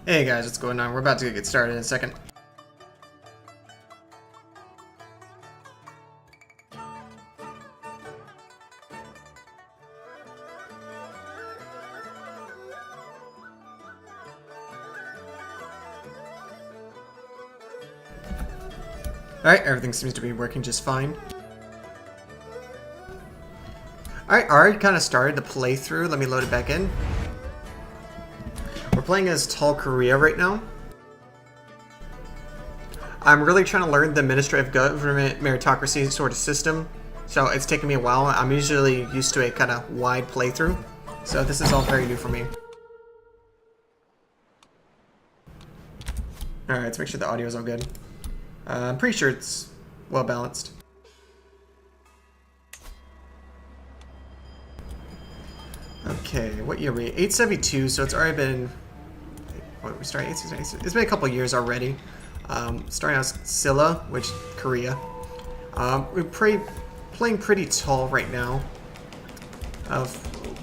Hey guys, what's going on? We're about to get started in a second. Alright, everything seems to be working just fine. Alright, I already kind of started the playthrough. Let me load it back in. We're playing as Tall Korea right now. I'm really trying to learn the administrative government meritocracy sort of system, so it's taken me a while. I'm usually used to a kind of wide playthrough, so this is all very new for me. Alright, let's make sure the audio is all good. I'm pretty sure it's well balanced. Okay, what year are we? 872, so it's already been... What, we started 872? It's been a couple years already. Starting out Silla, which Korea. We're playing pretty tall right now. A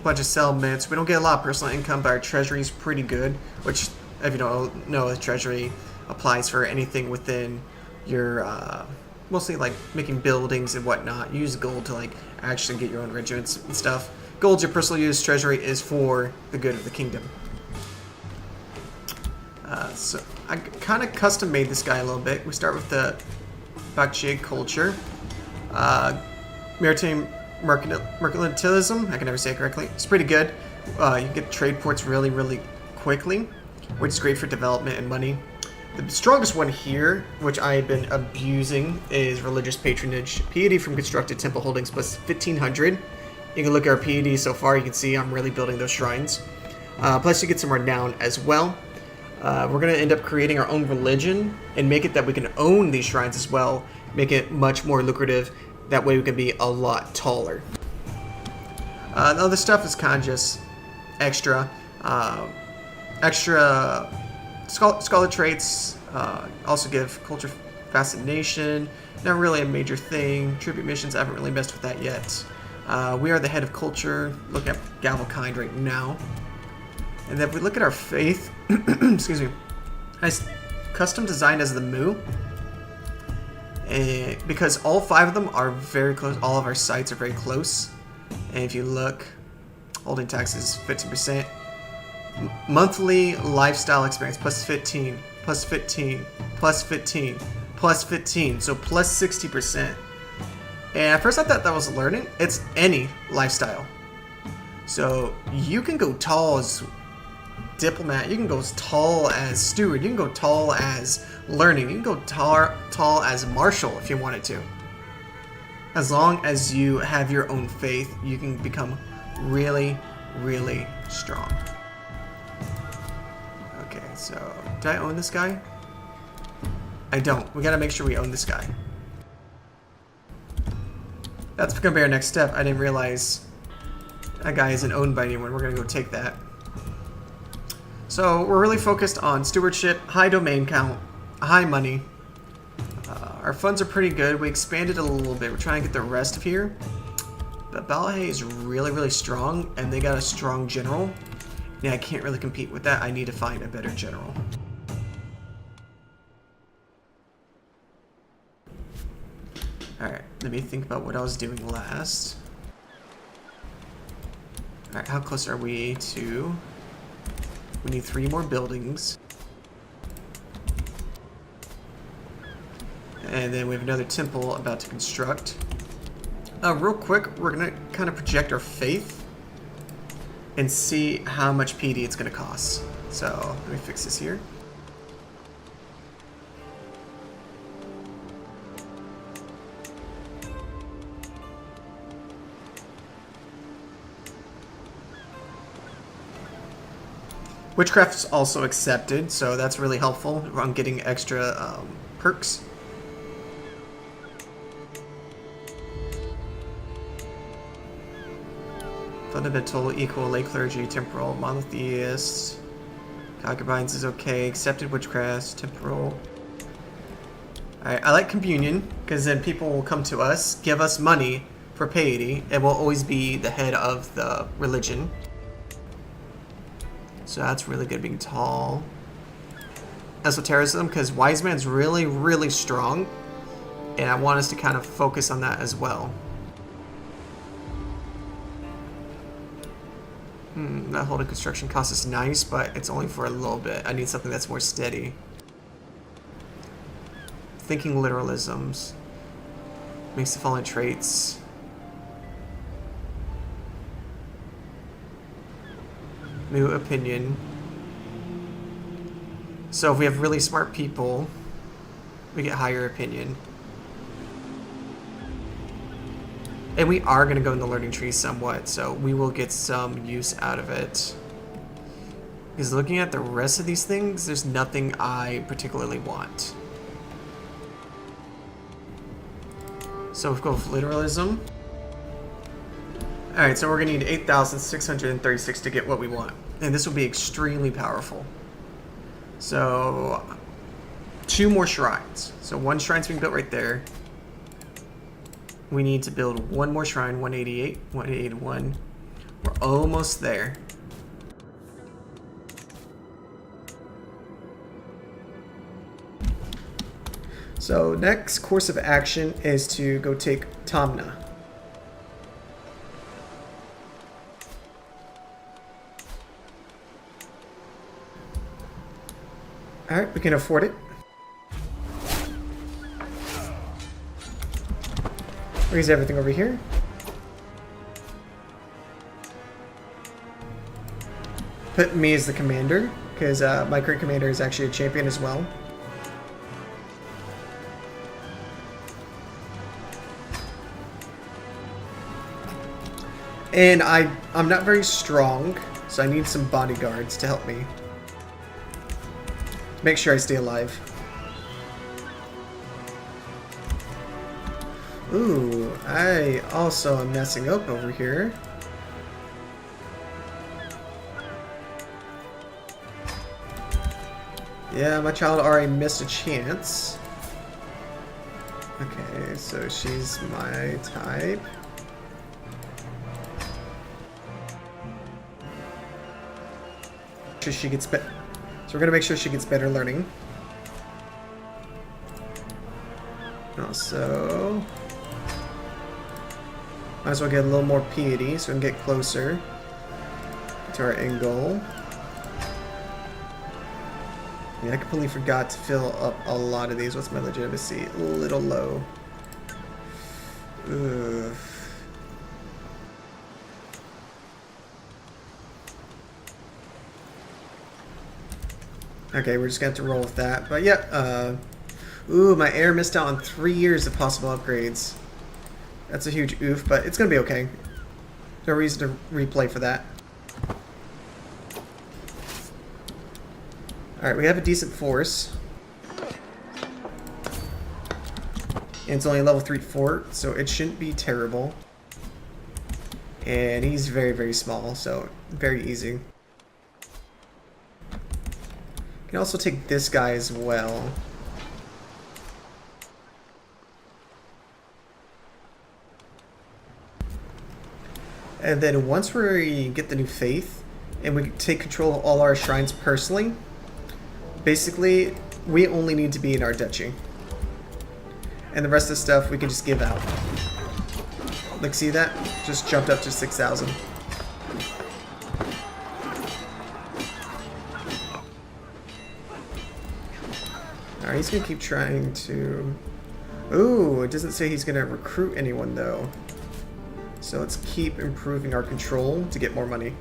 bunch of settlements. We don't get a lot of personal income, but our treasury is pretty good. Which, if you don't know, the treasury applies for anything within your mostly like making buildings and whatnot. You use gold to like actually get your own regiments and stuff. Gold's your personal use. Treasury is for the good of the kingdom. So I kind of custom made this guy a little bit. We start with the Bakjig culture. Maritime mercantilism, I can never say it correctly. It's pretty good. You can get trade ports really, really quickly, which is great for development and money. The strongest one here, which I've been abusing, is religious patronage. Piety from constructed temple holdings plus 1,500. You can look at our piety so far. You can see I'm really building those shrines. Plus you get some renown as well. We're going to end up creating our own religion and make it that we can own these shrines as well. Make it much more lucrative. That way we can be a lot taller. The other stuff is kind of just extra. Scholar traits. Also give culture fascination. Not really a major thing. Tribute missions, I haven't really messed with that yet. We are the head of culture. Look at Galvakind right now. And then if we look at our faith, excuse me, I custom designed as the Mu. And because all 5 of them are very close, all of our sites are very close. And if you look, holding taxes 15%. Monthly lifestyle experience plus 15, plus 15, plus 15, plus 15, so plus 60%. And at first I thought that was learning. It's any lifestyle. So you can go tall as diplomat, you can go as tall as steward, you can go tall as learning, you can go tall as marshal if you wanted to. As long as you have your own faith, you can become really, really strong. Okay, so do I own this guy? I don't. We gotta make sure we own this guy. That's gonna be our next step. I didn't realize that guy isn't owned by anyone. We're gonna go take that. So we're really focused on stewardship, high domain count, high money. Our funds are pretty good. We expanded a little bit. We're trying to get the rest of here. But Balahae is really, really strong, and they got a strong general. Yeah, I can't really compete with that. I need to find a better general. Alright, let me think about what I was doing last. Alright, how close are we to... We need 3 more buildings. And then we have another temple about to construct. Real quick, we're going to kind of project our faith and see how much PD it's going to cost. So, let me fix this here. Witchcraft is also accepted, so that's really helpful on getting extra perks. Fundamental, equal, lay clergy, temporal, monotheist. Concubines is okay. Accepted witchcraft, temporal. Alright, I like communion, because then people will come to us, give us money for piety, and we'll always be the head of the religion. So that's really good, being tall. esotericism, because Wise Man's really, really strong, and I want us to kind of focus on that as well. That holding construction cost is nice, but it's only for a little bit. I need something that's more steady. Thinking literalisms. Makes the following traits. New opinion. So if we have really smart people, we get higher opinion. And we are going to go in the learning tree somewhat, so we will get some use out of it. Because looking at the rest of these things, there's nothing I particularly want. So we'll go with literalism. Alright, so we're going to need 8,636 to get what we want. And this will be extremely powerful. So, 2 more shrines. So 1 shrine's being built right there. We need to build 1 more shrine, 188, 181. We're almost there. So next course of action is to go take Tamna. Alright, we can afford it. Raise everything over here. Put me as the commander, because my current commander is actually a champion as well. And I'm not very strong, so I need some bodyguards to help me. Make sure I stay alive. Ooh, I also am messing up over here. Yeah, my child already missed a chance. Okay, so she's my type. She gets better. So we're gonna make sure she gets better learning. Also, might as well get a little more piety so we can get closer to our end goal. Yeah, I completely forgot to fill up a lot of these. What's my legitimacy? A little low. Ugh. Okay, we're just going to have to roll with that. But yeah, ooh, my heir missed out on 3 years of possible upgrades. That's a huge oof, but it's going to be okay. No reason to replay for that. Alright, we have a decent force. And it's only a level 3 fort, so it shouldn't be terrible. And he's very, very small, so very easy. You can also take this guy as well. And then once we get the new faith, and we take control of all our shrines personally, basically, we only need to be in our duchy. And the rest of the stuff we can just give out. Like, see that? Just jumped up to 6,000. Alright, he's gonna keep trying to... Ooh, it doesn't say he's gonna recruit anyone, though. So let's keep improving our control to get more money.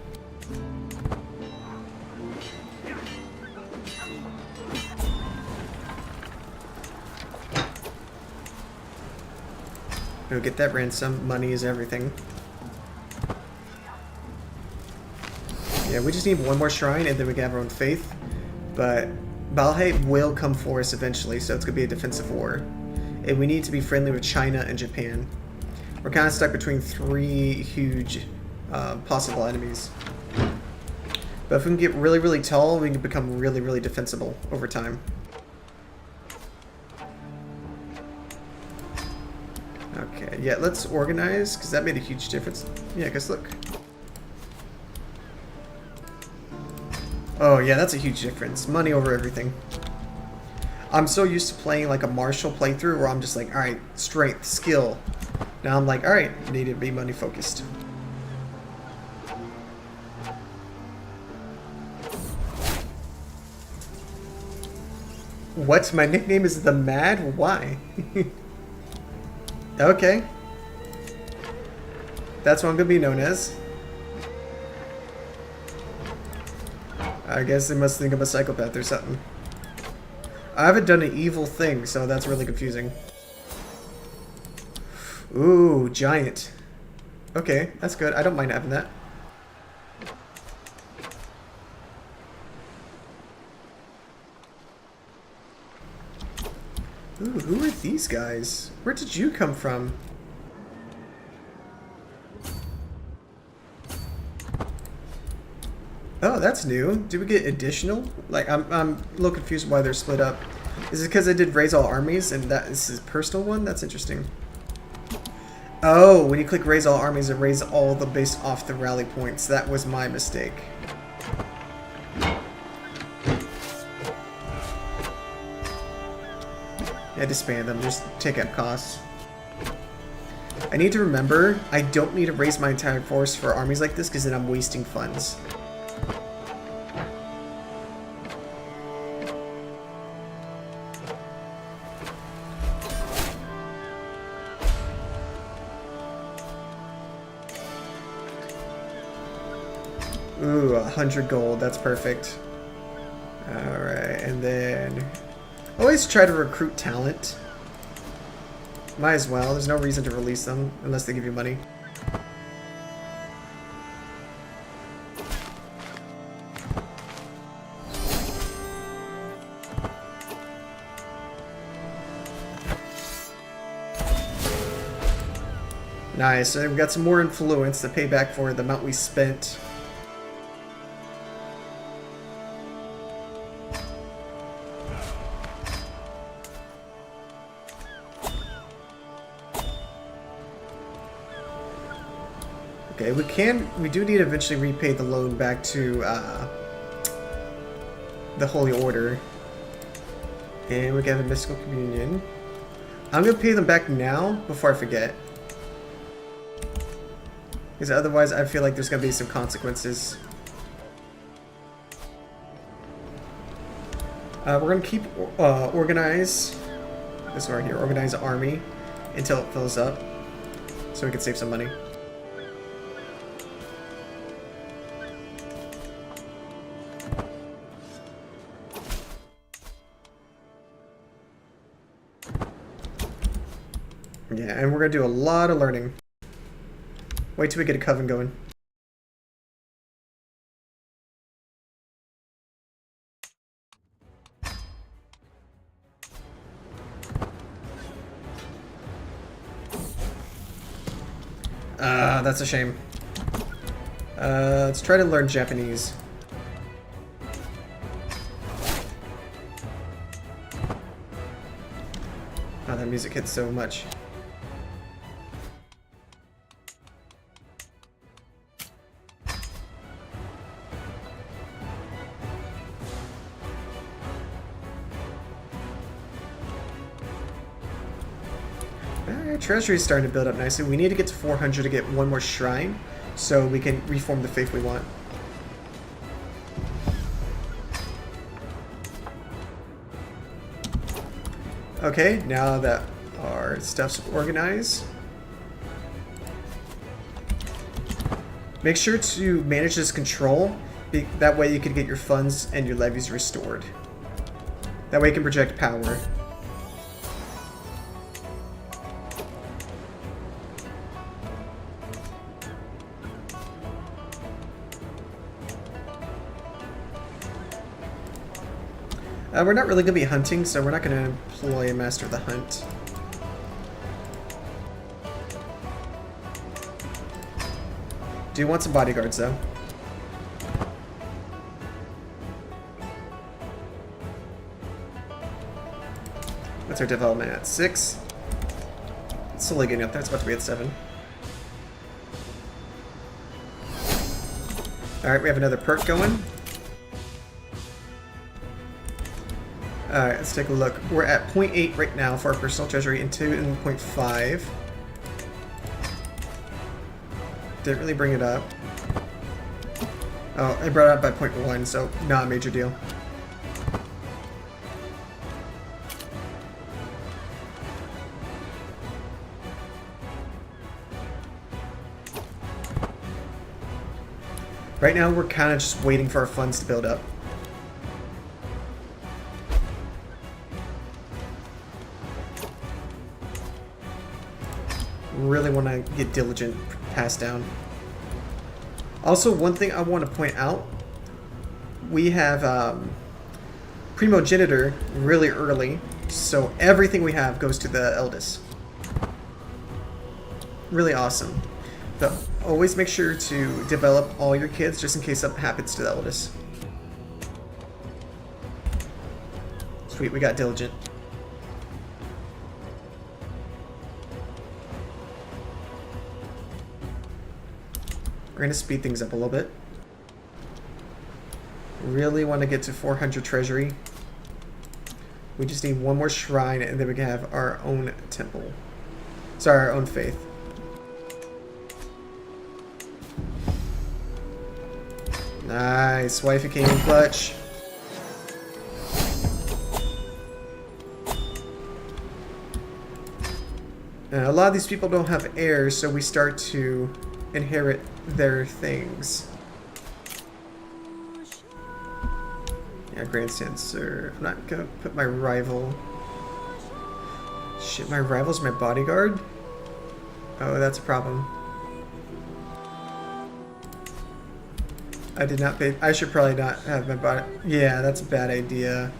Go get that ransom. Money is everything. Yeah, we just need 1 more shrine and then we can have our own faith. But Balhae will come for us eventually, so it's going to be a defensive war. And we need to be friendly with China and Japan. We're kind of stuck between 3 huge possible enemies. But if we can get really, really tall, we can become really, really defensible over time. Okay, yeah, let's organize, because that made a huge difference. Yeah, because look. Oh, yeah, that's a huge difference. Money over everything. I'm so used to playing like a martial playthrough where I'm just like, alright, strength, skill. Now I'm like, alright, you need to be money focused. What? My nickname is The Mad? Why? Okay. That's what I'm gonna be known as. I guess they must think I'm a psychopath or something. I haven't done an evil thing, so that's really confusing. Ooh, giant. Okay, that's good. I don't mind having that. Ooh, who are these guys? Where did you come from? Oh, that's new. Did we get additional? Like, I'm a little confused why they're split up. Is it because I did raise all armies and that is his personal one? That's interesting. Oh, when you click raise all armies, it raises all the based off the rally points. That was my mistake. Yeah, disband them. Just take up costs. I need to remember, I don't need to raise my entire force for armies like this because then I'm wasting funds. Ooh, 100 gold. That's perfect. Alright, and then... always try to recruit talent. Might as well. There's no reason to release them unless they give you money. Nice. So we've got some more influence to pay back for the amount we spent. Okay, we do need to eventually repay the loan back to the Holy Order. And we got a Mystical Communion. I'm gonna pay them back now before I forget. Because otherwise I feel like there's gonna be some consequences. We're gonna keep organize this one right here, organize army until it fills up. So we can save some money. Yeah, and we're gonna do a lot of learning. Wait till we get a coven going. That's a shame. Let's try to learn Japanese. Oh, that music hits so much. Treasury is starting to build up nicely. We need to get to 400 to get one more shrine, so we can reform the faith we want. Okay, now that our stuff's organized, make sure to manage this control. That way you can get your funds and your levies restored. That way you can project power. We're not really going to be hunting, so we're not going to employ a Master of the Hunt. Do want some bodyguards, though. What's our development at? 6? It's slowly getting up there. It's about to be at 7. Alright, we have another perk going. Alright, let's take a look. We're at 0.8 right now for our personal treasury and 2 and 0.5. Didn't really bring it up. Oh, I brought it up by 0.1, so not a major deal. Right now, we're kind of just waiting for our funds to build up. Really want to get diligent passed down. Also, one thing I want to point out, we have primogenitor really early, so everything we have goes to the eldest. Really awesome. But always make sure to develop all your kids just in case something happens to the eldest. Sweet, we got diligent. We're going to speed things up a little bit. Really want to get to 400 treasury. We just need one more shrine and then we can have our own temple. Sorry, our own faith. Nice. Wifey came in clutch. And a lot of these people don't have heirs, so we start to inherit their things. Yeah, grandstand, sir. I'm not gonna put my rival. Shit, my rival's my bodyguard? Oh, that's a problem. I did not pay. I should probably not have my body. Yeah, that's a bad idea.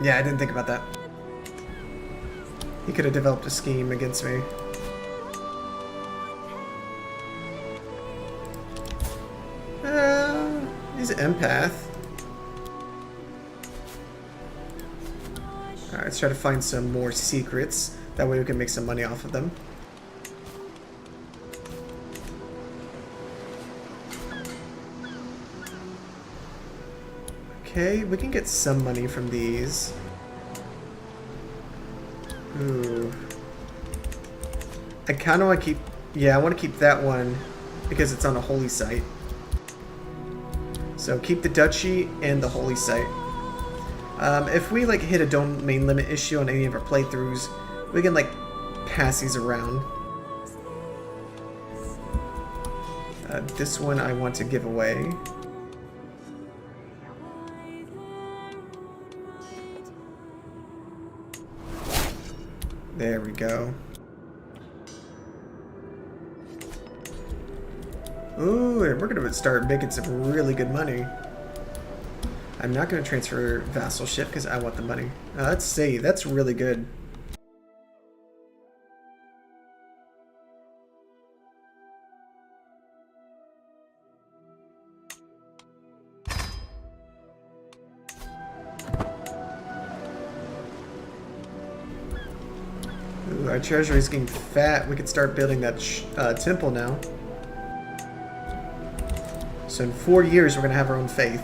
Yeah, I didn't think about that. He could have developed a scheme against me. He's an empath. Alright, let's try to find some more secrets. That way we can make some money off of them. Okay, we can get some money from these. Ooh. I kind of want to keep... Yeah, I want to keep that one because it's on a holy site. So keep the duchy and the holy site. If we like hit a domain limit issue on any of our playthroughs, we can like pass these around. This one I want to give away. There we go. Ooh, and we're gonna start making some really good money. I'm not gonna transfer vassalship because I want the money. Let's see, that's really good. Ooh, our treasury is getting fat. We can start building that temple now. So in 4 years, we're going to have our own faith.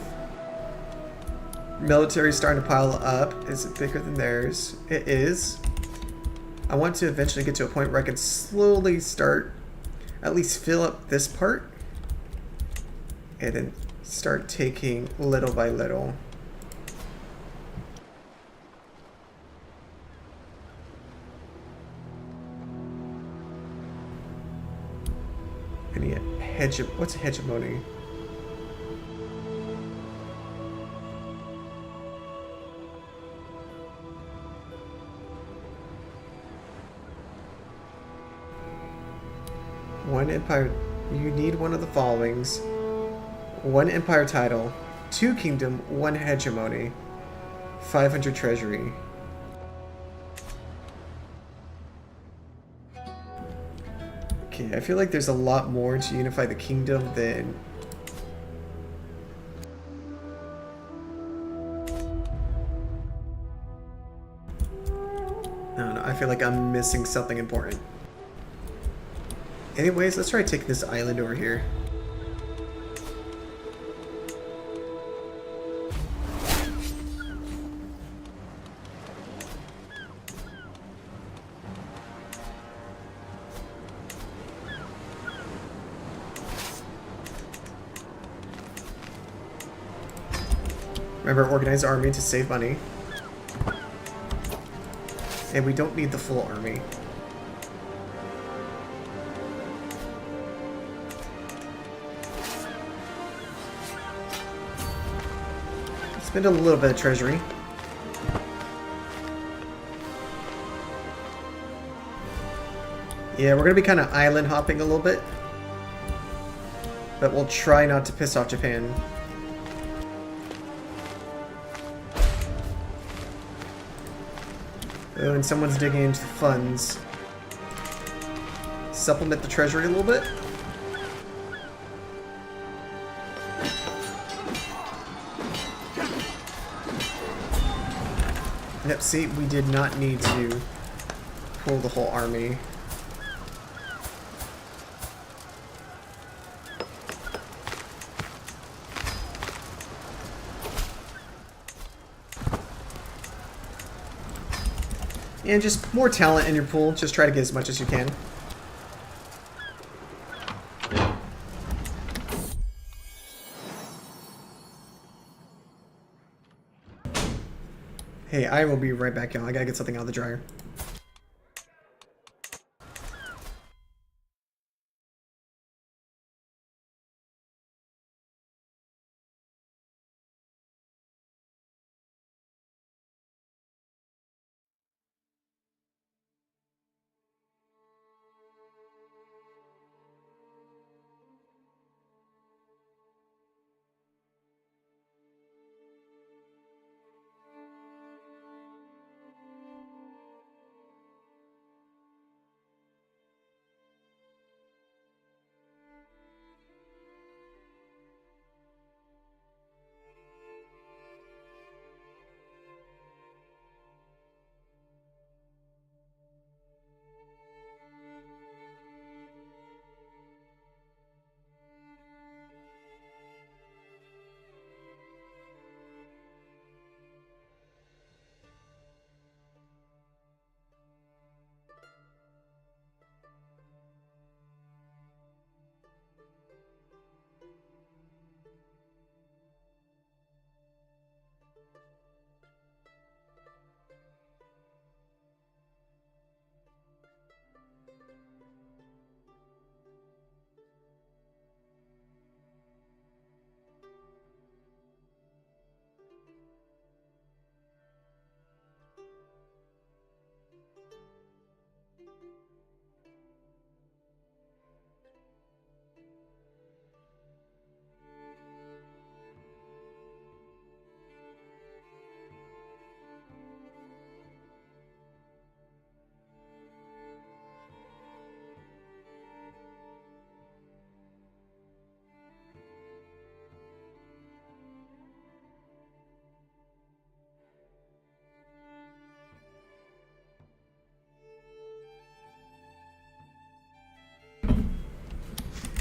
Military is starting to pile up. Is it bigger than theirs? It is. I want to eventually get to a point where I can slowly start, at least fill up this part, and then start taking little by little. Any what's hegemony? One empire. You need one of the followings: one empire title, 2 kingdom, 1 hegemony, 500 treasury. Okay, I feel like there's a lot more to unify the kingdom than... I don't know, I feel like I'm missing something important. Anyways, let's try taking this island over here. Remember, organize army to save money. And we don't need the full army. Spend a little bit of treasury. Yeah, we're going to be kind of island hopping a little bit. But we'll try not to piss off Japan. Oh, and someone's digging into the funds. Supplement the treasury a little bit. Yep, see, we did not need to pull the whole army. And just more talent in your pool. Just try to get as much as you can. Hey, I will be right back, y'all. I gotta get something out of the dryer.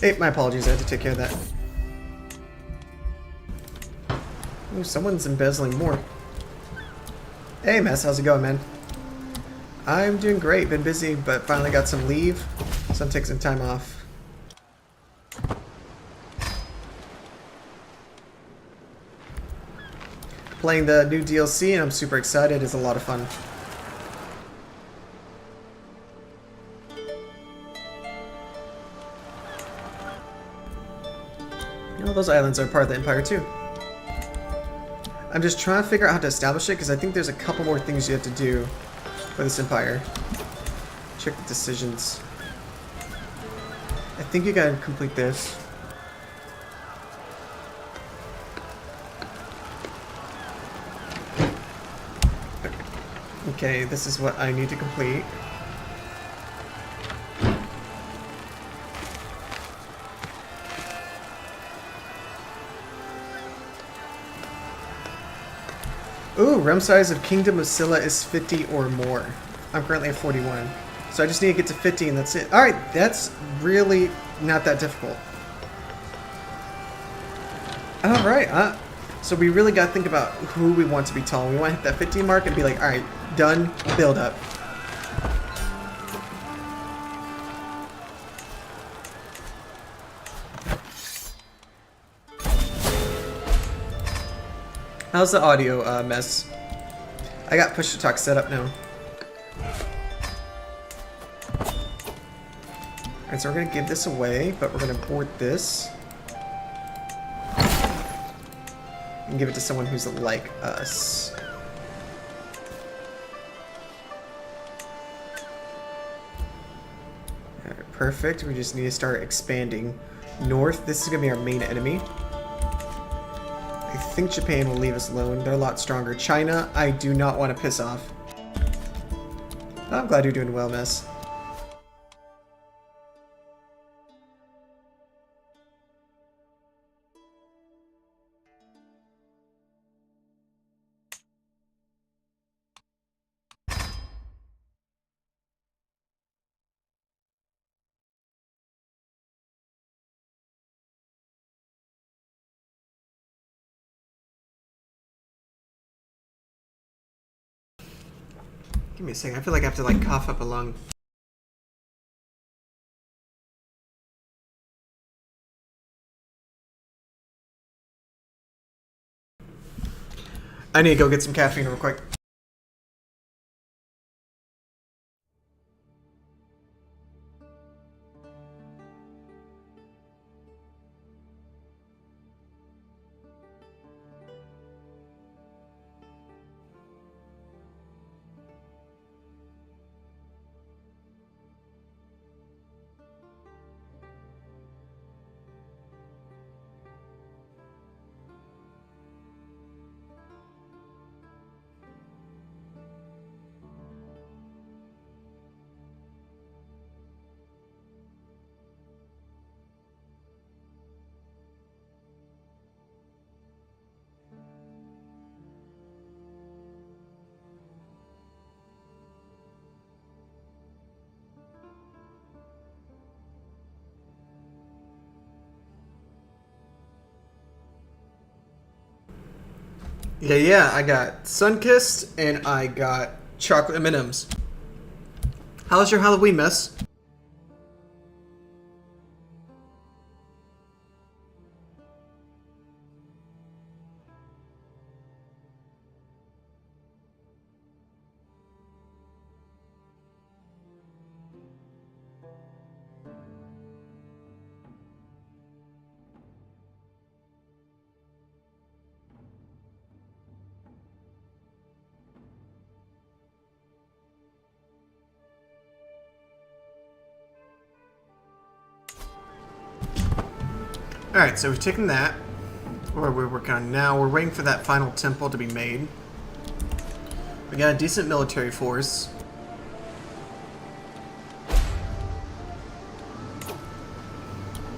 Hey, my apologies. I had to take care of that. Ooh, someone's embezzling more. Hey, Mess. How's it going, man? I'm doing great. Been busy, but finally got some leave, so I'm taking some time off. Playing the new DLC, and I'm super excited. It's a lot of fun. You know, those islands are part of the Empire, too. I'm just trying to figure out how to establish it, because I think there's a couple more things you have to do for this Empire. Check the decisions. I think you gotta complete this. Okay, this is what I need to complete. Ooh, realm size of Kingdom of Scylla is 50 or more. I'm currently at 41. So I just need to get to 50 and that's it. Alright, that's really not that difficult. Alright, so we really got to think about who we want to be tall. We want to hit that 15 mark and be like, alright, done, build up. How's the audio, Mess? I got push to talk set up now. Alright, so we're gonna give this away, but we're gonna board this. And give it to someone who's like us. Alright, perfect. We just need to start expanding north. This is gonna be our main enemy. I think Japan will leave us alone. They're a lot stronger. China, I do not want to piss off. I'm glad you're doing well, Mess. Give me a second. I feel like I have to like cough up a lung. I need to go get some caffeine real quick. Yeah, I got Sunkissed and I got chocolate M&Ms. How was your Halloween, Mess? Alright, so we've taken that. What are we working on now? We're waiting for that final temple to be made. We got a decent military force.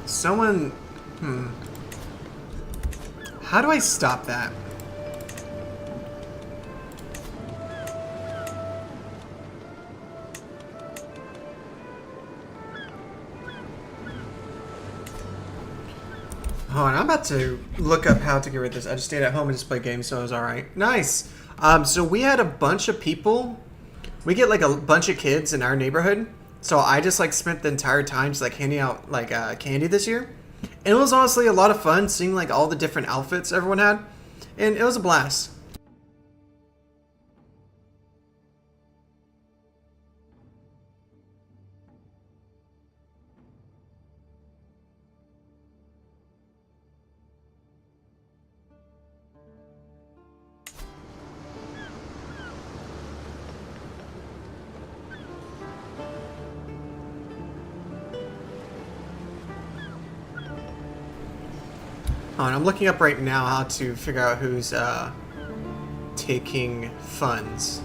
Someone... How do I stop that? Oh, and I'm about to look up how to get rid of this. I just stayed at home and just played games, so it was alright. Nice! So we had a bunch of people. We get like a bunch of kids in our neighborhood. So I just like spent the entire time just like handing out like candy this year. And it was honestly a lot of fun seeing like all the different outfits everyone had. And it was a blast. Oh, and I'm looking up right now how to figure out who's taking funds.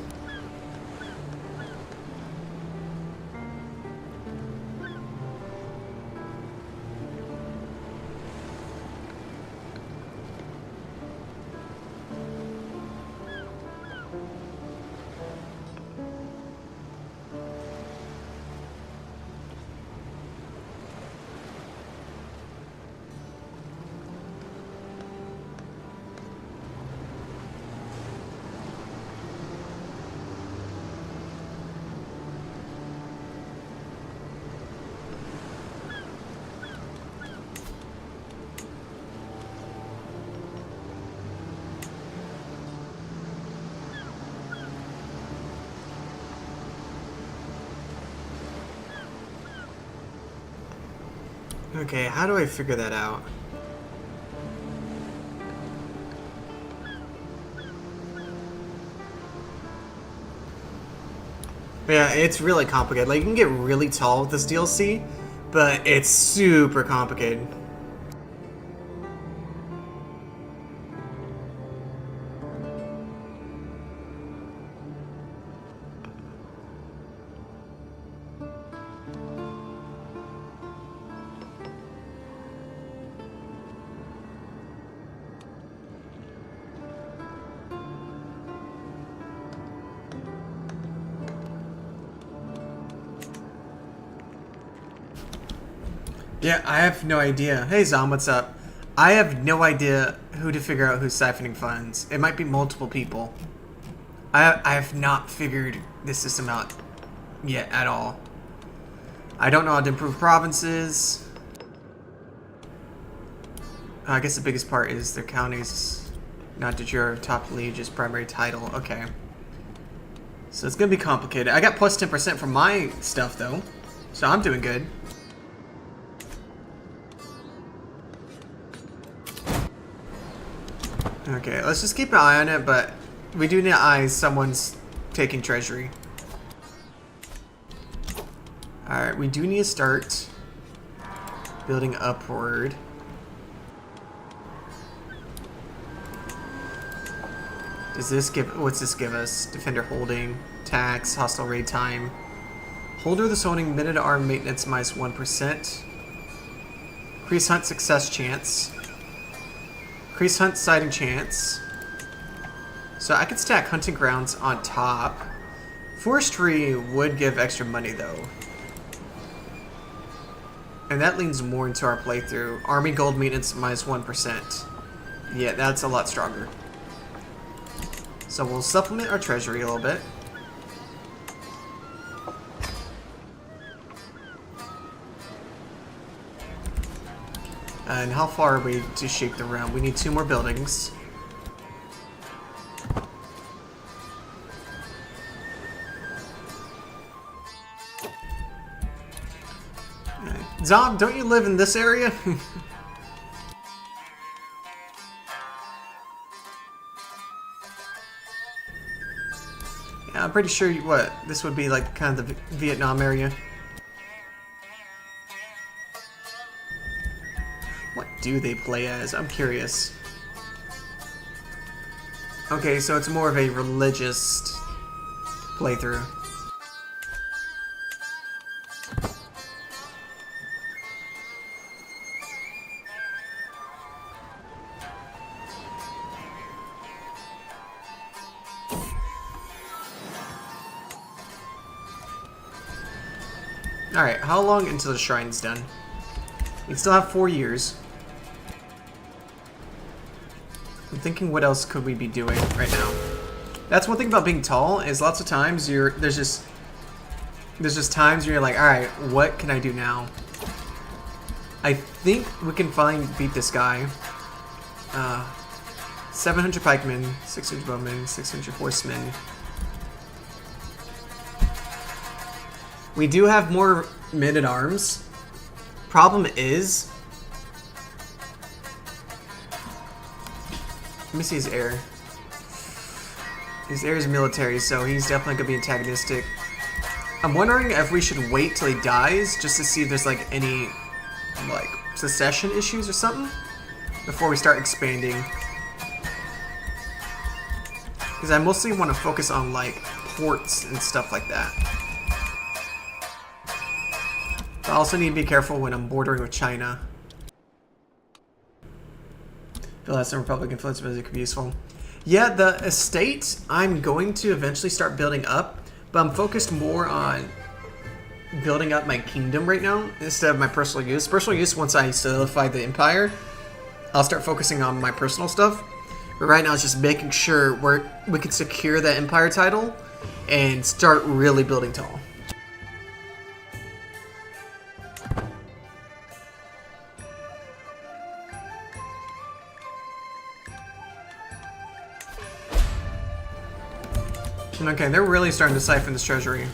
Okay, how do I figure that out? Yeah, it's really complicated. Like, you can get really tall with this DLC, but it's super complicated. Yeah, I have no idea. Hey, Zom, what's up? I have no idea who to figure out who's siphoning funds. It might be multiple people. I have not figured this system out yet at all. I don't know how to improve provinces. I guess the biggest part is their counties not de jure top liege's primary title. Okay. So it's going to be complicated. I got plus 10% from my stuff, though. So I'm doing good. Okay, let's just keep an eye on it, but we do need to eye someone's taking treasury. Alright, we do need to start building upward. Does this give, what's this give us? Defender holding, tax, hostile raid time. Holder of the zoning, minute arm maintenance minus 1%. Increase hunt success chance. Increase hunt sighting chance. So I could stack hunting grounds on top. Forestry would give extra money though. And that leans more into our playthrough. Army gold maintenance minus 1%. Yeah, that's a lot stronger. So we'll supplement our treasury a little bit. And how far are we to shape the realm? We need 2 more buildings. Zom, don't you live in this area? Yeah, I'm pretty sure this would be like kind of the Vietnam area. What do they play as? I'm curious. Okay, so it's more of a religious playthrough. Alright, how long until the shrine's done? We still have 4 years. I'm thinking what else could we be doing right now? That's one thing about being tall, is lots of times there's just times where you're like, alright, what can I do now? I think we can beat this guy. 700 pikemen, 600 bowmen, 600 horsemen. We do have more men-at-arms. Problem is... Let me see his heir. His heir is military, so he's definitely going to be antagonistic. I'm wondering if we should wait till he dies, just to see if there's like any like secession issues or something, before we start expanding. Because I mostly want to focus on like ports and stuff like that. I also need to be careful when I'm bordering with China. I feel that's some Republican influence, but it could be useful. Yeah, the estate I'm going to eventually start building up, but I'm focused more on building up my kingdom right now instead of my personal use. Personal use, once I solidify the empire, I'll start focusing on my personal stuff. But right now it's just making sure we can secure that empire title and start really building tall. Okay, they're really starting to siphon this treasury.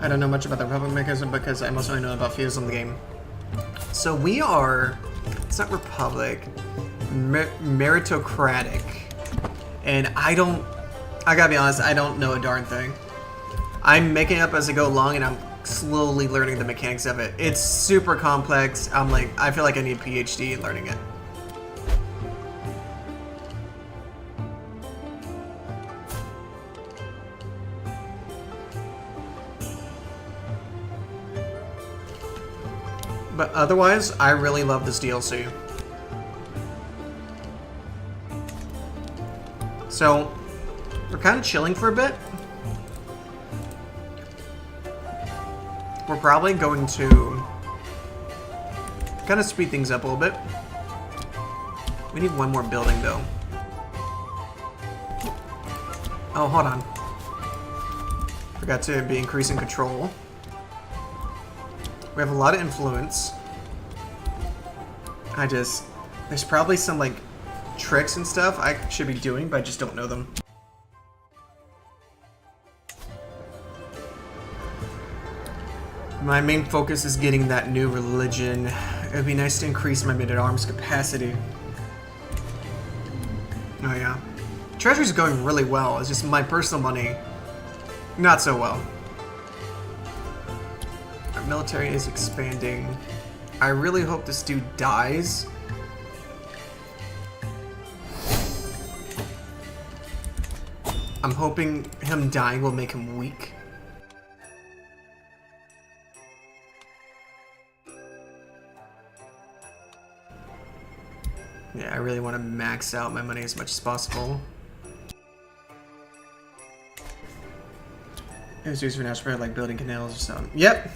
I don't know much about the Republic mechanism because I mostly know about feudalism in the game. So we are, it's not Republic, meritocratic. And I gotta be honest, I don't know a darn thing. I'm making it up as I go along and I'm slowly learning the mechanics of it. It's super complex. I feel like I need a PhD in learning it. But otherwise, I really love this DLC. So, we're kind of chilling for a bit. We're probably going to kind of speed things up a little bit. We need one more building, though. Oh, hold on. Forgot to be increasing control. We have a lot of influence. There's probably some, like, tricks and stuff I should be doing, but I just don't know them. My main focus is getting that new religion. It would be nice to increase my men-at-arms capacity. Oh yeah. Treasury's going really well. It's just my personal money, not so well. Our military is expanding. I really hope this dude dies. I'm hoping him dying will make him weak. Yeah, I really want to max out my money as much as possible. It was used for national like building canals or something. Yep.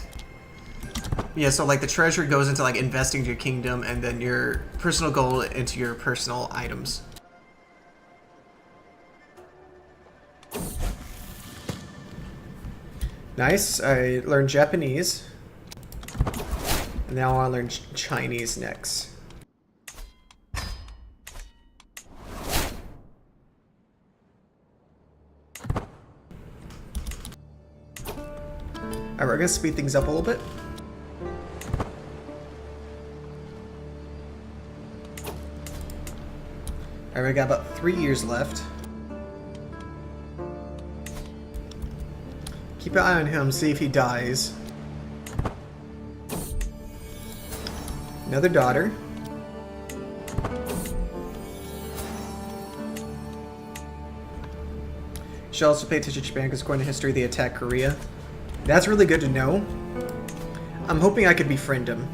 Yeah, so like the treasury goes into like investing in your kingdom and then your personal gold into your personal items. Nice. I learned Japanese. And now I want to learn Chinese next. Alright, we're gonna speed things up a little bit. Alright, we got about 3 years left. Keep an eye on him, see if he dies. Another daughter. You should also pay attention to Japan because according to history they attacked Korea. That's really good to know. I'm hoping I could befriend him.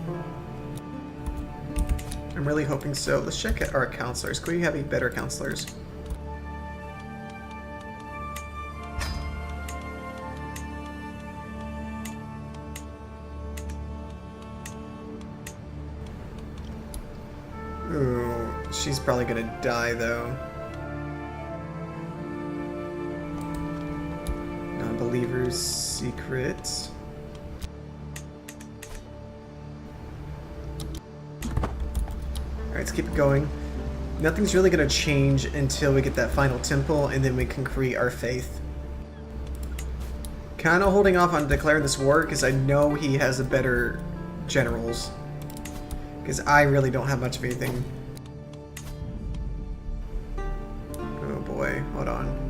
I'm really hoping so. Let's check out our counselors. Could we have any better counselors? Ooh, she's probably gonna die though. Non-believers secrets. Alright, let's keep it going. Nothing's really gonna change until we get that final temple and then we can create our faith. Kinda holding off on declaring this war because I know he has a better generals. Because I really don't have much of anything. Oh boy, hold on.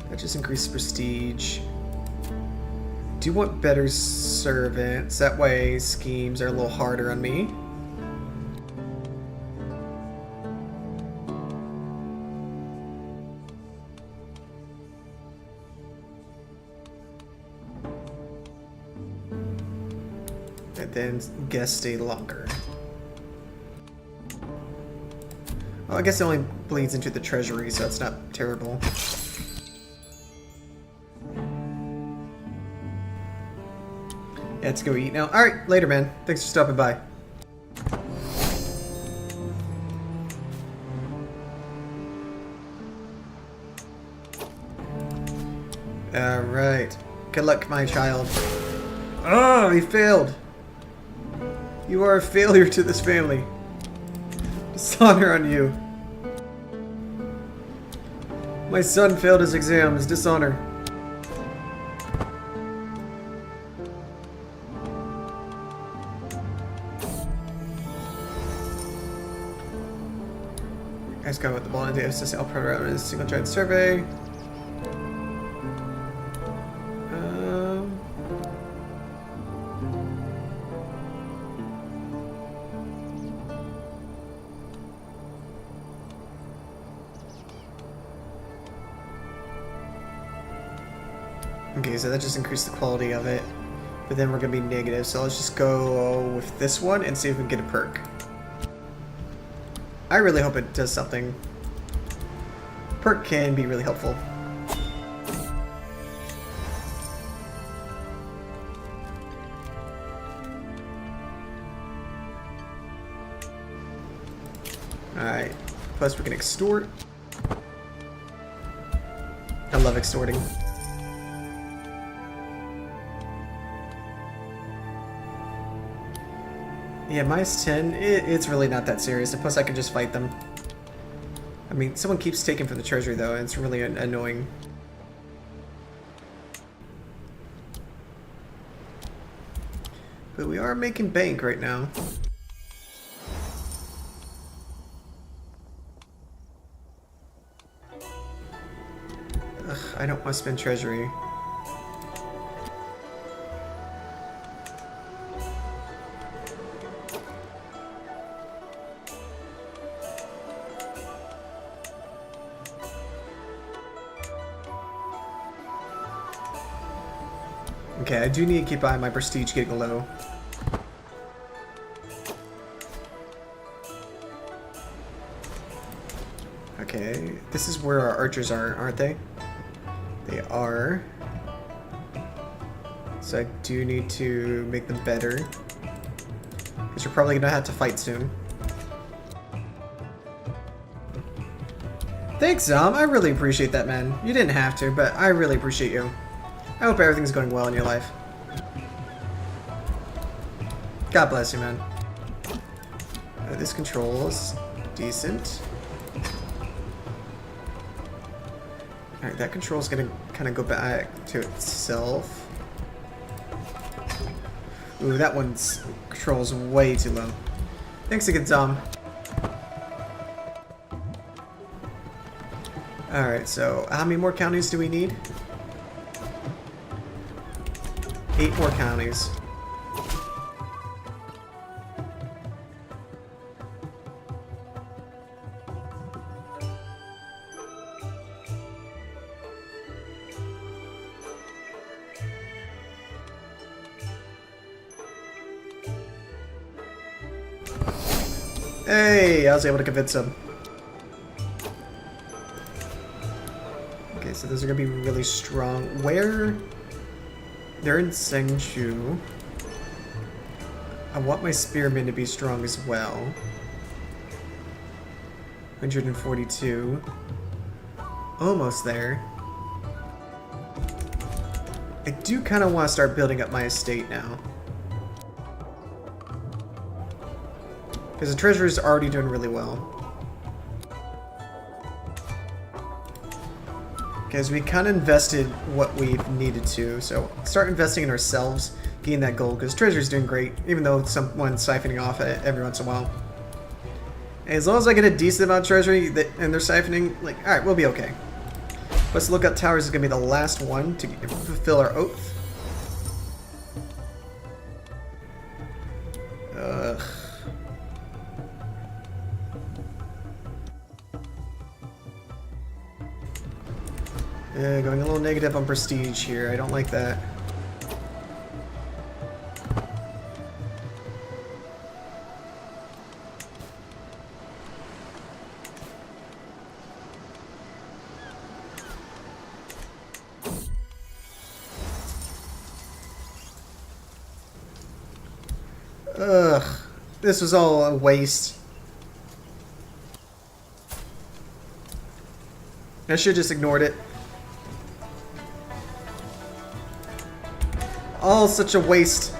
That just increases prestige. Do you want better servants? That way schemes are a little harder on me. And then guests stay longer. Well, I guess it only bleeds into the treasury, so it's not terrible. Yeah, let's go eat now. Alright, later, man. Thanks for stopping by. Alright. Good luck, my child. Oh, he failed. You are a failure to this family. Dishonor on you. My son failed his exams. Dishonor. Guys go with the ball into the SSL program in a single giant survey. Okay, so that just increased the quality of it, but then we're gonna be negative, so let's just go with this one and see if we can get a perk. I really hope it does something. Perk can be really helpful. Alright, plus we can extort. I love extorting. Yeah, minus 10, it's really not that serious, and plus I can just fight them. I mean, someone keeps taking from the treasury though, and it's really annoying. But we are making bank right now. Ugh, I don't want to spend treasury. Okay, I do need to keep an eye on my prestige getting low. Okay, this is where our archers are, aren't they? They are. So I do need to make them better. Because you're probably going to have to fight soon. Thanks, Zom. I really appreciate that, man. You didn't have to, but I really appreciate you. I hope everything's going well in your life. God bless you, man. This control's decent. Alright, that control's gonna kind of go back to itself. Ooh, that one's control's way too low. Thanks again, Tom. Alright, so how many more counties do we need? 8 more counties. Hey, I was able to convince him. Okay, so those are gonna be really strong. Where? They're in Sengju. I want my spearmen to be strong as well. 142. Almost there. I do kind of want to start building up my estate now. Because the treasury is already doing really well. Because we kind of invested what we needed to, so start investing in ourselves, gain that gold, because treasury's doing great, even though someone's siphoning off it every once in a while. And as long as I get a decent amount of treasury and they're siphoning, like, alright, we'll be okay. Let's look at towers is going to be the last one to fulfill our oath. Ugh. Yeah, going a little negative on prestige here. I don't like that. Ugh. This was all a waste. I should have just ignored it. All such a waste.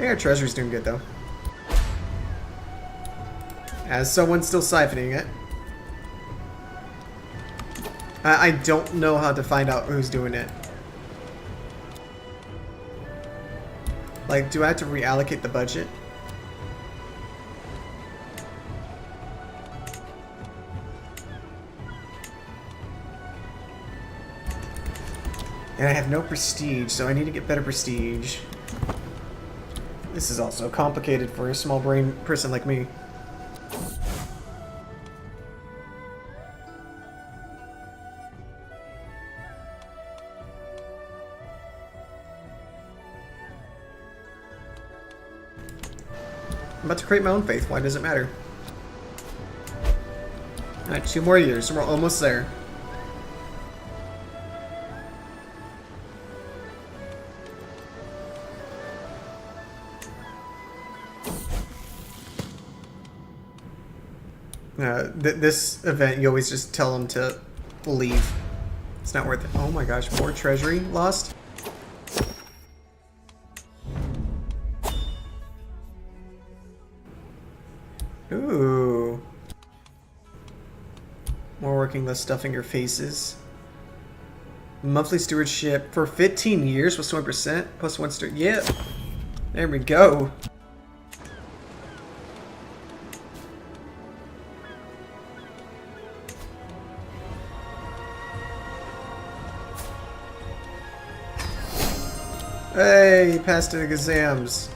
think our treasury's doing good, though. As someone's still siphoning it. I don't know how to find out who's doing it. Like, do I have to reallocate the budget? And I have no prestige, so I need to get better prestige. This is also complicated for a small brain person like me. I'm about to create my own faith. Why does it matter? Alright, 2 more years and we're almost there. This event, you always just tell them to leave. It's not worth it. Oh my gosh, more treasury lost? Ooh. More working, less stuffing your faces. Monthly stewardship for 15 years plus 20% plus 1 star. Yeah. There we go. Hey, he passed the exams.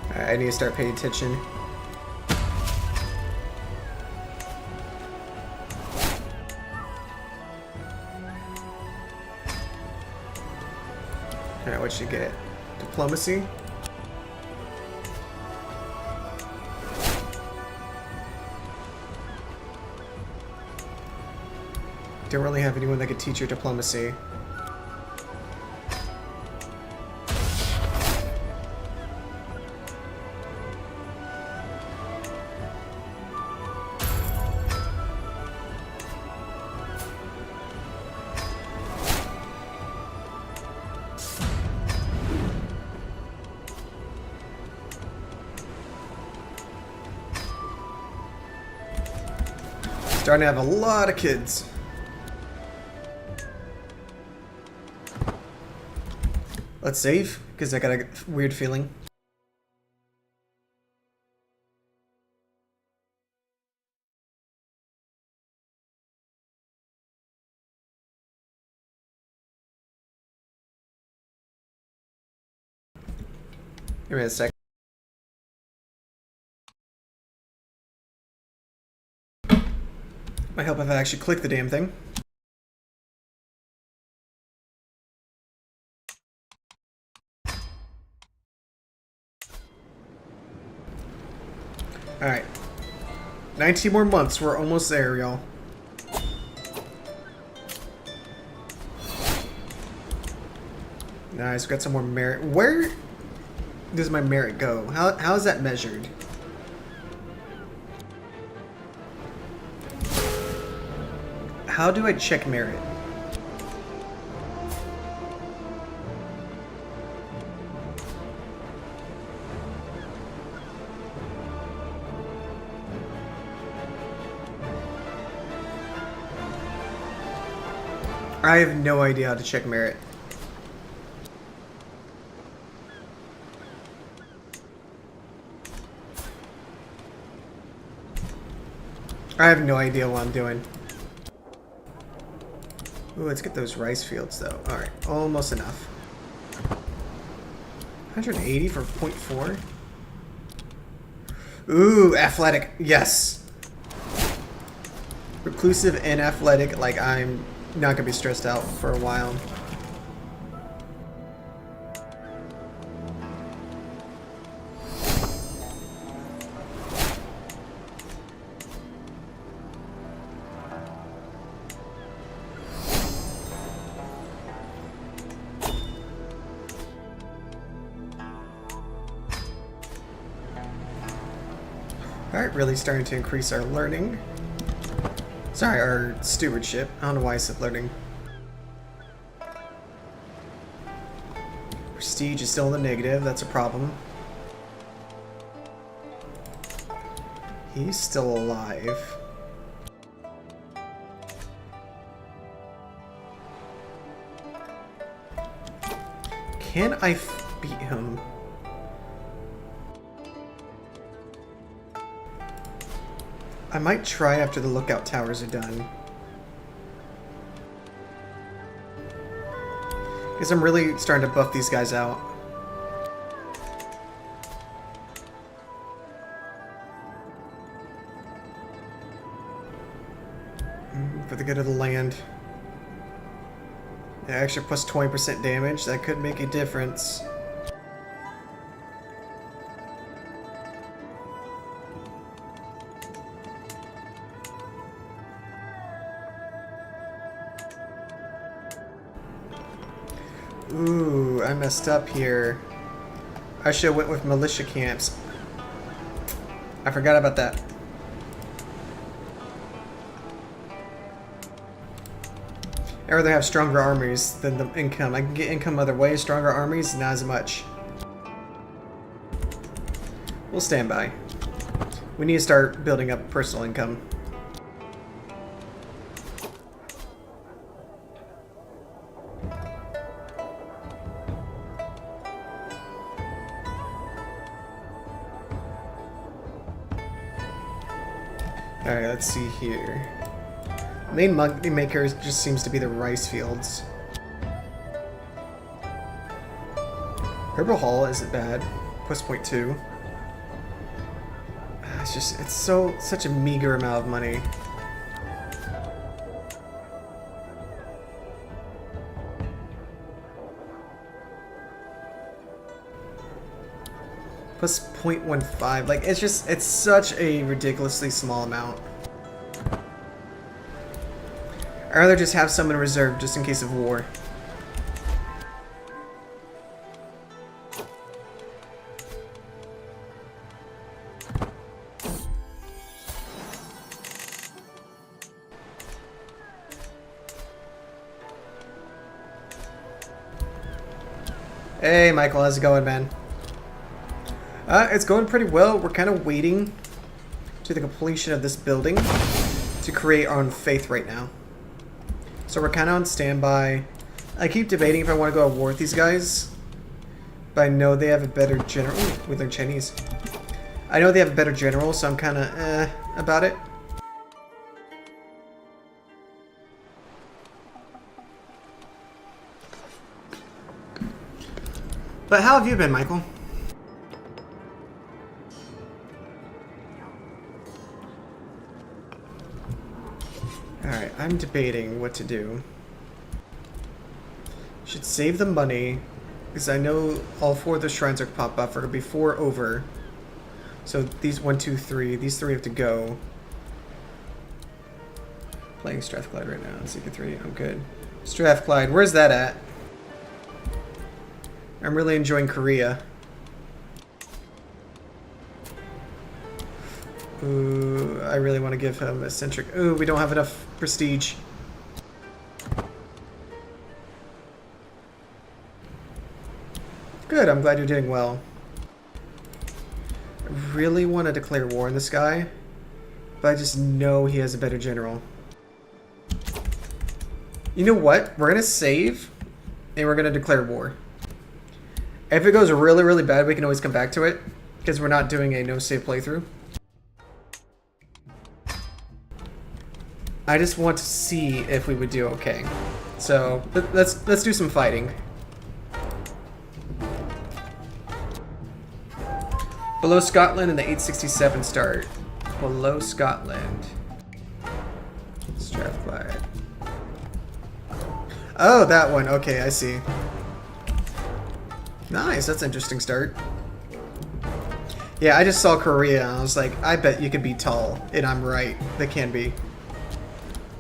Alright, I need to start paying attention. Alright, what you get? Diplomacy? Don't really have anyone that could teach your diplomacy. Starting to have a lot of kids. Let's save, because I got a weird feeling. Give me a sec. Might help if I actually click the damn thing. Alright. 19 more months. We're almost there, y'all. Nice. We got some more merit. Where does my merit go? How is that measured? How do I check merit? I have no idea how to check merit. I have no idea what I'm doing. Ooh, let's get those rice fields though. Alright, almost enough. 180 for 0.4? Ooh, athletic. Yes. Reclusive and athletic, like I'm not gonna be stressed out for a while. Alright, really starting to increase our learning. Sorry, our stewardship. I don't know why I said learning. Prestige is still in the negative. That's a problem. He's still alive. Can I beat him? I might try after the lookout towers are done. Because I'm really starting to buff these guys out. For the good of the land. Yeah, extra plus 20% damage, that could make a difference. Ooh, I messed up here. I should have went with militia camps. I forgot about that. I'd rather have stronger armies than the income. I can get income other ways, stronger armies, not as much. We'll stand by. We need to start building up personal income. Alright, let's see here. Main money maker just seems to be the rice fields. Herbal Hall isn't bad. Plus 0.2. It's such a meager amount of money. Plus 0.15. Like, it's such a ridiculously small amount. I'd rather just have some in reserve just in case of war. Hey Michael, how's it going, man? It's going pretty well. We're kind of waiting to the completion of this building to create our own faith right now. So we're kind of on standby. I keep debating if I want to go to war with these guys, but I know they have a better general. Ooh, we learned Chinese. I know they have a better general, so I'm kind of about it. But how have you been, Michael? Alright, I'm debating what to do. Should save the money, because I know all 4 of the shrines are pop up. Are going to be 4 over. So these 1, 2, 3, these 3 have to go. Playing Strathclyde right now. CK3, I'm good. Strathclyde, where's that at? I'm really enjoying Korea. Ooh, I really want to give him a centric. Ooh, we don't have enough prestige. Good, I'm glad you're doing well. I really want to declare war on this guy, but I just know he has a better general. You know what? We're going to save, and we're going to declare war. If it goes really, really bad, we can always come back to it, because we're not doing a no-save playthrough. I just want to see if we would do okay. So let's do some fighting. Below Scotland and the 867 start. Below Scotland. Strathclyde. Oh, that one. Okay, I see. Nice, that's an interesting start. Yeah, I just saw Korea and I was like, I bet you can be tall. And I'm right. They can be.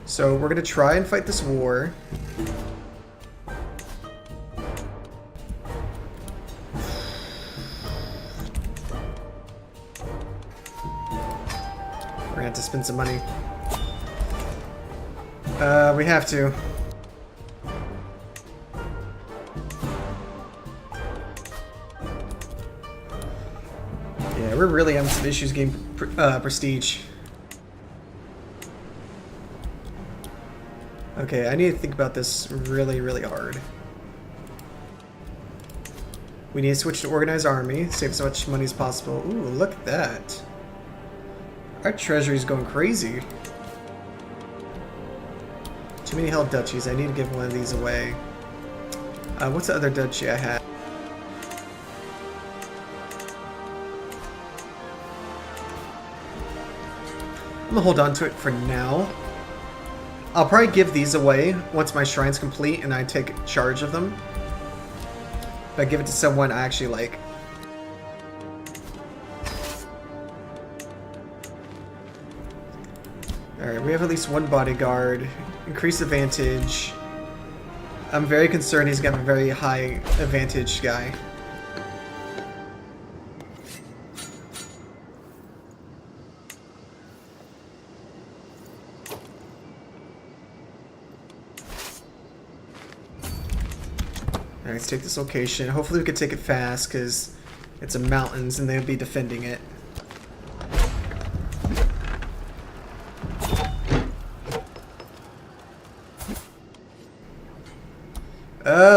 So we're going to try and fight this war. We're going to have to spend some money. We have to. Yeah, we're really having some issues getting prestige. Okay, I need to think about this really, really hard. We need to switch to organized army, save as much money as possible. Ooh, look at that. Our treasury's going crazy. Too many held duchies. I need to give one of these away. What's the other duchy I had? I'm gonna hold on to it for now. I'll probably give these away once my shrine's complete and I take charge of them. But I give it to someone I actually like. Alright, we have at least one bodyguard. Increase advantage. I'm very concerned he's got a very high advantage guy. Alright, let's take this location. Hopefully we can take it fast, because it's in mountains and they'll be defending it.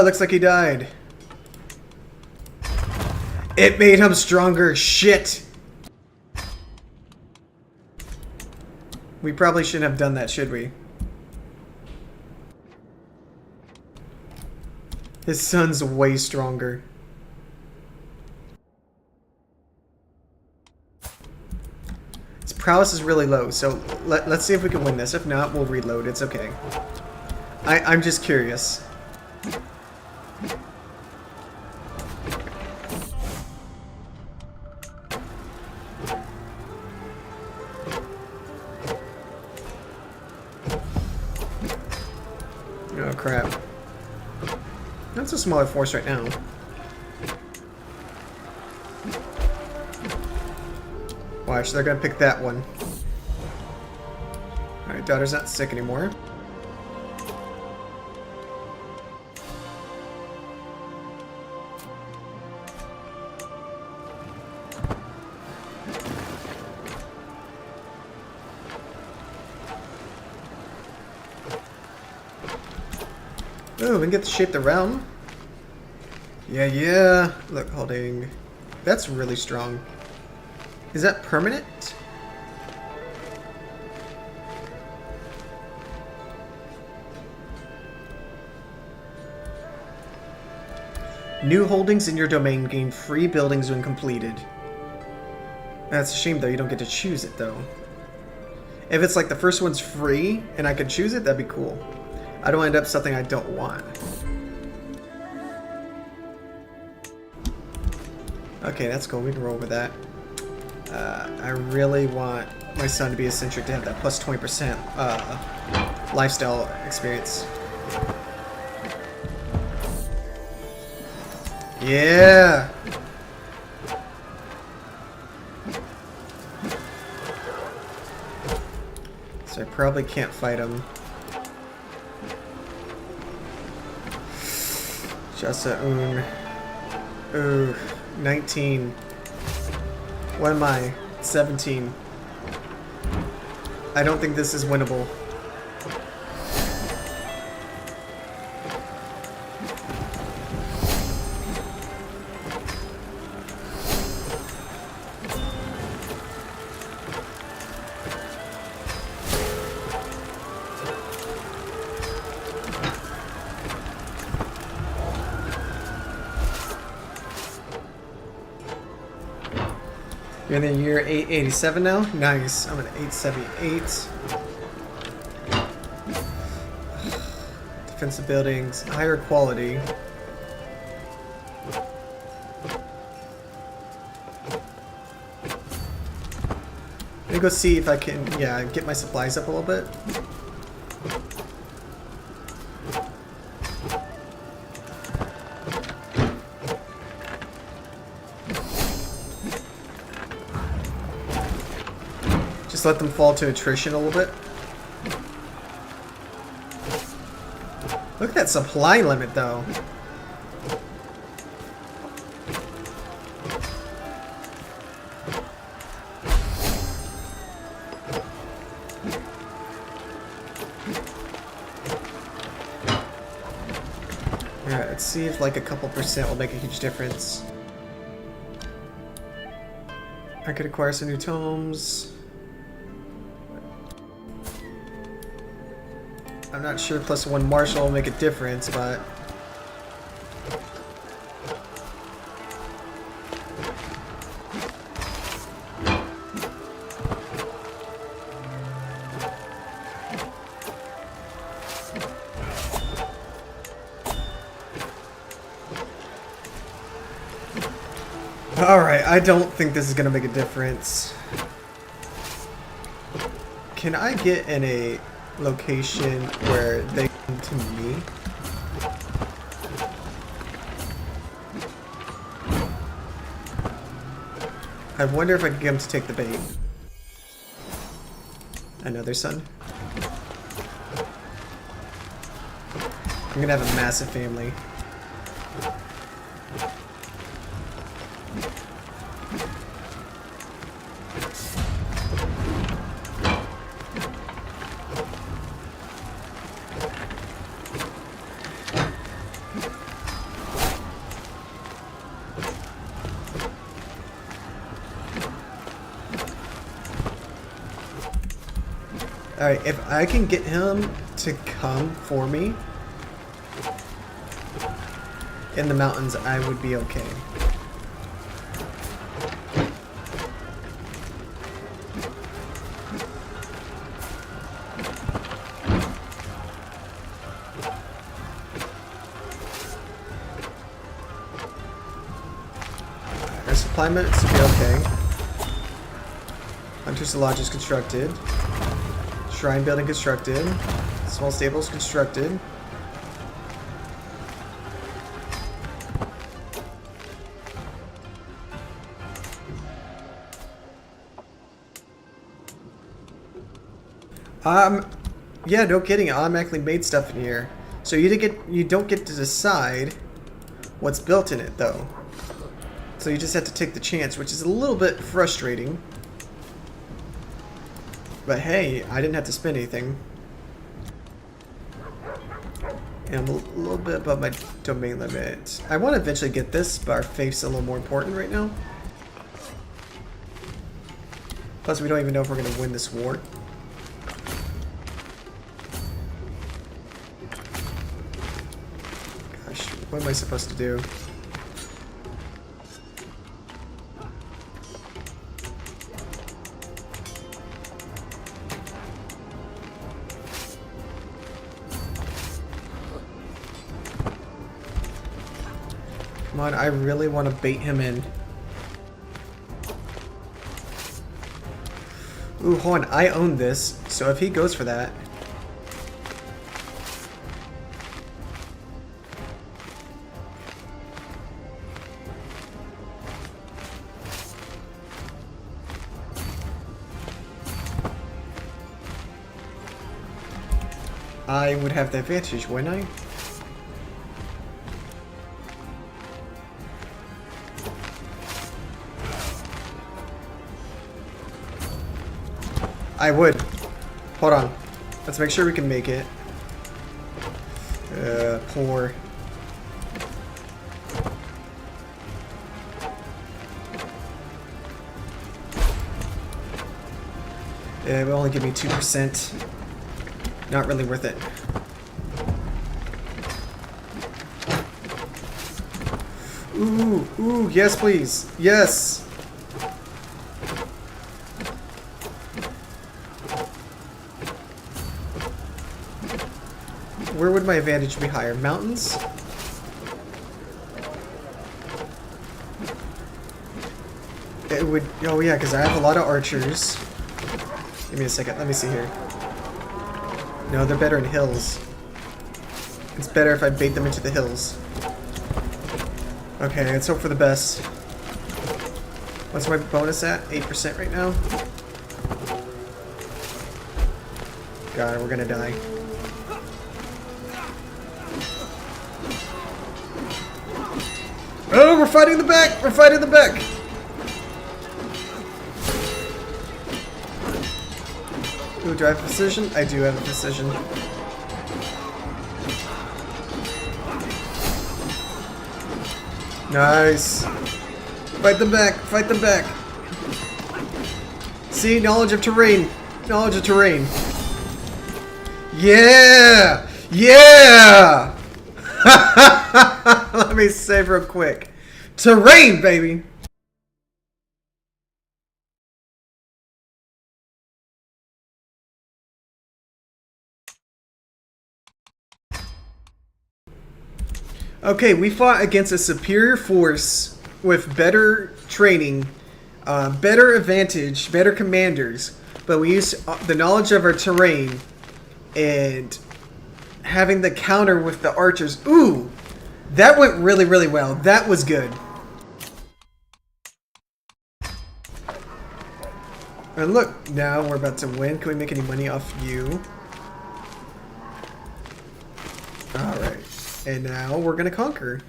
Looks like he died. It made him stronger. Shit! We probably shouldn't have done that, should we? His son's way stronger. His prowess is really low, so let's see if we can win this. If not, we'll reload. It's okay. I'm just curious. Oh crap. That's a smaller force right now. Watch, they're gonna pick that one. Alright, daughter's not sick anymore. Oh, we can get to shape the realm. Yeah. Look, holding. That's really strong. Is that permanent? New holdings in your domain gain free buildings when completed. That's a shame though, you don't get to choose it though. If it's like the first one's free and I could choose it, that'd be cool. I don't end up something I don't want. Okay, that's cool. We can roll with that. I really want my son to be eccentric to have that plus 20% lifestyle experience. Yeah! So I probably can't fight him. Jasa-un. Ooh, 19. What am I? 17. I don't think this is winnable. You're in the year 887 now? Nice. I'm at 878. Defensive buildings, higher quality. Let me go see if I can, get my supplies up a little bit. Just let them fall to attrition a little bit. Look at that supply limit, though. Alright, let's see if like a couple percent will make a huge difference. I could acquire some new tomes. I'm not sure +1 martial will make a difference, but... Alright, I don't think this is gonna make a difference. Can I get in a location where they come to me? I wonder if I can get him to take the bait. Another son. I'm gonna have a massive family. Alright, if I can get him to come for me in the mountains, I would be okay. Our supply minutes should be okay. Hunter's Lodge is constructed. Shrine building constructed. Small stables constructed. Yeah, no kidding. It automatically made stuff in here. So you don't get to decide what's built in it though. So you just have to take the chance, which is a little bit frustrating. But hey, I didn't have to spend anything. And I'm a little bit above my domain limit. I want to eventually get this, but our faith's a little more important right now. Plus, we don't even know if we're going to win this war. Gosh, what am I supposed to do? Come on, I really want to bait him in. Ooh, hold on, I own this, so if he goes for that... I would have the advantage, wouldn't I? I would. Hold on. Let's make sure we can make it. Poor. It will only give me 2%. Not really worth it. Ooh, ooh, yes please. Yes! Where would my advantage be higher? Mountains? It would... Oh yeah, because I have a lot of archers. Give me a second. Let me see here. No, they're better in hills. It's better if I bait them into the hills. Okay, let's hope for the best. What's my bonus at? 8% right now? God, we're gonna die. No, we're fighting the back! We're fighting the back! Ooh, do I have a precision? I do have a precision. Nice. Fight them back. Fight them back. See? Knowledge of terrain. Knowledge of terrain. Yeah! Yeah! Let me save real quick. Terrain, baby! Okay, we fought against a superior force with better training, better advantage, better commanders, but we used the knowledge of our terrain and having the counter with the archers. Ooh! That went really, really well. That was good. And look, now we're about to win. Can we make any money off you? Alright. And now we're gonna conquer.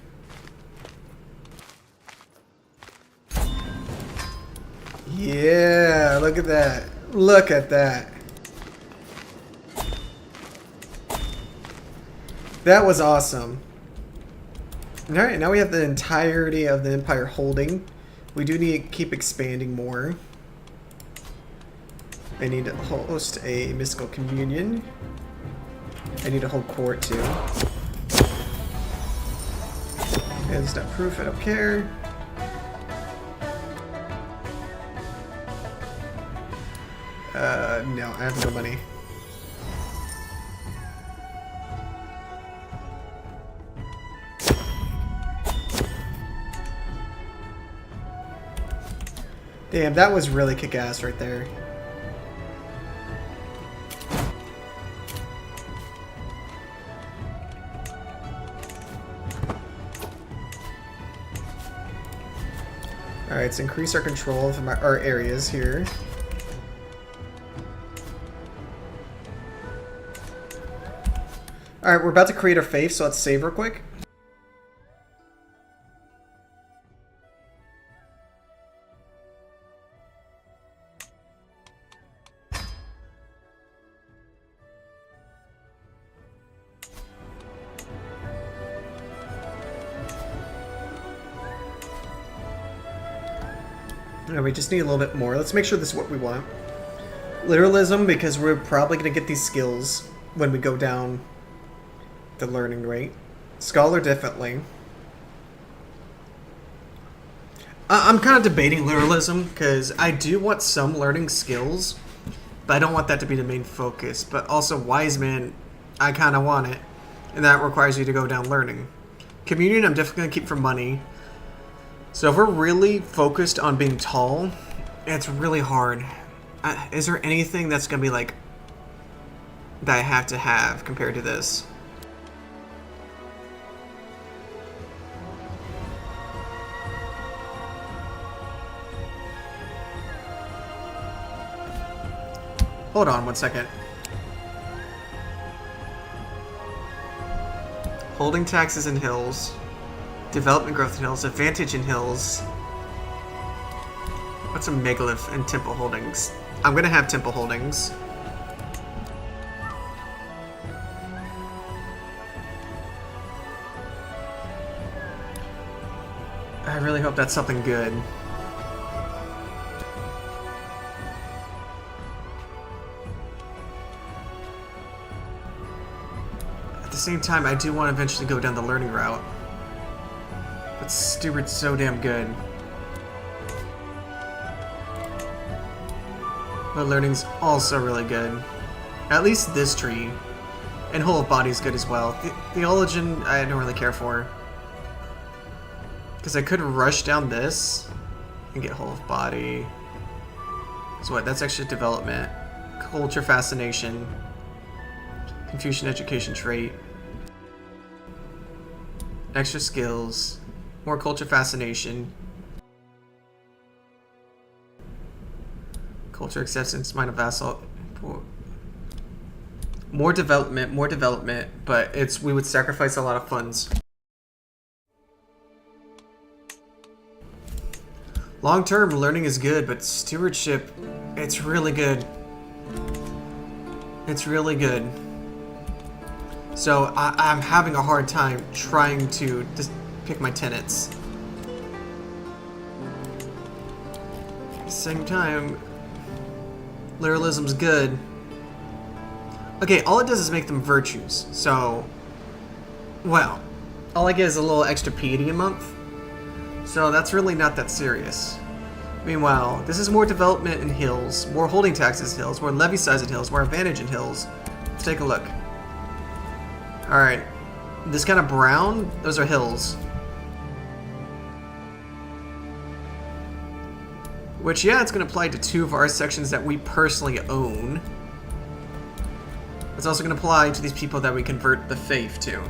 Yeah, look at that. Look at that. That was awesome. Alright, now we have the entirety of the Empire holding. We do need to keep expanding more. I need to host a mystical communion. I need to hold court too. And it's not proof, I don't care. No, I have no money. Damn, that was really kick-ass right there. Alright, let's increase our control of our areas here. Alright, we're about to create our faith, so let's save real quick. And we just need a little bit more. Let's make sure this is what we want. Literalism, because we're probably going to get these skills when we go down the learning rate. Scholar, definitely. I'm kind of debating literalism, because I do want some learning skills, but I don't want that to be the main focus. But also, wise man, I kind of want it, and that requires you to go down learning. Communion, I'm definitely going to keep for money. So if we're really focused on being tall, it's really hard. Is there anything that's going to be like, that I have to have compared to this? Hold on one second. Holding taxes in hills. Development growth in hills. Advantage in hills. What's a megalith and temple holdings? I'm gonna have temple holdings. I really hope that's something good. At the same time, I do want to eventually go down the learning route. But Steward's so damn good. But learning's also really good. At least this tree. And whole of body's good as well. Theologian, I don't really care for. Because I could rush down this and get whole of body. So what, that's extra development. Culture fascination. Confucian education trait. Extra skills. More culture fascination. Culture acceptance, mind of vassal. More development, but we would sacrifice a lot of funds. Long term, learning is good, but stewardship, it's really good. It's really good. So I'm having a hard time trying to just pick my tenets. At the same time, literalism's good. Okay, all it does is make them virtues. So, well, all I get is a little extra piety a month. So that's really not that serious. Meanwhile, this is more development in hills, more holding taxes in hills, more levy size in hills, more advantage in hills. Let's take a look. Alright, this kind of brown, those are hills. Which, yeah, it's going to apply to 2 of our sections that we personally own. It's also going to apply to these people that we convert the faith to.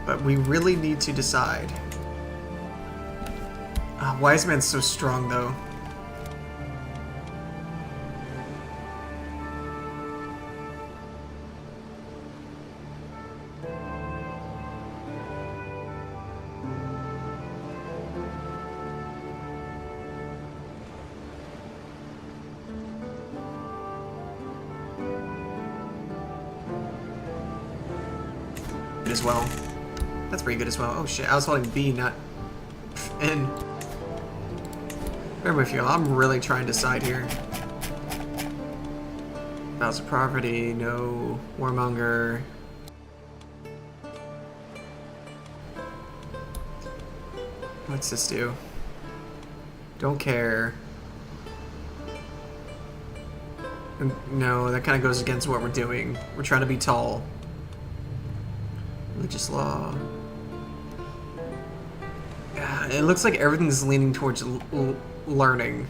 But we really need to decide. Wise Man's so strong, though. Good as well. That's pretty good as well. Oh shit, I was holding B, not N. Bear with you, I'm really trying to decide here. Vows of Poverty, no. Warmonger. What's this do? Don't care. No, that kind of goes against what we're doing. We're trying to be tall. Religious law. Yeah, it looks like everything's leaning towards learning.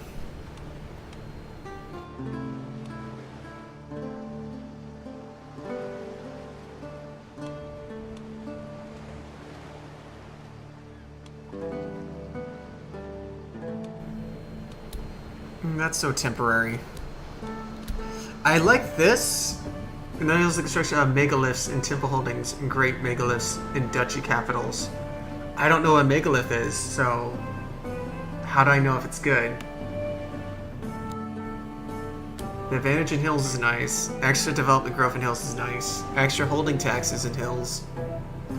That's so temporary. I like this. And then there's the construction of megaliths in temple holdings and great megaliths in duchy capitals. I don't know what a megalith is, so how do I know if it's good? The advantage in hills is nice. Extra development growth in hills is nice. Extra holding taxes in hills.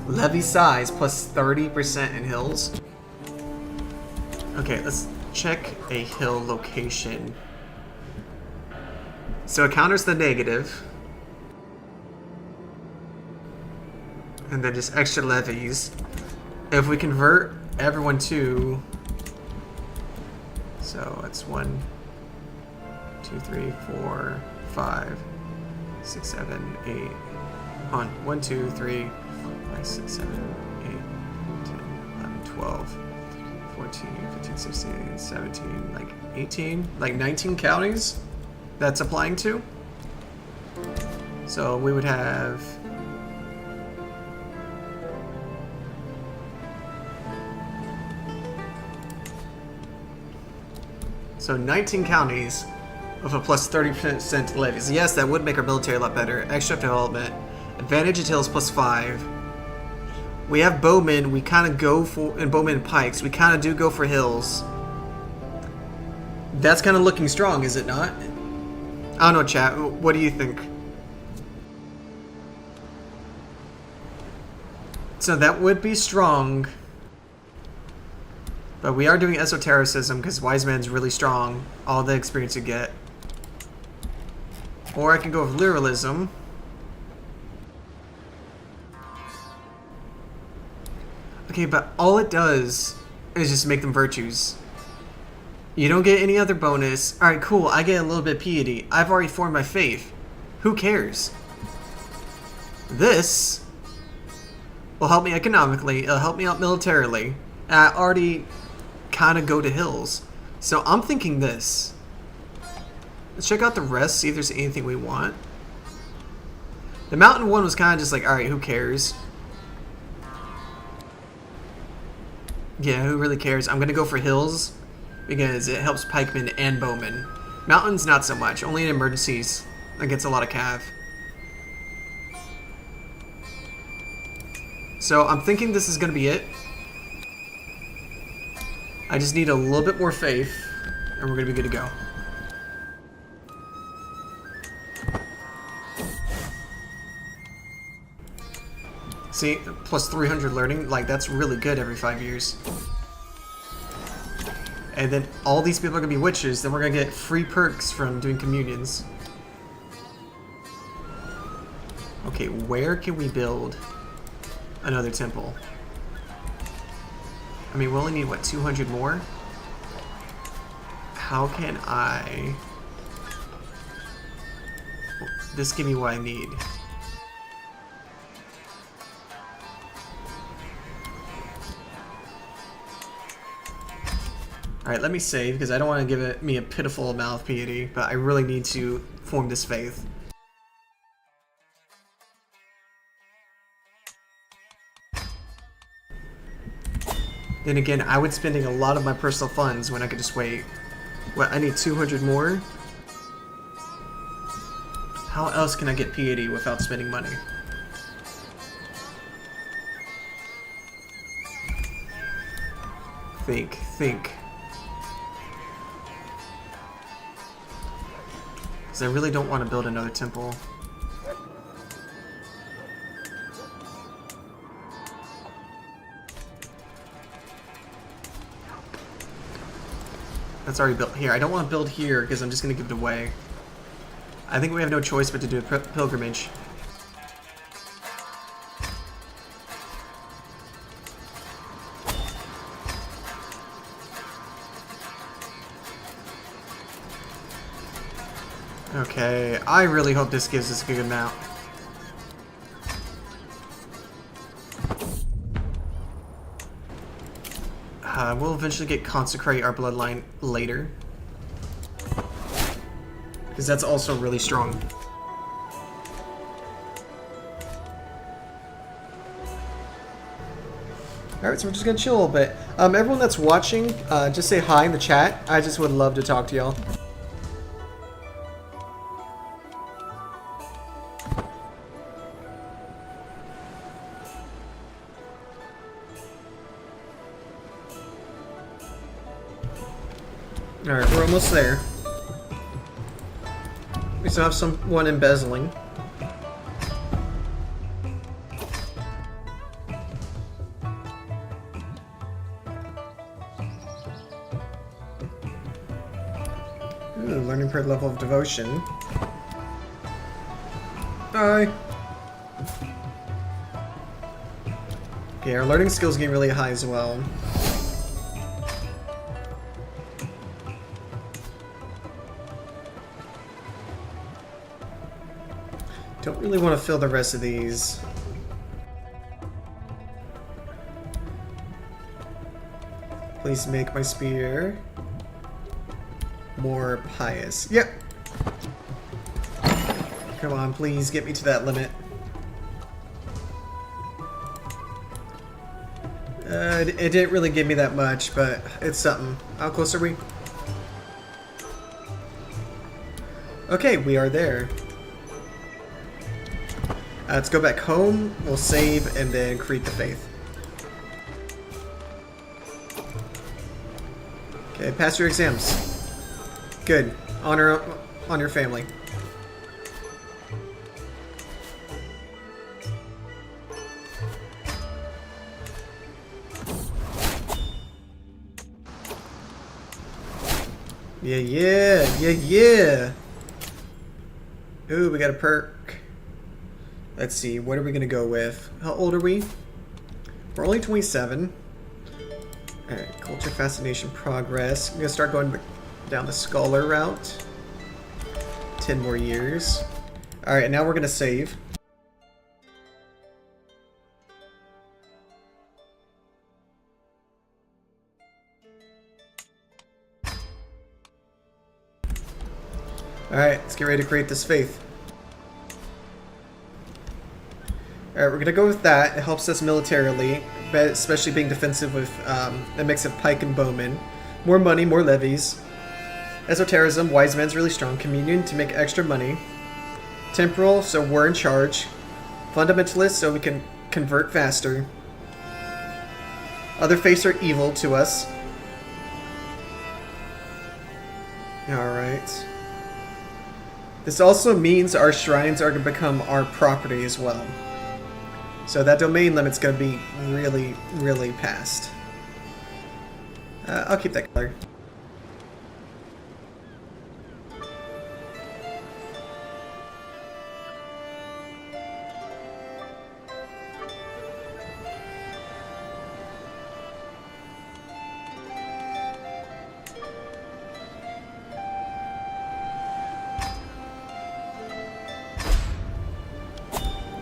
Levy size plus 30% in hills. Okay, let's check a hill location. So it counters the negative. And then just extra levies. If we convert everyone to... So it's 1, 2, 3, 4, 5, 6, 7, 8. On 1, 2, 3, 5, 6, 7, 8, 10, 11, 12, 14, 15, 16, 17, like 18, like 19 counties that's applying to. So we would have... So 19 counties with a plus 30% levies. Yes, that would make our military a lot better. Extra development. Advantage at hills plus 5. We have bowmen. We kind of go for... And bowmen and pikes. We kind of do go for hills. That's kind of looking strong, is it not? I don't know, chat. What do you think? So that would be strong. But we are doing esotericism because Wise Man's really strong. All the experience you get. Or I can go with literalism. Okay, but all it does is just make them virtues. You don't get any other bonus. Alright, cool. I get a little bit of piety. I've already formed my faith. Who cares? This will help me economically. It'll help me out militarily. I already kind of go to hills. So I'm thinking this. Let's check out the rest, see if there's anything we want. The mountain one was kind of just like, alright, who cares? Yeah, who really cares? I'm going to go for hills because it helps pikemen and bowmen. Mountains, not so much. Only in emergencies against a lot of cav. So I'm thinking this is going to be it. I just need a little bit more faith, and we're gonna be good to go. See, plus 300 learning, like that's really good every 5 years. And then all these people are gonna be witches, then we're gonna get free perks from doing communions. Okay, where can we build another temple? I mean, we only need, what, 200 more? How can I... This give me what I need. Alright, let me save, because I don't want to give me a pitiful amount of piety, but I really need to form this faith. Then again, I would spending a lot of my personal funds when I could just wait. What, I need 200 more? How else can I get piety without spending money? Think. Because I really don't want to build another temple. That's already built here. I don't want to build here because I'm just going to give it away. I think we have no choice but to do a pilgrimage. Okay, I really hope this gives us a good amount. We'll eventually get consecrate our bloodline later. Because that's also really strong. Alright, so we're just gonna chill a little bit. Everyone that's watching, just say hi in the chat. I just would love to talk to y'all. Alright, we're almost there. We still have someone embezzling. Ooh, learning per level of devotion. Hi. Okay, our learning skills getting really high as well. Don't really want to fill the rest of these. Please make my spear more pious. Yep. Come on, please get me to that limit. It didn't really give me that much, but it's something. How close are we? Okay, we are there. Let's go back home, we'll save, and then create the faith. Okay, pass your exams. Good. Honor your family. Yeah. Ooh, we got a perk. Let's see, what are we gonna go with? How old are we? We're only 27. Alright, culture, fascination, progress. I'm gonna start going down the scholar route. 10 more years. Alright, now we're gonna save. Alright, let's get ready to create this faith. Alright, we're gonna go with that. It helps us militarily, especially being defensive with a mix of pike and bowmen. More money, more levies. Esotericism, wise man's really strong. Communion to make extra money. Temporal, so we're in charge. Fundamentalist, so we can convert faster. Other faiths are evil to us. Alright. This also means our shrines are going to become our property as well. So that domain limit's going to be really, really past. I'll keep that color.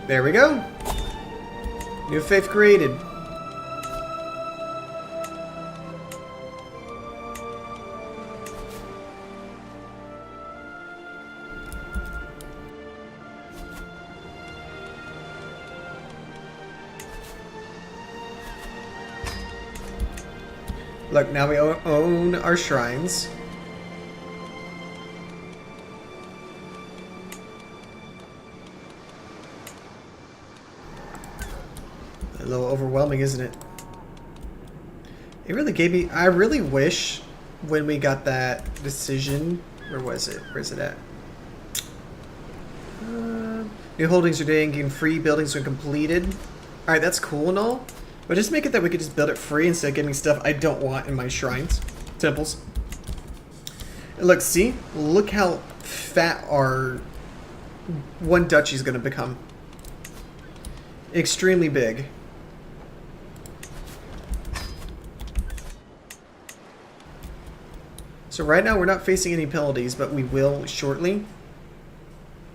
There we go. New faith created. Look, now we own our shrines. A little overwhelming, isn't it? It really gave me... I really wish when we got that decision... Where was it? Where's it at? New holdings are doing, getting free buildings when completed. Alright, that's cool and all. But just make it that we could just build it free instead of getting stuff I don't want in my shrines. Temples. And look, see? Look how fat our one duchy is going to become. Extremely big. So right now we're not facing any penalties, but we will shortly.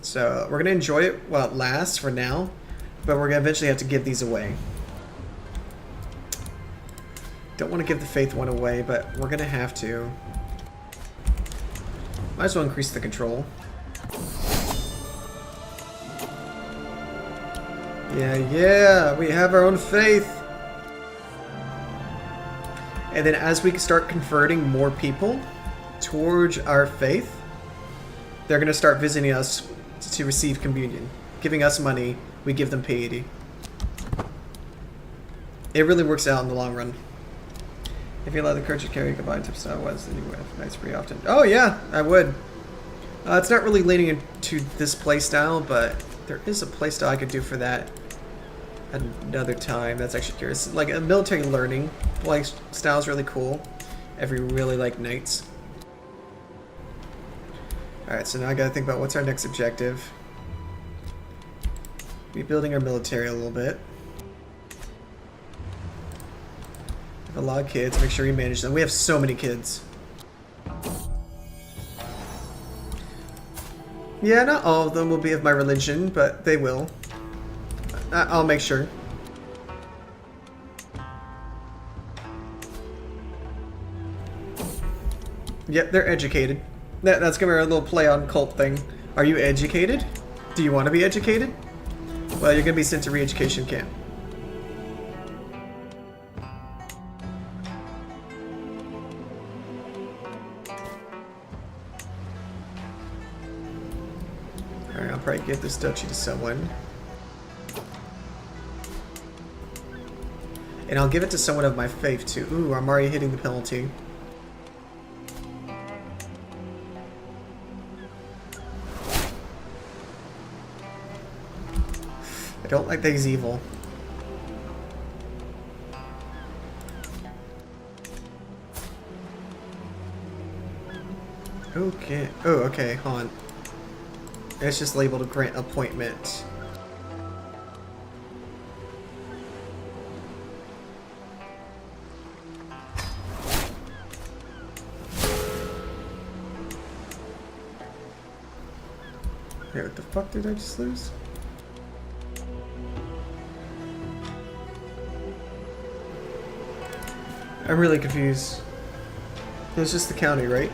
So we're going to enjoy it while it lasts for now, but we're going to eventually have to give these away. Don't want to give the faith one away, but we're going to have to. Might as well increase the control. Yeah, we have our own faith. And then as we start converting more people towards our faith, they're going to start visiting us to receive communion. Giving us money, we give them piety. It really works out in the long run. If you allow the courage to carry a combined type style, what is the new way? Nice pretty often. Oh yeah, I would. It's not really leaning into this playstyle, but there is a playstyle I could do for that another time. That's actually curious. Like a military learning style is really cool. If we really like knights. Alright, so now I gotta think about what's our next objective. Rebuilding our military a little bit. We have a lot of kids, make sure we manage them. We have so many kids. Yeah, not all of them will be of my religion, but they will. I'll make sure. Yep, they're educated. That's gonna be our little play on cult thing. Are you educated? Do you want to be educated? Well, you're gonna be sent to re-education camp. Alright, I'll probably give this duchy to someone. And I'll give it to someone of my faith too. Ooh, I'm already hitting the penalty. I don't like that he's evil. Okay. Oh, okay. Hold on. It's just labeled a grant appointment. Hey, what the fuck did I just lose? I'm really confused. It's just the county, right?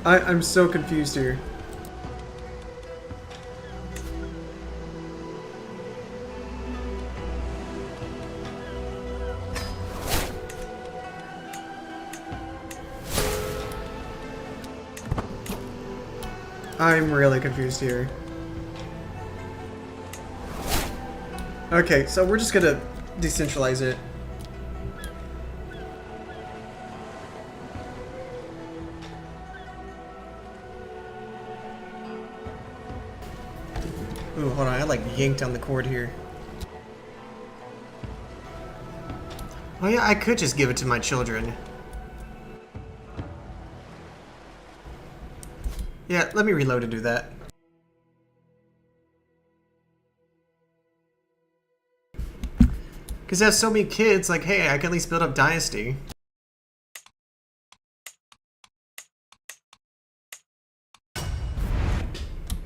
I'm so confused here. I'm really confused here. Okay, so we're just gonna decentralize it. Ooh, hold on, I like yanked on the cord here. Oh yeah, I could just give it to my children. Yeah, let me reload and do that. Because I have so many kids, like, hey, I can at least build up Dynasty.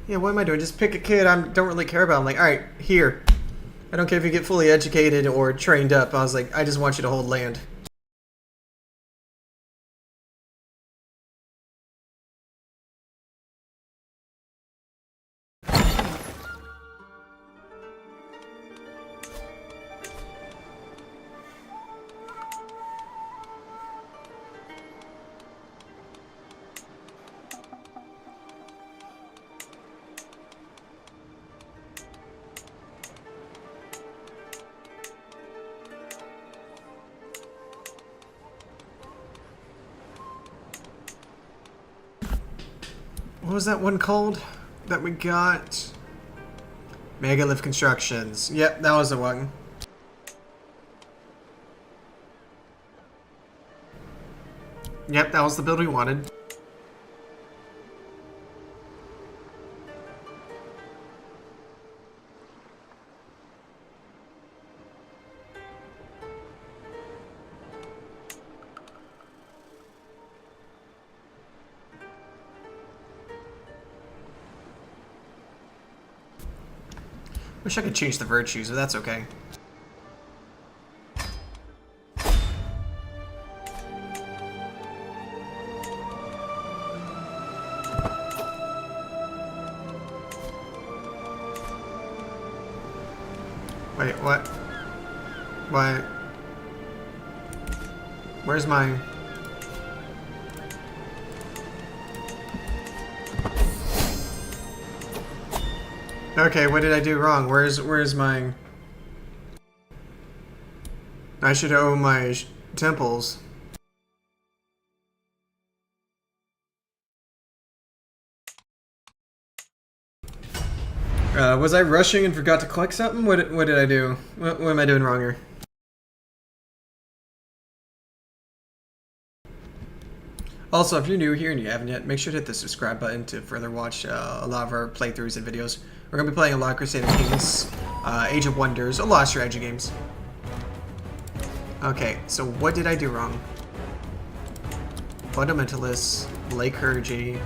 Yeah, what am I doing? Just pick a kid I don't really care about. I'm like, alright, here. I don't care if you get fully educated or trained up. I was like, I just want you to hold land. What was that one called that we got? Megalith Constructions. Yep, that was the one. Yep, that was the build we wanted. Wish I could change the virtues, but that's okay. Wait, what? Why? Where's my... Okay, what did I do wrong? Where's my... I should owe my temples. Was I rushing and forgot to collect something? What did I do? What am I doing wrong here? Also, if you're new here and you haven't yet, make sure to hit the subscribe button to further watch a lot of our playthroughs and videos. We're going to be playing a lot of Crusader Kings, Age of Wonders, a lot of strategy games. Okay, so what did I do wrong? Fundamentalists, Lycurgy,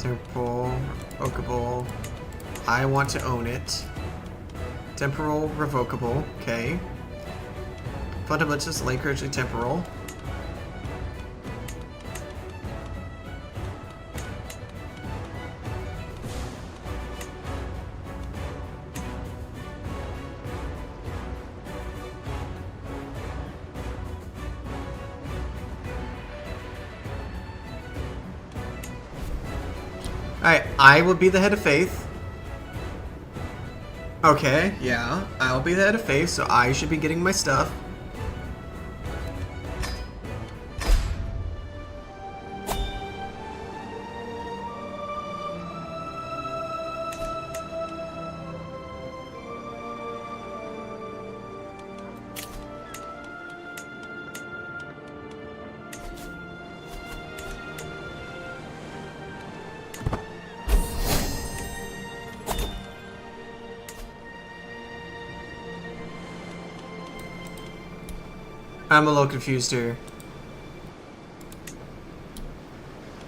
Temporal, Revocable. I want to own it. Temporal, Revocable, okay. Fundamentalists, Lycurgy, Temporal. Alright, I will be the head of faith. Okay, yeah, I'll be the head of faith, so I should be getting my stuff. I'm a little confused here.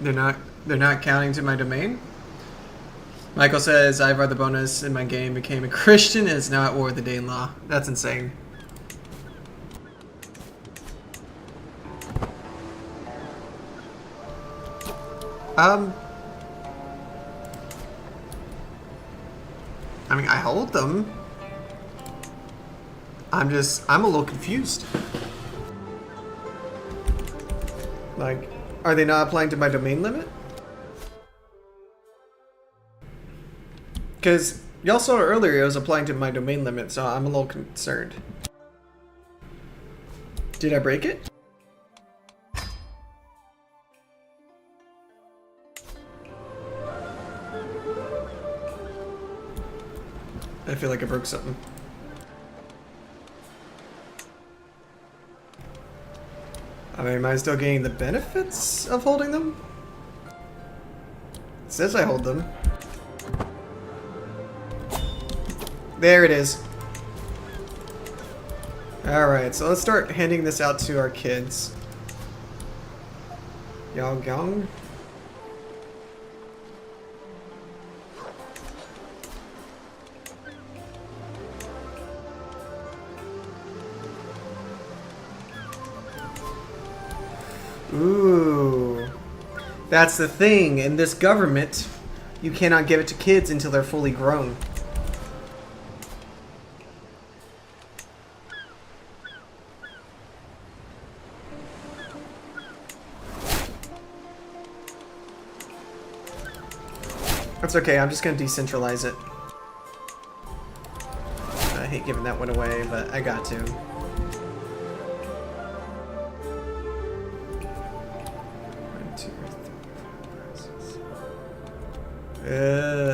They're not counting to my domain? Michael says, Ivar the bonus in my game became a Christian and is now at war with the Danelaw. That's insane. I mean, I hold them. I'm a little confused. Like, are they not applying to my domain limit? Because y'all saw earlier it was applying to my domain limit, so I'm a little concerned. Did I break it? I feel like I broke something. I mean, am I still getting the benefits of holding them? It says I hold them. There it is. Alright, so let's start handing this out to our kids. Yong Yong. Ooh. That's the thing. In this government, you cannot give it to kids until they're fully grown. That's okay, I'm just gonna decentralize it. I hate giving that one away, but I got to.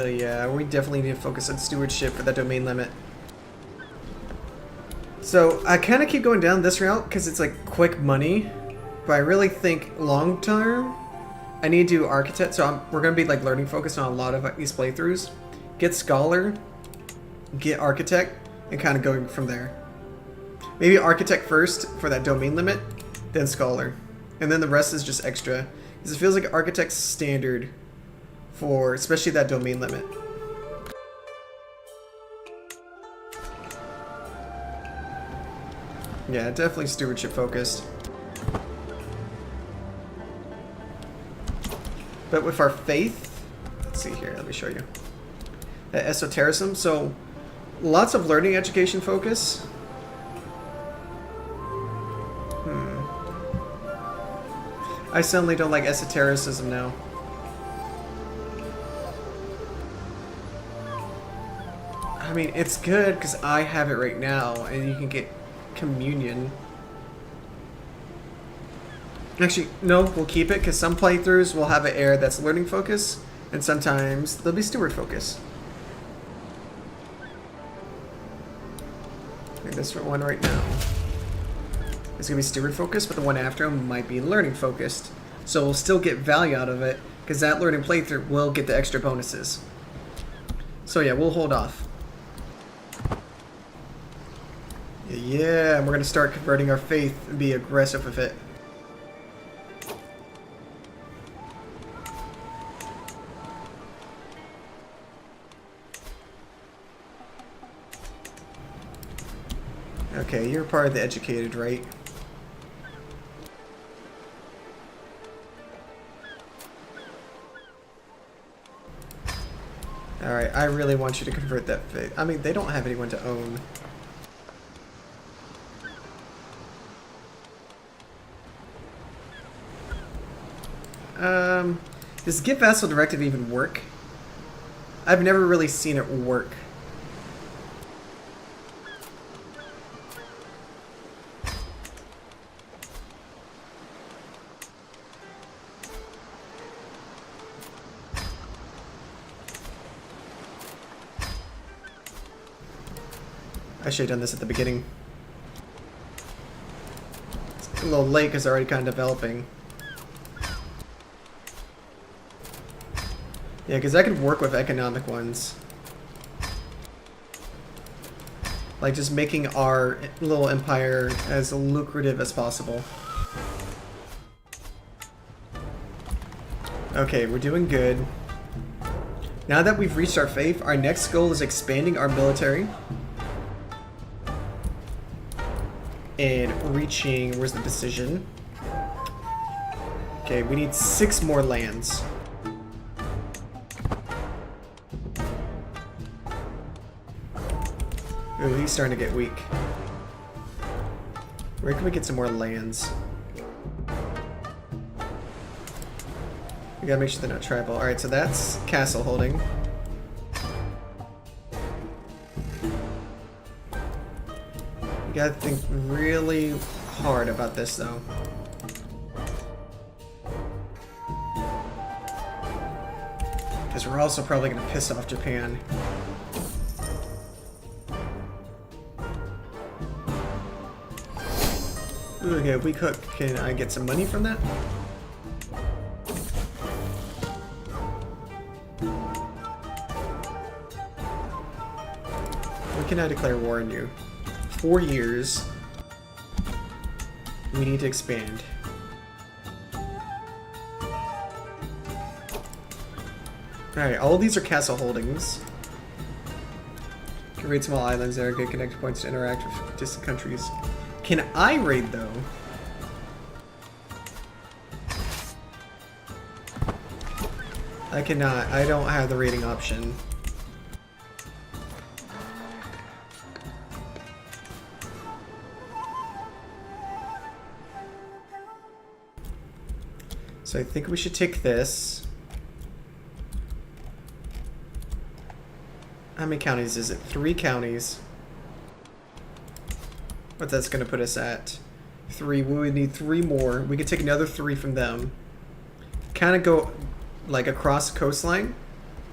Yeah, we definitely need to focus on stewardship for that domain limit. So, I kind of keep going down this route because it's like quick money, but I really think long term, I need to do architect. So we're going to be like learning focused on a lot of these playthroughs. Get scholar, get architect, and kind of going from there. Maybe architect first for that domain limit, then scholar. And then the rest is just extra. Because it feels like architect's standard for especially that domain limit. Yeah, definitely stewardship focused. But with our faith, let's see here, let me show you. Esotericism, so lots of learning education focus. I suddenly don't like esotericism now. I mean, it's good because I have it right now, and you can get communion. Actually, no, we'll keep it because some playthroughs will have an area that's learning focus, and sometimes they'll be steward focus. Like this one right now. It's gonna be steward focused, but the one after him might be learning focused. So we'll still get value out of it because that learning playthrough will get the extra bonuses. So yeah, we'll hold off. Yeah, and we're gonna start converting our faith and be aggressive with it. Okay, you're part of the educated, right? Alright, I really want you to convert that faith. I mean, they don't have anyone to own. Does Get Vassal Directive even work? I've never really seen it work. I should have done this at the beginning. It's a little late because they're already kind of developing. Yeah, because I could work with economic ones. Like just making our little empire as lucrative as possible. Okay, we're doing good. Now that we've reached our faith, our next goal is expanding our military. And reaching, where's the decision? Okay, we need 6 more lands. Ooh, he's starting to get weak. Where can we get some more lands? We gotta make sure they're not tribal. Alright, so that's castle holding. We gotta think really hard about this though. Because we're also probably gonna piss off Japan. Okay, we cook. Can I get some money from that? When can I declare war on you? 4 years. We need to expand. Alright, all of these are castle holdings. Can raid small islands that are good connected points to interact with distant countries. Can I raid though? I cannot. I don't have the raiding option. So I think we should take this. How many counties is it? 3 counties. But that's going to put us at 3. We would need 3 more. We could take another 3 from them. Kind of go like across the coastline.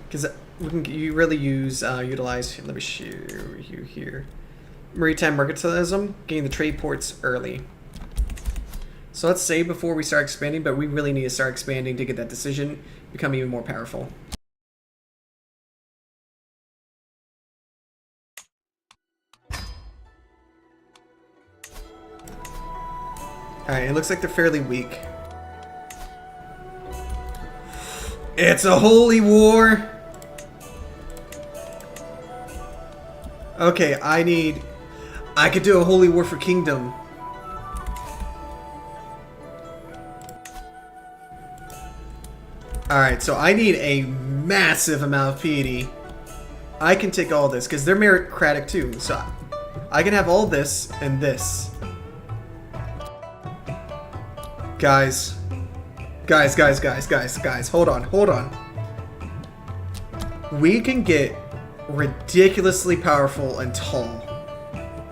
Because we can you really utilize... Let me show you here. Maritime mercantilism. Gain the trade ports early. So let's say before we start expanding, but we really need to start expanding to get that decision become even more powerful. Alright, it looks like they're fairly weak. It's a holy war! Okay, I could do a holy war for kingdom. Alright, so I need a massive amount of piety. I can take all this, because they're meritocratic too. So I can have all this and this. Guys, hold on. We can get ridiculously powerful and tall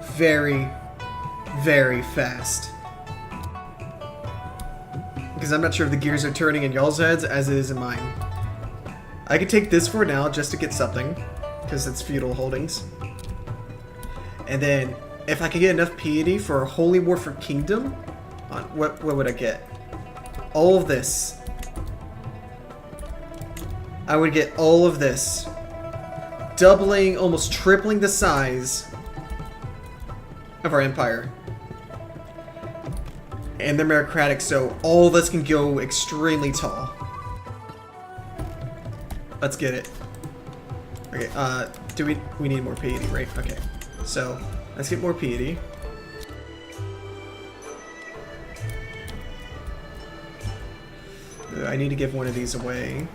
very, very fast. Because I'm not sure if the gears are turning in y'all's heads as it is in mine. I could take this for now just to get something, because it's feudal holdings. And then, if I could get enough piety for a holy war for kingdom, what would I get? All of this. I would get all of this. Doubling, almost tripling the size of our empire. And they're meritocratic, so all of us can go extremely tall. Let's get it. Okay, we need more piety, right? Okay. So, let's get more piety. I need to give one of these away.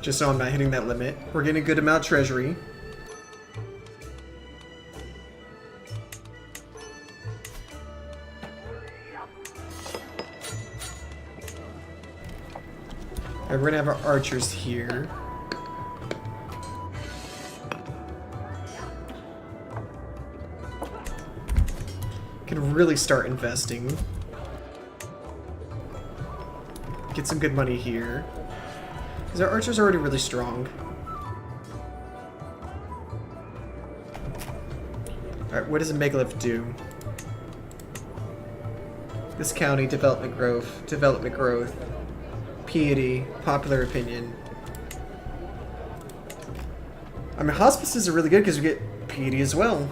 Just so I'm not hitting that limit. We're getting a good amount of treasury. Alright, we're gonna have our archers here. Can really start investing. Get some good money here. Because our archers are already really strong. Alright, what does a megalith do? This county, development growth, piety, popular opinion. I mean, hospices are really good because we get piety as well.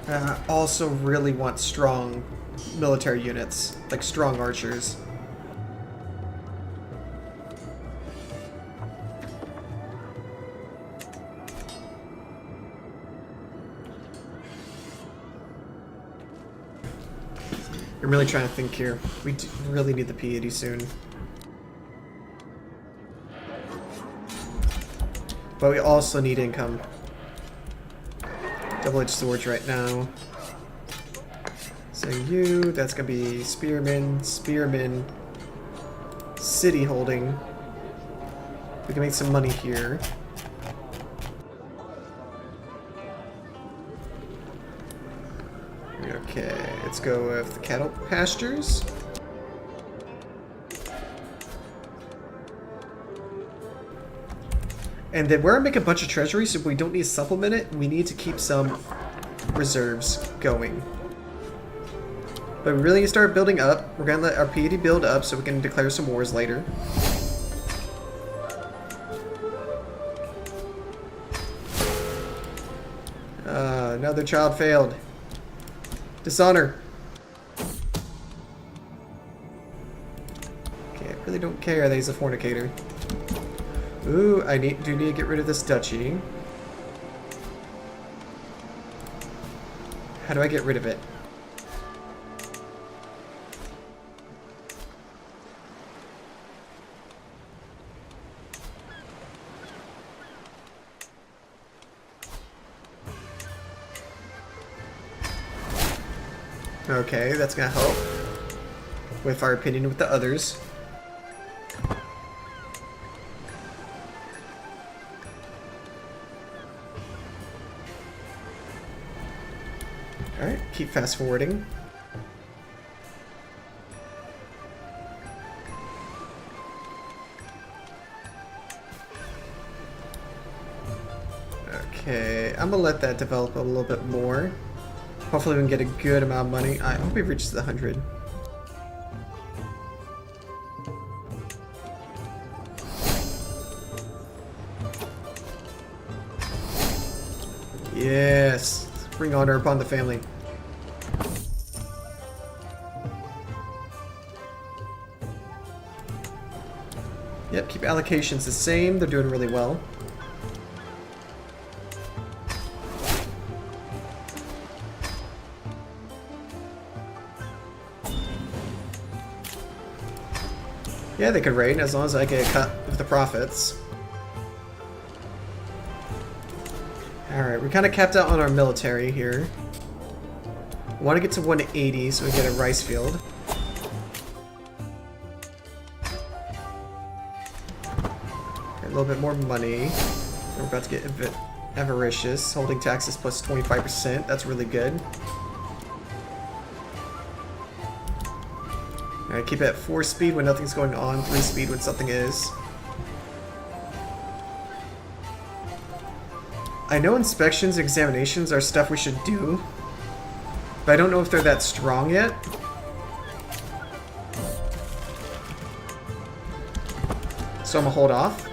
I also really want strong military units, like strong archers. I'm really trying to think here. We do really need the piety soon. But we also need income. Double-edged swords right now. So you, that's gonna be spearmen, city holding. We can make some money here. Okay, let's go with the cattle pastures. And then we're gonna make a bunch of treasury, so if we don't need to supplement it, we need to keep some reserves going. But we really need to start building up. We're gonna let our piety build up so we can declare some wars later. Another child failed. Dishonor. Okay, I really don't care that he's a fornicator. Ooh, do need to get rid of this duchy. How do I get rid of it? Okay, that's gonna help with our opinion with the others. Alright, keep fast forwarding. Okay, I'm gonna let that develop a little bit more. Hopefully we can get a good amount of money. I hope he reaches the 100. Yes! Bring honor upon the family. Yep, keep allocations the same. They're doing really well. Yeah, they could raid as long as I get a cut of the profits. Alright, we kind of capped out on our military here. I want to get to 180 so we get a rice field. Okay, a little bit more money. We're about to get a bit avaricious. Holding taxes plus 25%. That's really good. Alright, keep it at 4 speed when nothing's going on, 3 speed when something is. I know inspections and examinations are stuff we should do, but I don't know if they're that strong yet. So I'm gonna hold off.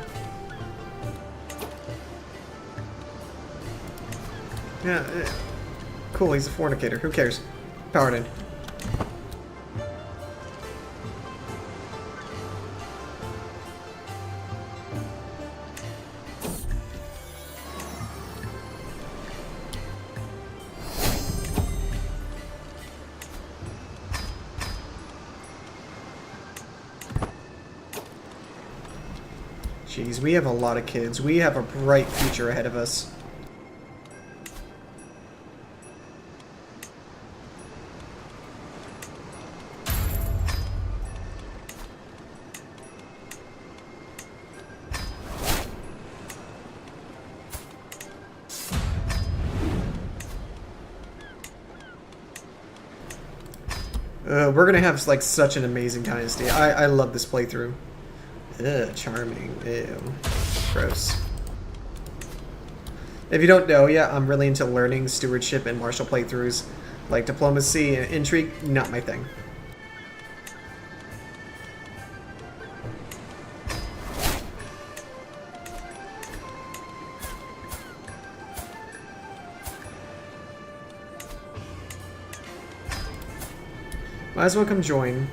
Yeah, cool, he's a fornicator. Who cares? Paladin. Jeez, we have a lot of kids. We have a bright future ahead of us. We're gonna have like such an amazing dynasty. I love this playthrough. Ugh, charming. Ew. Gross. If you don't know, yeah, I'm really into learning stewardship and martial playthroughs. Like diplomacy and intrigue, not my thing. Might as well come join.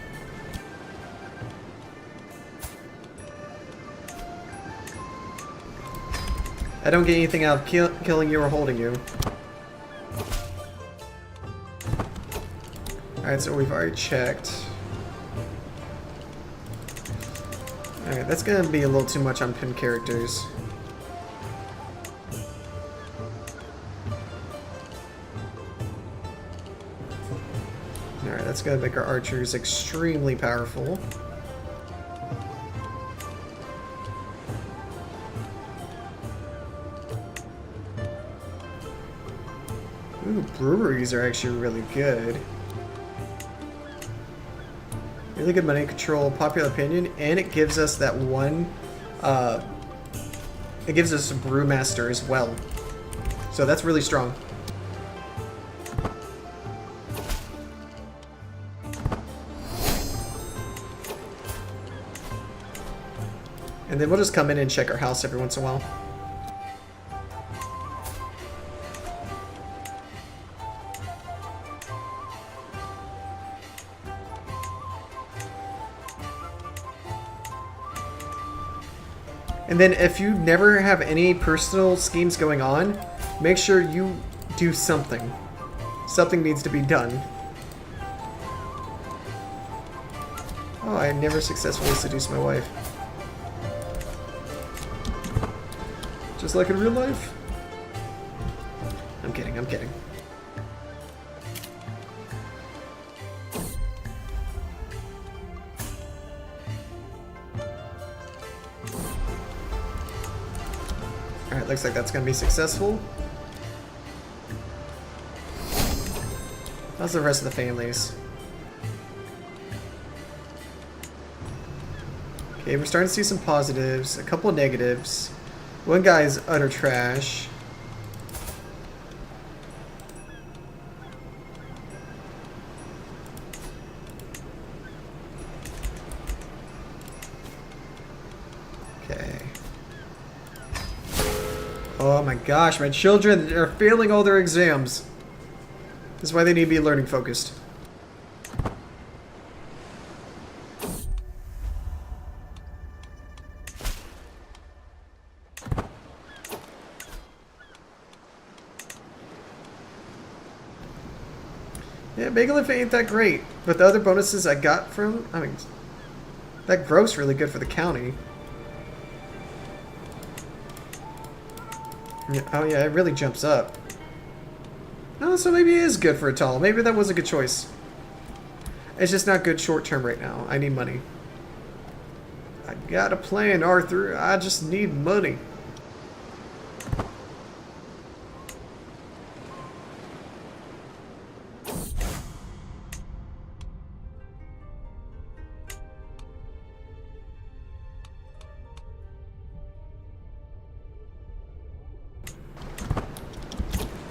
I don't get anything out of killing you or holding you. Alright, so we've already checked. Alright, that's gonna be a little too much on pin characters. Alright, that's gonna make our archers extremely powerful. Ooh, breweries are actually really good. Really good money control, popular opinion, and it gives us that one it gives us a brewmaster as well. So that's really strong. And then we'll just come in and check our house every once in a while. And then if you never have any personal schemes going on, make sure you do something. Something needs to be done. Oh, I never successfully seduced my wife. Just like in real life? I'm kidding, I'm kidding. Alright, looks like that's gonna be successful. How's the rest of the families? Okay, we're starting to see some positives, a couple of negatives. One guy's utter trash. Okay. Oh my gosh, my children are failing all their exams. This is why they need to be learning focused. Yeah, Megalith ain't that great, but the other bonuses I got from, I mean, that growth's really good for the county. Yeah, oh yeah, it really jumps up. Oh, so maybe it is good for a tall. Maybe that was a good choice. It's just not good short term right now. I need money. I got a plan, Arthur. I just need money.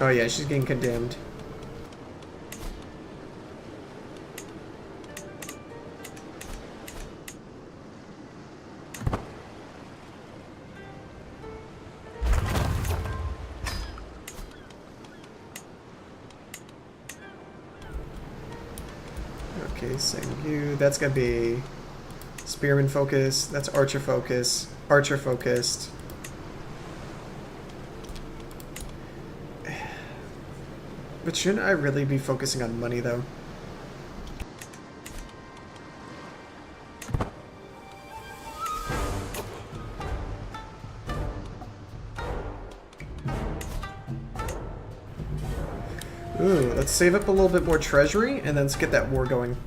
Oh yeah, she's getting condemned. Okay, Sengu, that's gonna be Spearman focus, that's Archer focus, Archer focused. But shouldn't I really be focusing on money, though? Ooh, let's save up a little bit more treasury, and then let's get that war going.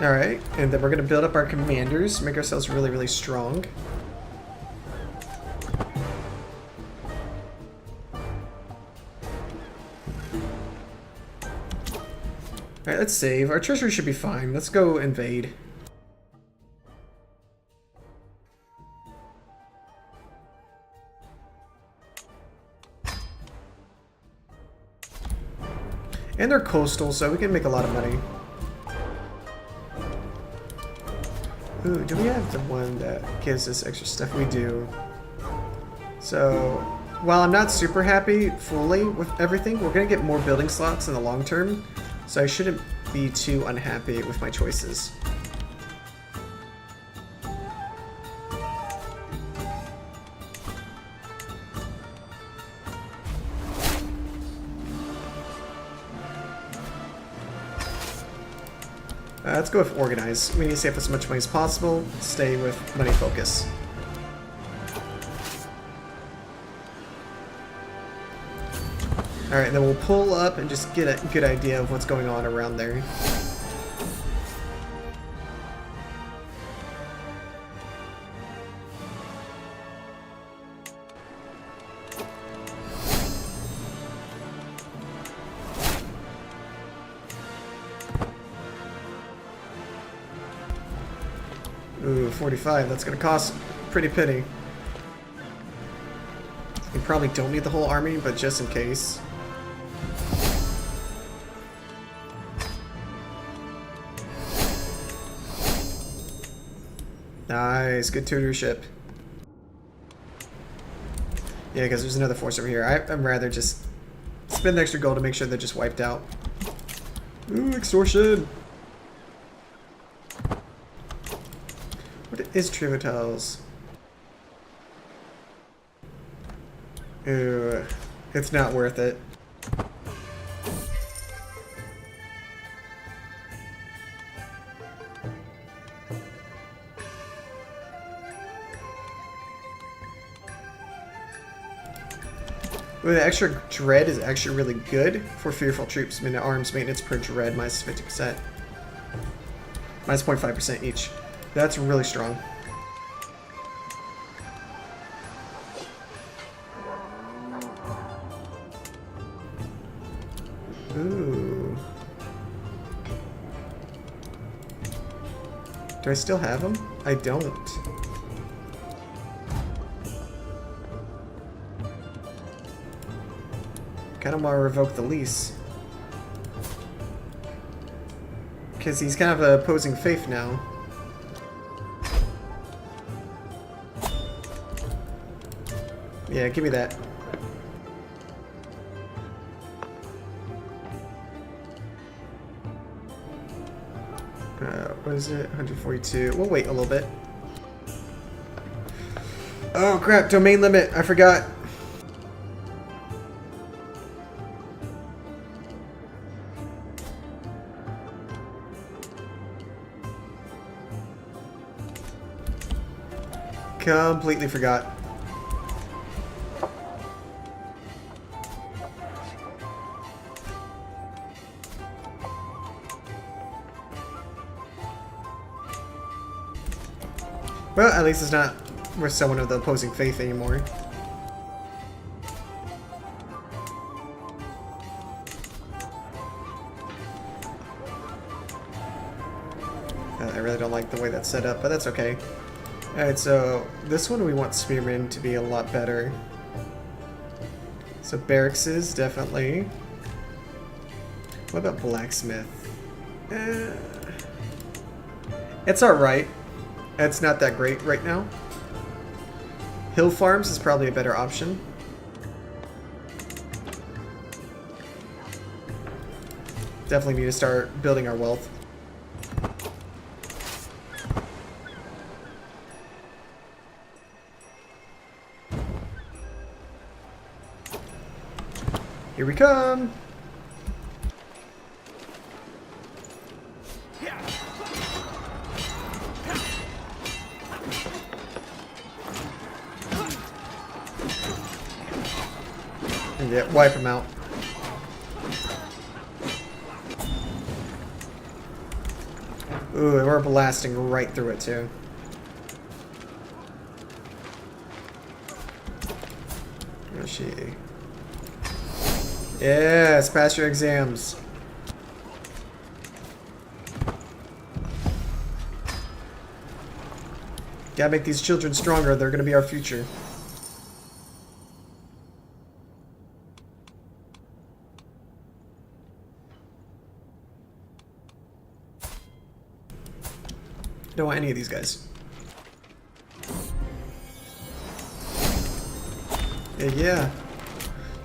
Alright, and then we're going to build up our commanders, make ourselves really, really strong. Alright, let's save. Our treasury should be fine. Let's go invade. And they're coastal, so we can make a lot of money. Ooh, do we have the one that gives us extra stuff? We do. So, while I'm not super happy fully with everything, we're going to get more building slots in the long term. So I shouldn't be too unhappy with my choices. Let's go with organize. We need to save as much money as possible. Stay with money focus. Alright, and then we'll pull up and just get a good idea of what's going on around there. Ooh, 45. That's gonna cost pretty penny. You probably don't need the whole army, but just in case. Nice, good tutorship. Yeah, because there's another force over here. I'd rather just spend the extra gold to make sure they're just wiped out. Ooh, extortion! What is Trivotels? Ooh, it's not worth it. Ooh, the extra dread is actually really good for fearful troops. I mean, arms maintenance per dread minus 50%. Minus 0.5% each. That's really strong. Ooh. Do I still have them? I don't. Kind of want to revoke the lease. Because he's kind of opposing faith now. Yeah, give me that. What is it? 142. We'll wait a little bit. Oh crap, domain limit. I forgot. Completely forgot. Well, at least it's not worth someone of the opposing faith anymore. I really don't like the way that's set up, but that's okay. Alright, so this one we want Spearmen to be a lot better. So barracks is definitely. What about Blacksmith? It's alright. It's not that great right now. Hill Farms is probably a better option. Definitely need to start building our wealth. Here we come! Yeah, wipe them out. Ooh, and we're blasting right through it too. Where is she? Yes, pass your exams. Gotta make these children stronger, they're gonna be our future. Don't want any of these guys. Yeah.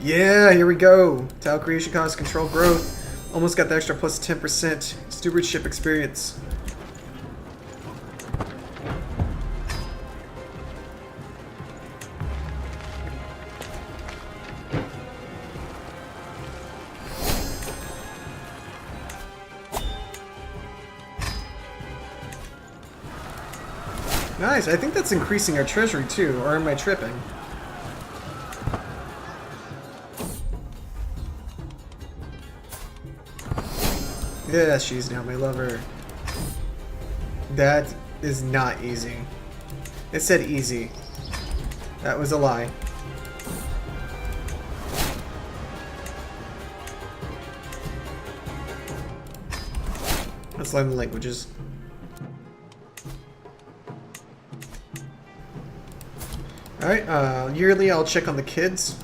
Yeah, here we go. Tile creation cost, control growth. Almost got the extra plus 10% stewardship experience. Nice, I think that's increasing our treasury too, or am I tripping? Yeah, she's now my lover. That is not easy. It said easy. That was a lie. Let's learn the languages. Alright, yearly I'll check on the kids.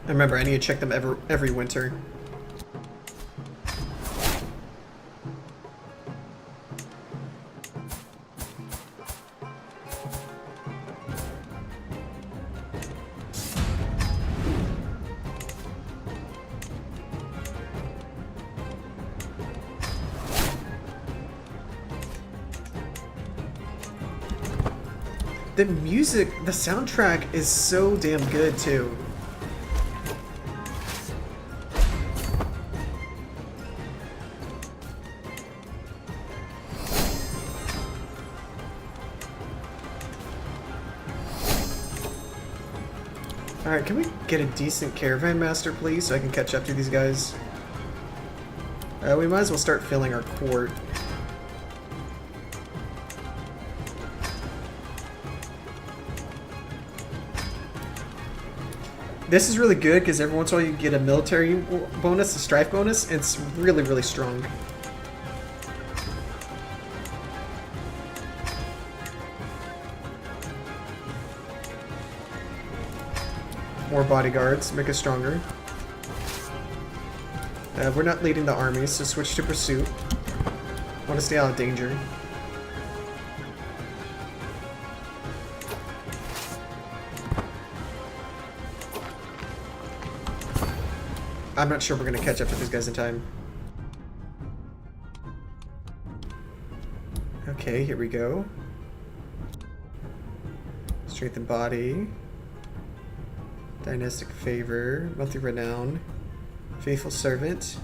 And remember, I need to check them every winter. The music, the soundtrack is so damn good too. Alright, can we get a decent caravan master, please, so I can catch up to these guys? We might as well start filling our court. This is really good because every once in a while you get a military bonus, a strife bonus, and it's really, really strong. More bodyguards, make us stronger. We're not leading the armies, so switch to pursuit. Want to stay out of danger. I'm not sure we're going to catch up to these guys in time. Okay, here we go. Strength and body. Dynastic favor. Monthly renown. Faithful servant.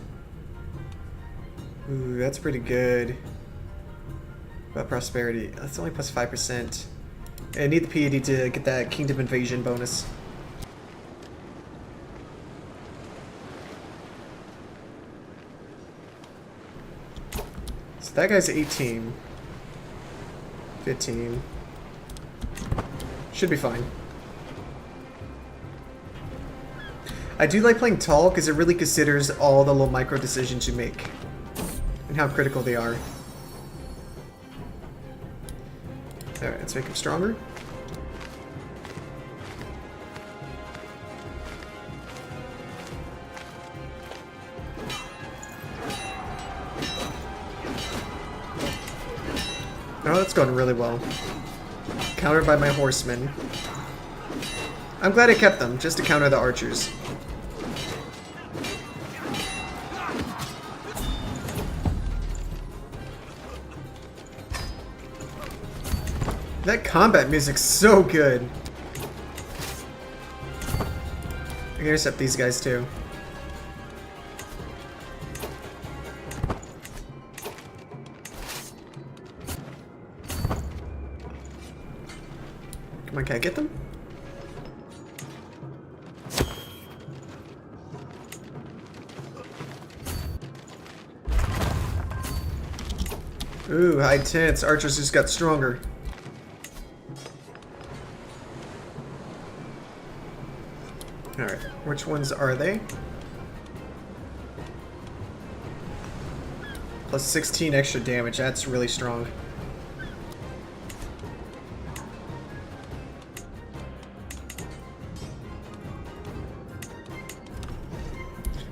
Ooh, that's pretty good. About prosperity. That's only plus 5%. I need the piety to get that kingdom invasion bonus. That guy's 18. 15. Should be fine. I do like playing tall because it really considers all the little micro decisions you make and how critical they are. Alright, let's make him stronger. Oh, that's going really well. Countered by my horsemen. I'm glad I kept them, just to counter the archers. That combat music's so good. I can intercept these guys too. Come on, can I get them? Ooh, high tense. Archers just got stronger. Alright, which ones are they? Plus 16 extra damage, that's really strong.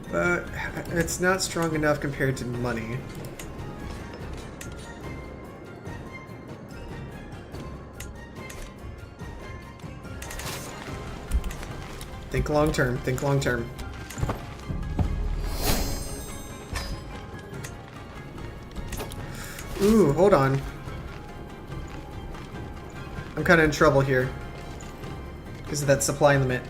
But it's not strong enough compared to money. Think long term, think long term. Ooh, hold on. I'm kind of in trouble here because of that supply limit.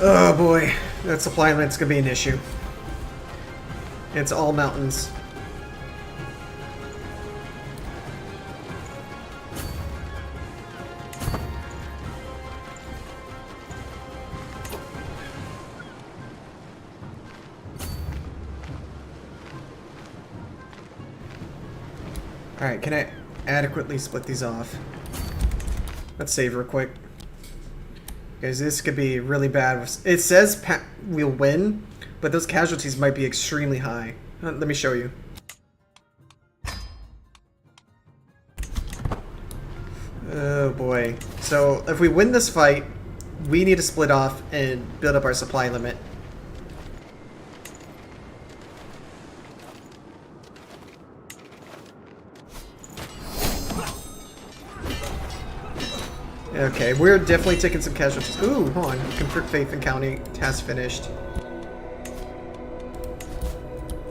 Oh boy, that supply limit's gonna be an issue. It's all mountains. Alright, can I adequately split these off? Let's save real quick. Because this could be really bad. It says we'll win, but those casualties might be extremely high. Let me show you. Oh boy. So if we win this fight, we need to split off and build up our supply limit. Okay, we're definitely taking some casualties. Ooh, hold on. Convert Faith in County. Task finished.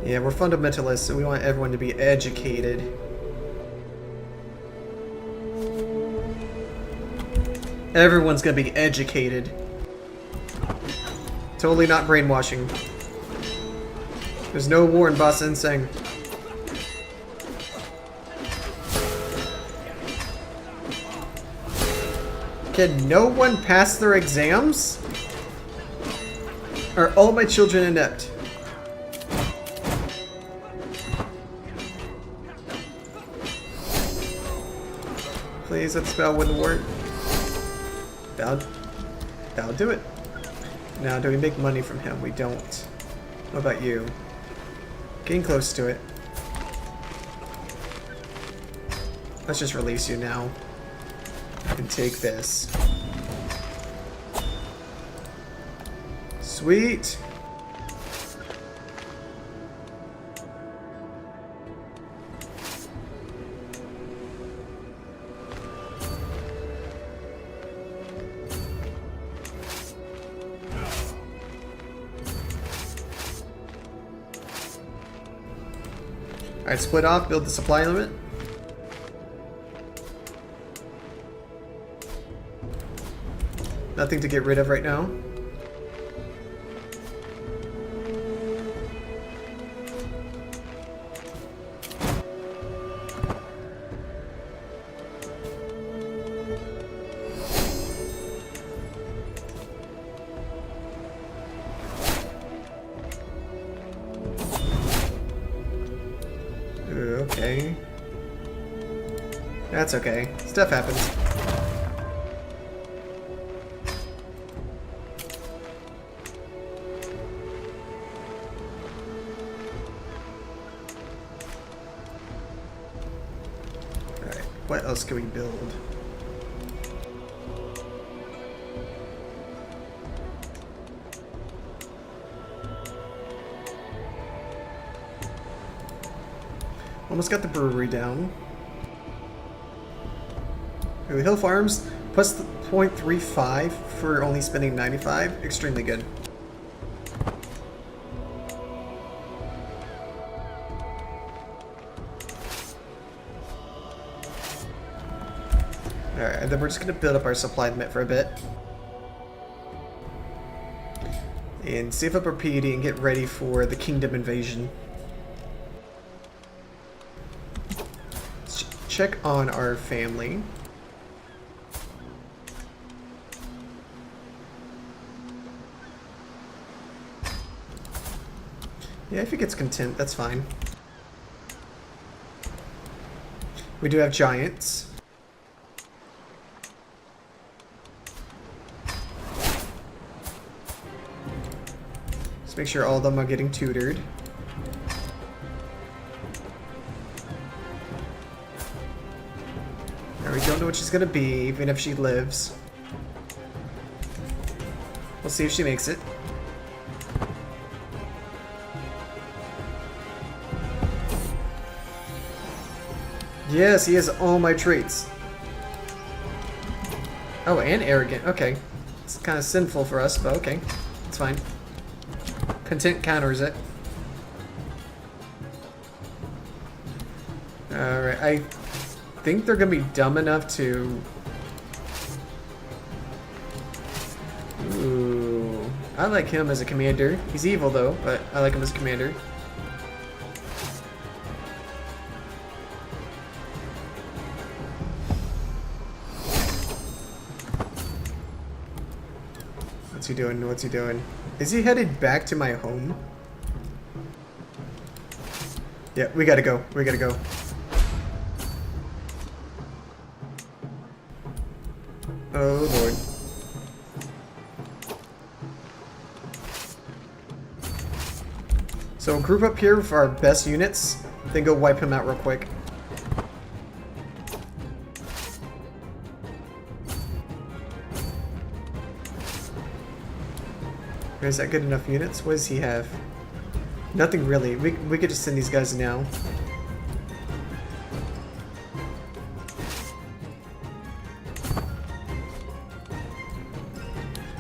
Yeah, we're fundamentalists, so we want everyone to be educated. Everyone's gonna be educated. Totally not brainwashing. There's no war in Boss Insane. Can no one pass their exams? Are all my children inept? Please, that spell wouldn't work. That'll do it. Now, do we make money from him? We don't. What about you? Getting close to it. Let's just release you now. And take this. Sweet. Alright, split off, build the supply limit. Nothing to get rid of right now. Ooh, okay. That's okay. Stuff happens. What else can we build? Almost got the brewery down. Ooh, Hill Farms plus the 0.35 for only spending 95. Extremely good. Alright, then we're just going to build up our supply limit for a bit. And save up our PD and get ready for the kingdom invasion. Let's check on our family. Yeah, if he gets content, that's fine. We do have giants. Make sure all of them are getting tutored. Now we don't know what she's gonna be, even if she lives. We'll see if she makes it. Yes, he has all my traits. Oh, and arrogant. Okay. It's kind of sinful for us, but okay. It's fine. Content counters it. Alright, I think they're gonna be dumb enough to... Ooh. I like him as a commander. He's evil though, but I like him as a commander. What's he doing? What's he doing? Is he headed back to my home? Yeah, we gotta go. We gotta go. Oh lord. So group up here for our best units, then go wipe him out real quick. Is that good enough units? What does he have? Nothing really. We could just send these guys now.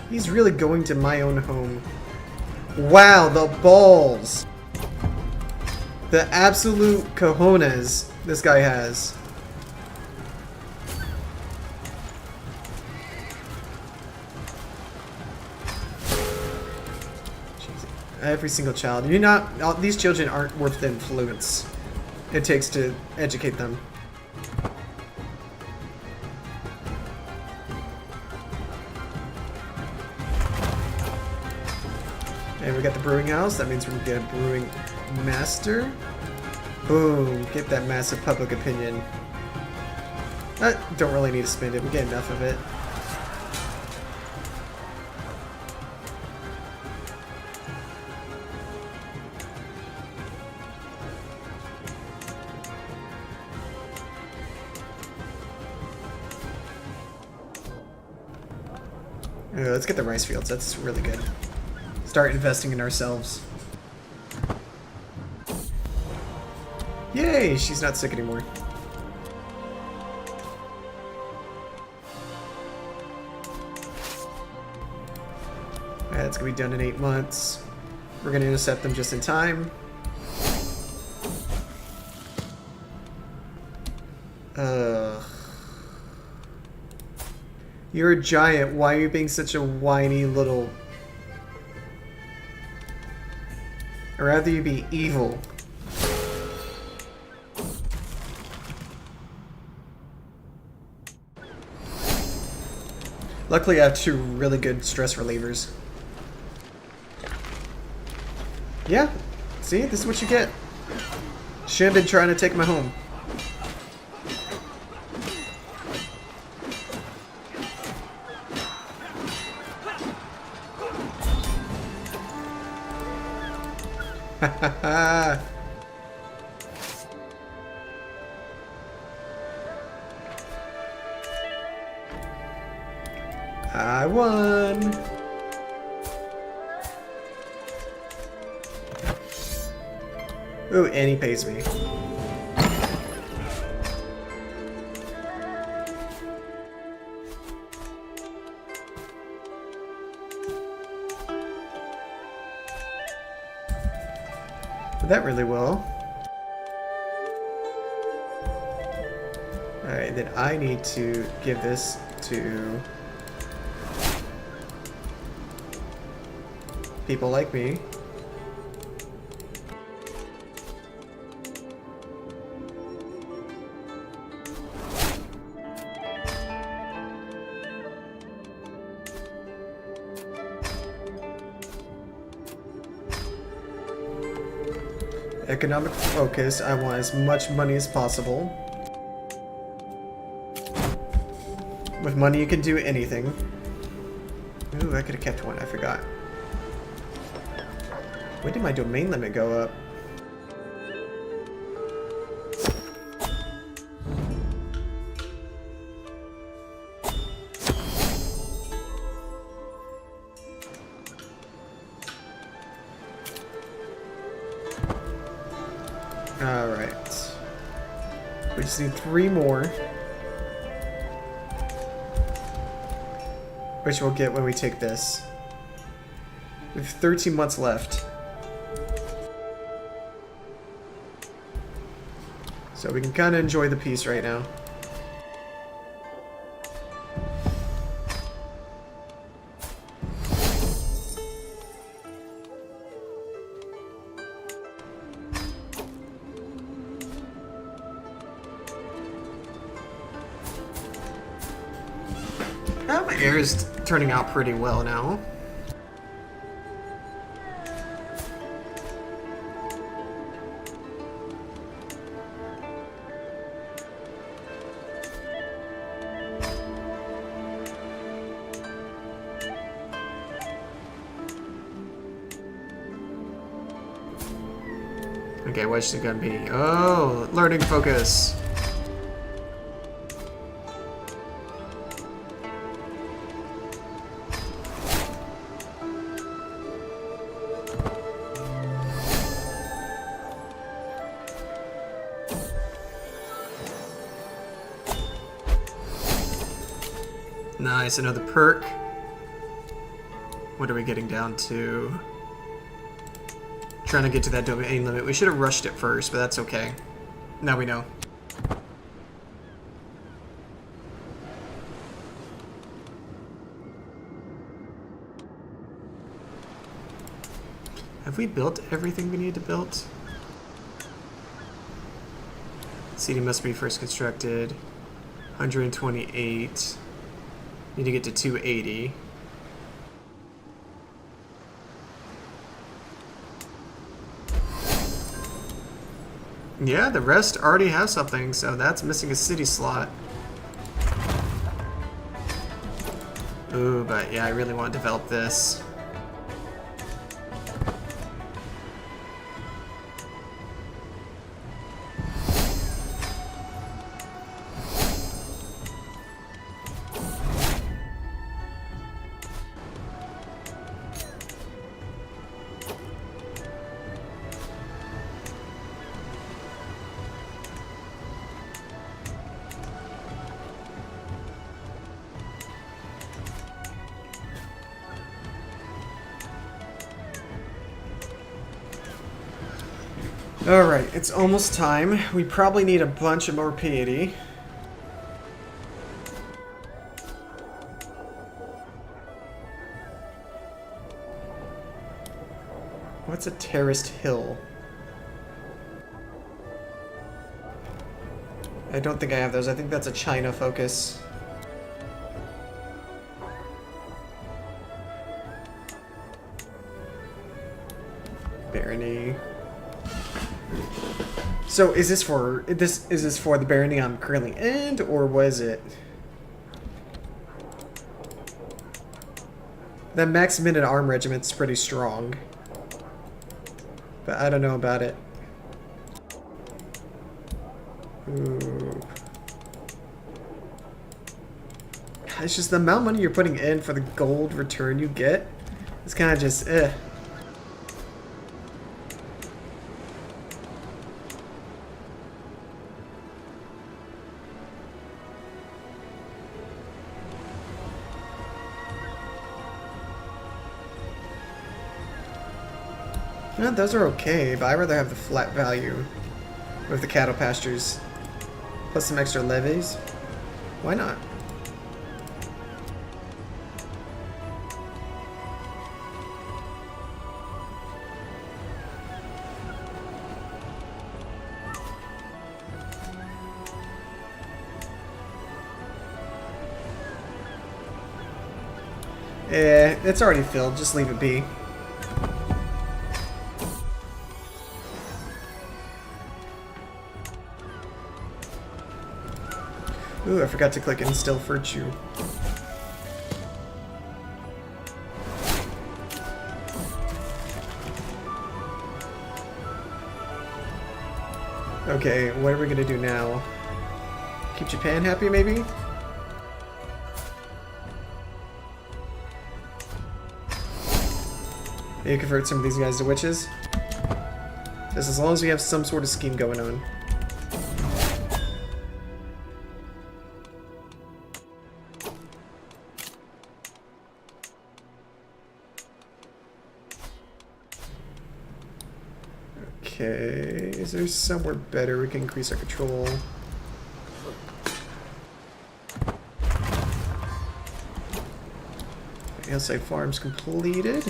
He's really going to my own home. Wow, the balls! The absolute cojones this guy has. Every single child. You're not. These children aren't worth the influence it takes to educate them. And we got the brewing house. That means we're gonna get a brewing master. Boom! Get that massive public opinion. Don't really need to spend it. We get enough of it. Let's get the rice fields. That's really good. Start investing in ourselves. Yay! She's not sick anymore. Alright, that's gonna be done in 8 months. We're gonna intercept them just in time. You're a giant. Why are you being such a whiny little... I'd rather you be evil. Luckily I have 2 really good stress relievers. Yeah, see? This is what you get. Should've been trying to take my home. I won! Ooh, and he pays me. Did that really well. Alright, then I need to give this to people like me. Economic focus. I want as much money as possible. With money you can do anything. Ooh, I could have kept one. I forgot. When did my domain limit go up? Alright. We just need 3 more. Which we'll get when we take this. We have 13 months left. So we can kind of enjoy the peace right now. My air is turning out pretty well now. Okay, what's it gonna be? Oh, learning focus. Nice, another perk. What are we getting down to? Trying to get to that domain limit. We should have rushed it first, but that's okay. Now we know. Have we built everything we need to build? City must be first constructed. 128. Need to get to 280. Yeah, the rest already have something, so that's missing a city slot. Ooh, but yeah, I really want to develop this. Alright, it's almost time. We probably need a bunch of more piety. What's a terraced hill? I don't think I have those. I think that's a China focus. Barony. So is this for the barony I'm currently in, or was it? That max minute arm regiment's pretty strong, but I don't know about it. Ooh. It's just the amount of money you're putting in for the gold return you get. It's kind of just eh. Yeah, those are okay, but I'd rather have the flat value with the cattle pastures. Plus some extra levies. Why not? Eh, it's already filled, just leave it be. Ooh, I forgot to click Instill Virtue. Okay, what are we gonna do now? Keep Japan happy, maybe? Maybe convert some of these guys to witches? Just as long as we have some sort of scheme going on. Okay, is there somewhere better we can increase our control? Hillside Farm's completed.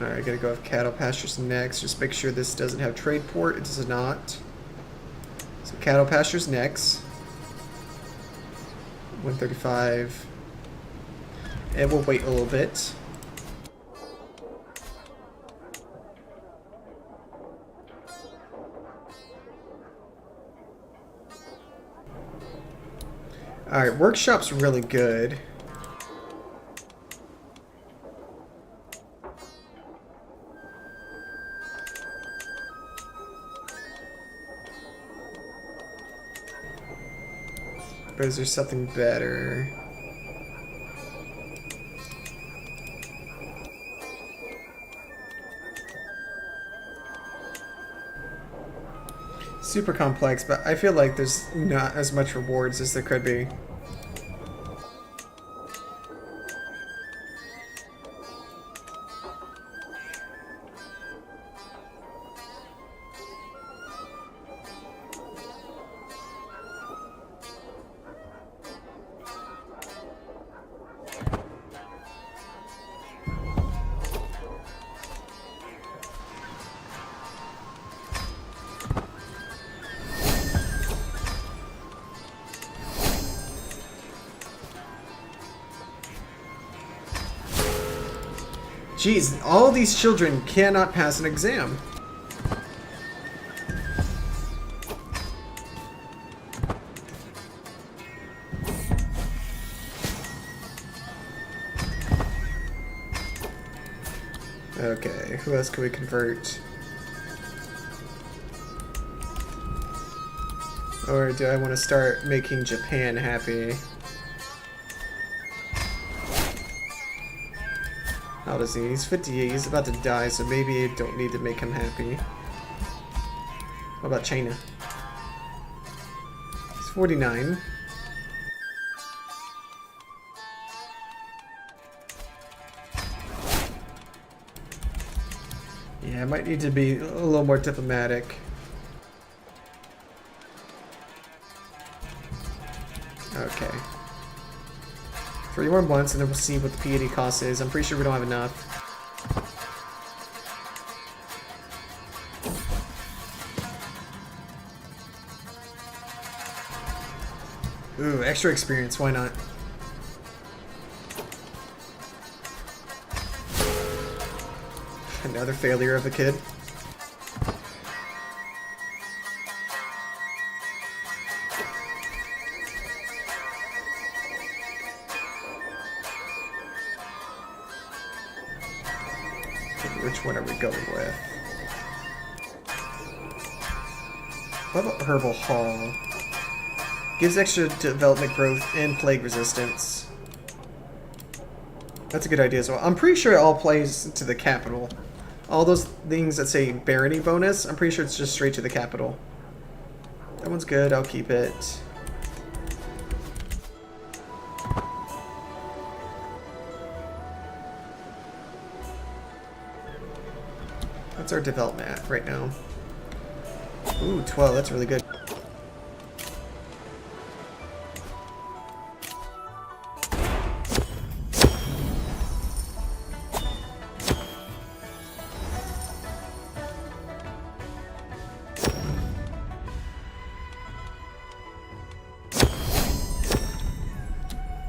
Alright, I gotta go with cattle pastures next. Just make sure this doesn't have trade port. It does not. So cattle pastures next. 135. And we'll wait a little bit. Alright, workshop's really good. But is there something better? Super complex, but I feel like there's not as much rewards as there could be. Jeez, all these children cannot pass an exam. Okay, who else can we convert? Or do I want to start making Japan happy? How old is he? He's 58. He's about to die, so maybe I don't need to make him happy. What about China? He's 49. Yeah, I might need to be a little more diplomatic. Okay. 3 more months and then we'll see what the piety cost is. I'm pretty sure we don't have enough. Ooh, extra experience, why not? Another failure of a kid. Which one are we going with? What about Herbal Hall? Gives extra development growth and plague resistance. That's a good idea as well. I'm pretty sure it all plays to the capital. All those things that say barony bonus, I'm pretty sure it's just straight to the capital. That one's good, I'll keep it. What's our development at right now? Ooh, 12, that's really good.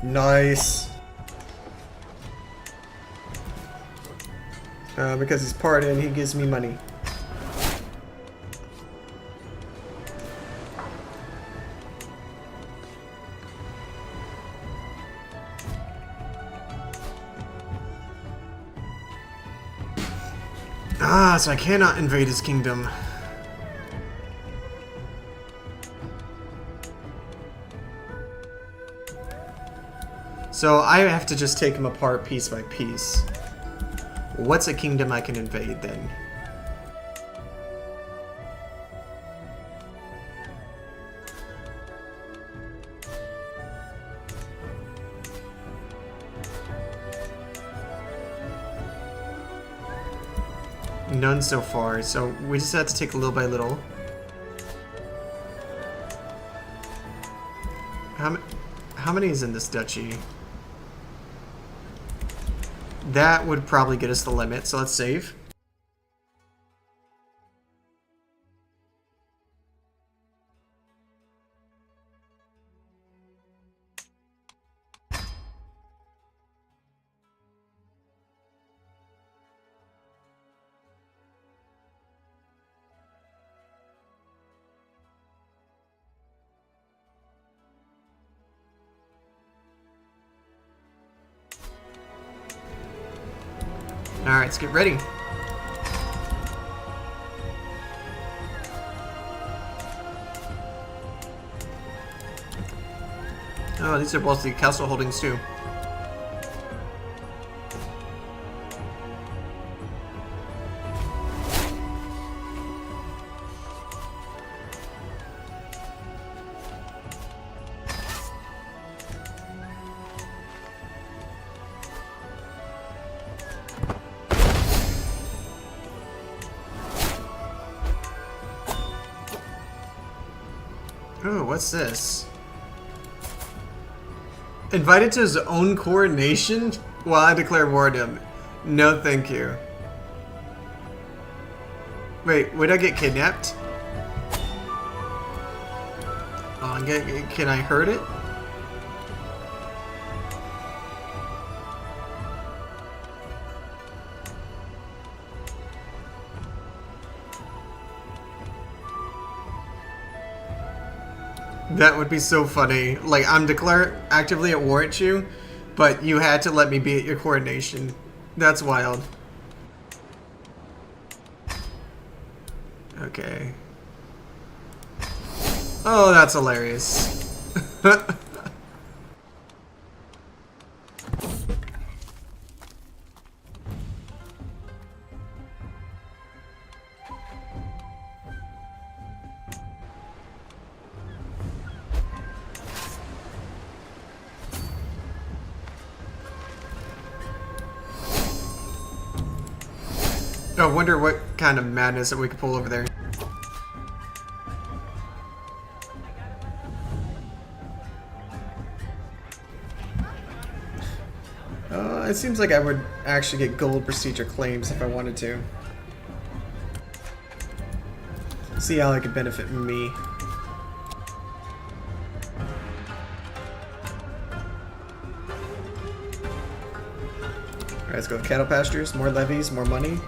Nice. Because he's pardoned, he gives me money. Ah, so I cannot invade his kingdom. So I have to just take him apart piece by piece. What's a kingdom I can invade then? None so far, so we just have to take little by little. How many is in this duchy? That would probably get us the limit, so let's save. Alright, let's get ready. Oh, these are both the castle holdings too. Oh, what's this? Invited to his own coronation while I declare war to him. No, thank you. Wait, would I get kidnapped? Oh, can I hurt it? That would be so funny. Like, I'm actively at war at you, but you had to let me be at your coronation. That's wild. Okay. Oh, that's hilarious. I wonder what kind of madness that we could pull over there. It seems like I would actually get gold procedure claims if I wanted to. See how it could benefit me. Alright, let's go with cattle pastures, more levies, more money.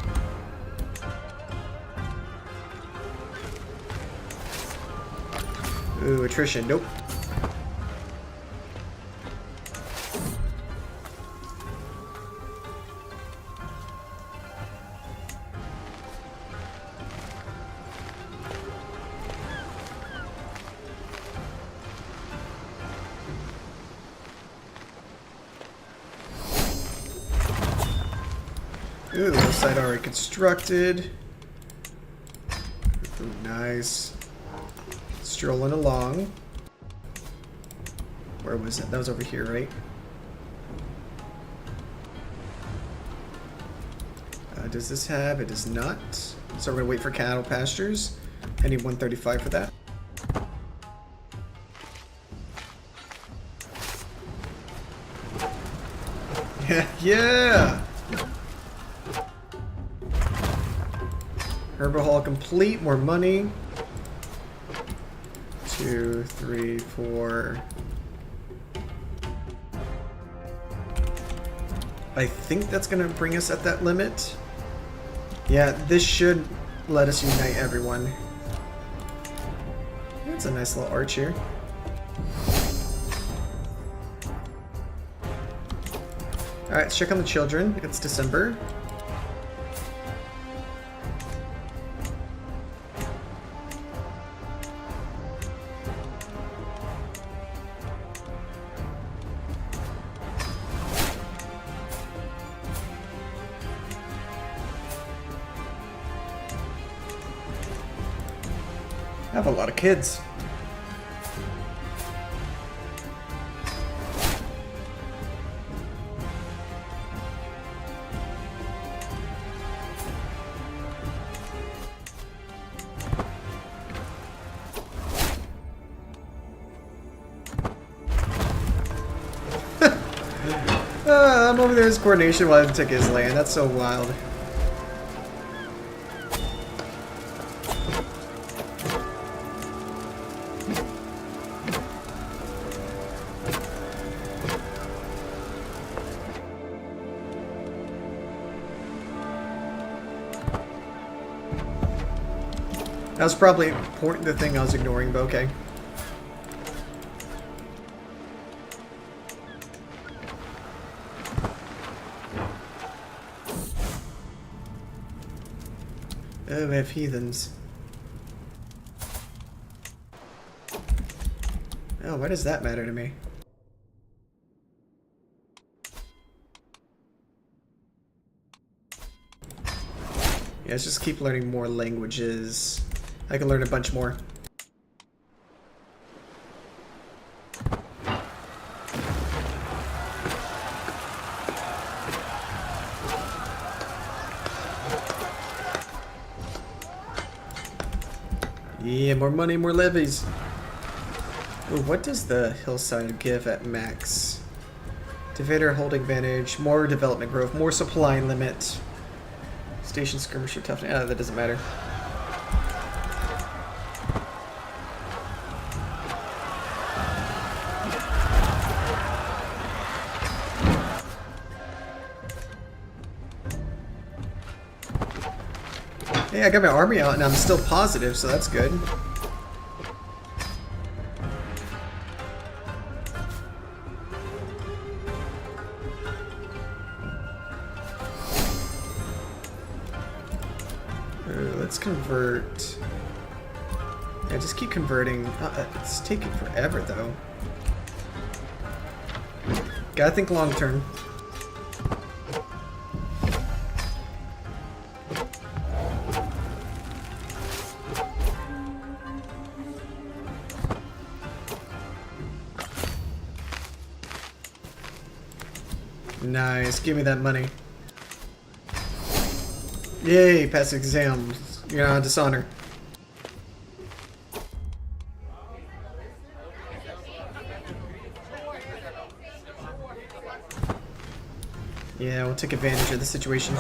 Ooh, attrition, nope. Ooh, the site already constructed. Ooh, nice. Strolling along. Where was it? That was over here, right? Does this have? It does not. So we're gonna wait for cattle pastures. I need 135 for that. Yeah! Herbal Hall complete, more money. 2, 3, 4. I think that's gonna bring us at that limit. Yeah, this should let us unite everyone. That's a nice little arch here. Alright, let's check on the children. It's December. I have a lot of kids. I'm over there as coordination while I took his land. That's so wild. That was probably the thing I was ignoring, but okay. Oh, we have heathens. Oh, why does that matter to me? Yeah, let's just keep learning more languages. I can learn a bunch more. Yeah, more money, more levies. Ooh, what does the hillside give at max? Divider, holding advantage, more development growth, more supply limit. Station skirmisher toughness. Ah, that doesn't matter. Hey, I got my army out and I'm still positive, so that's good. Let's convert. Yeah, just keep converting. It's taking forever, though. Gotta think long term. Nice, give me that money. Yay, pass exams. You're on dishonor. Yeah, we'll take advantage of the situation.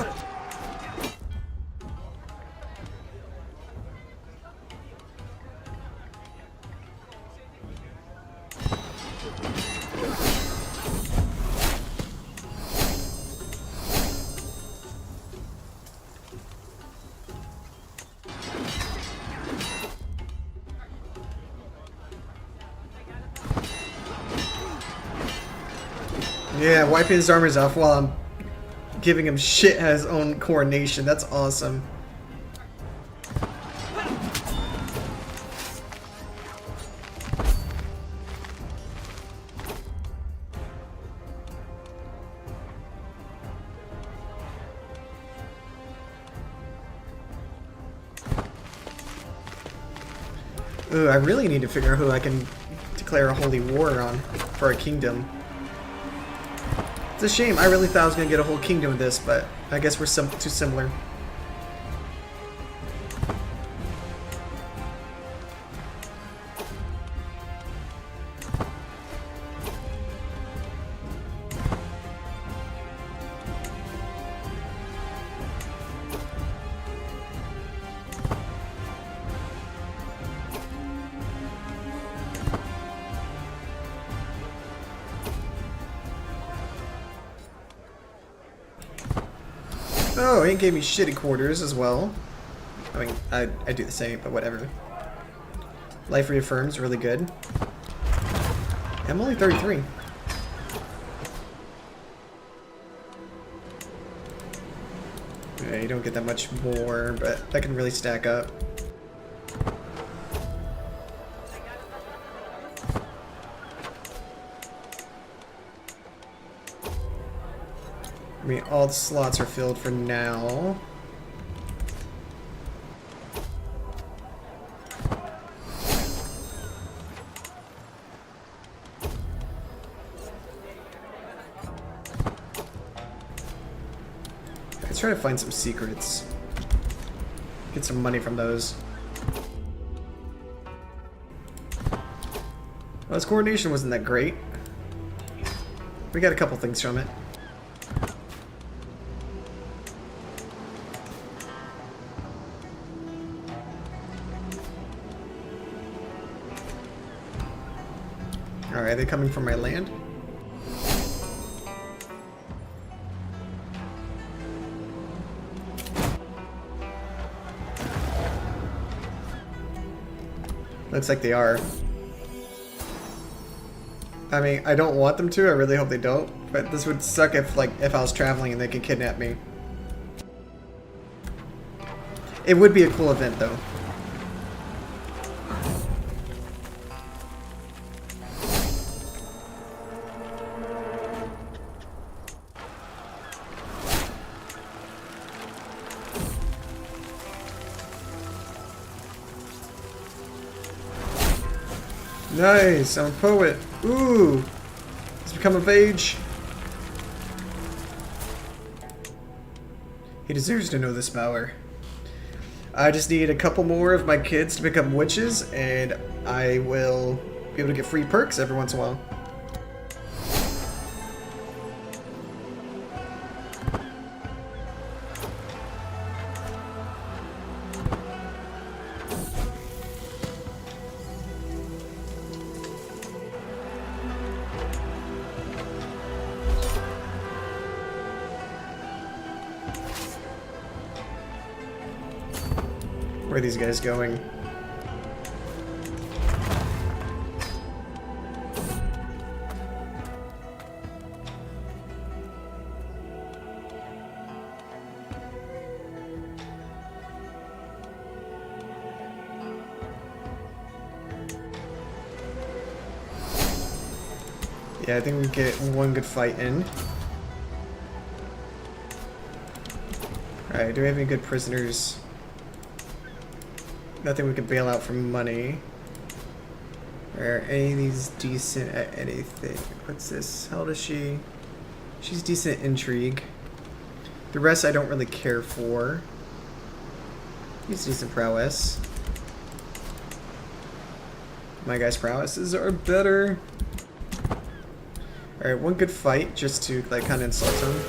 Yeah, wiping his armors off while I'm giving him shit at his own coronation. That's awesome. Ooh, I really need to figure out who I can declare a holy war on for a kingdom. It's a shame. I really thought I was going to get a whole kingdom with this, but I guess we're too similar. Oh, he gave me shitty quarters as well. I mean, I do the same, but whatever. Life reaffirms, really good. I'm only 33. Yeah, you don't get that much more, but that can really stack up. I mean, all the slots are filled for now. Let's try to find some secrets. Get some money from those. Well, his coordination wasn't that great. We got a couple things from it. Alright, are they coming from my land? Looks like they are. I mean, I don't want them to, I really hope they don't, but this would suck if I was traveling and they could kidnap me. It would be a cool event though. Nice, I'm a poet. Ooh, he's become of age. He deserves to know this power. I just need a couple more of my kids to become witches, and I will be able to get free perks every once in a while. Where are these guys going? Yeah, I think we get one good fight in. Alright, do we have any good prisoners? Nothing we can bail out for money. Are any of these decent at anything? What's this? How old is she? She's decent at intrigue. The rest I don't really care for. He's decent prowess. My guys' prowesses are better. Alright, one good fight just to like kind of insult him.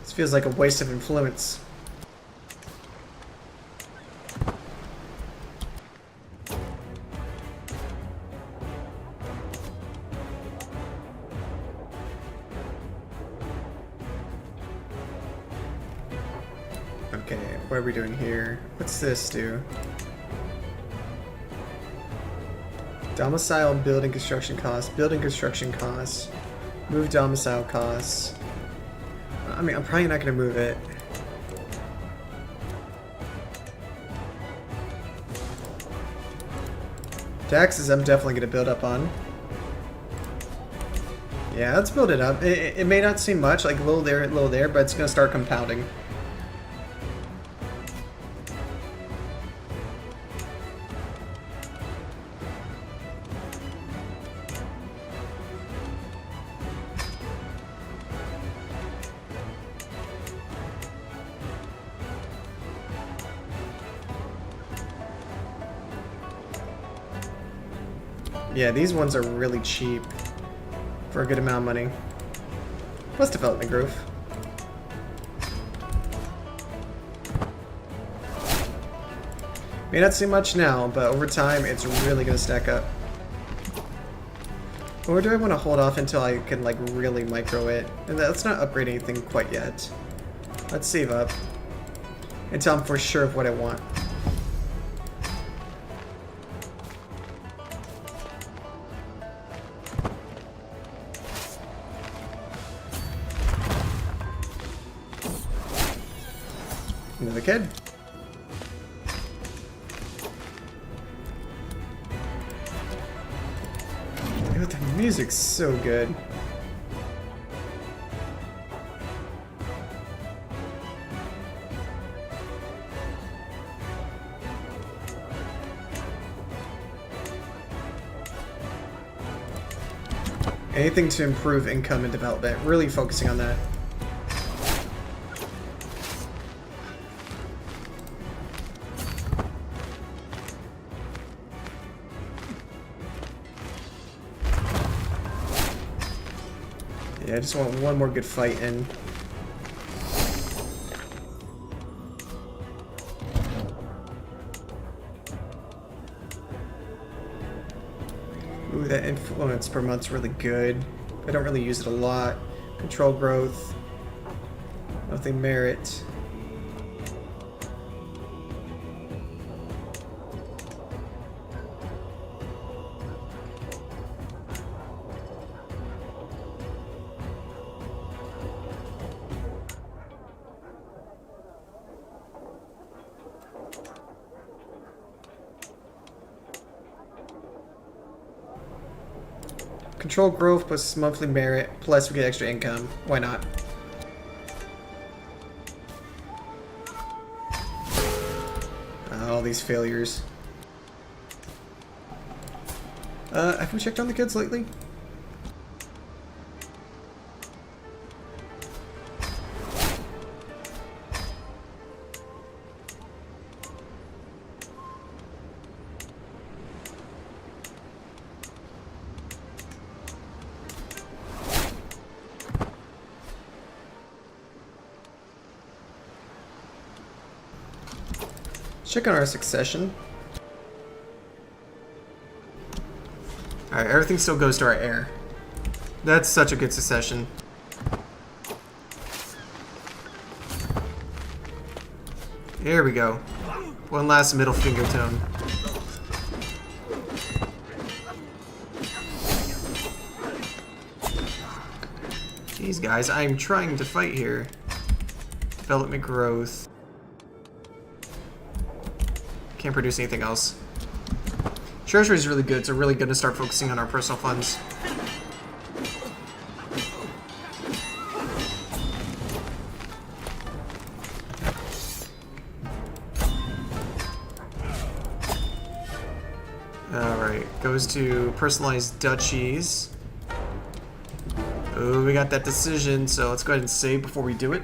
This feels like a waste of influence. Okay, what are we doing here? What's this do? Domicile building construction costs. Building construction costs. Move domicile costs. I mean, I'm probably not going to move it. Taxes I'm definitely going to build up on. Yeah, let's build it up. It may not seem much, like a little there, but it's going to start compounding. Yeah, these ones are really cheap for a good amount of money. Plus development growth. May not seem much now, but over time it's really going to stack up. Or do I want to hold off until I can like really micro it? And let's not upgrade anything quite yet. Let's save up until I'm for sure of what I want. Another kid. Dude, the music's so good. Anything to improve income and development. Really focusing on that. Yeah, I just want one more good fight in. Ooh, that influence per month's really good. I don't really use it a lot. Control growth. Nothing merit. control growth plus monthly merit, plus we get extra income. Why not? All these failures. Have we checked on the kids lately? Check on our succession. Alright, everything still goes to our heir. That's such a good succession. Here we go. One last middle finger tone. Jeez, guys, I'm trying to fight here. Development growth. Can't produce anything else. Treasury is really good, so we're really good to start focusing on our personal funds. Alright, goes to personalized duchies. Oh, we got that decision, so let's go ahead and save before we do it.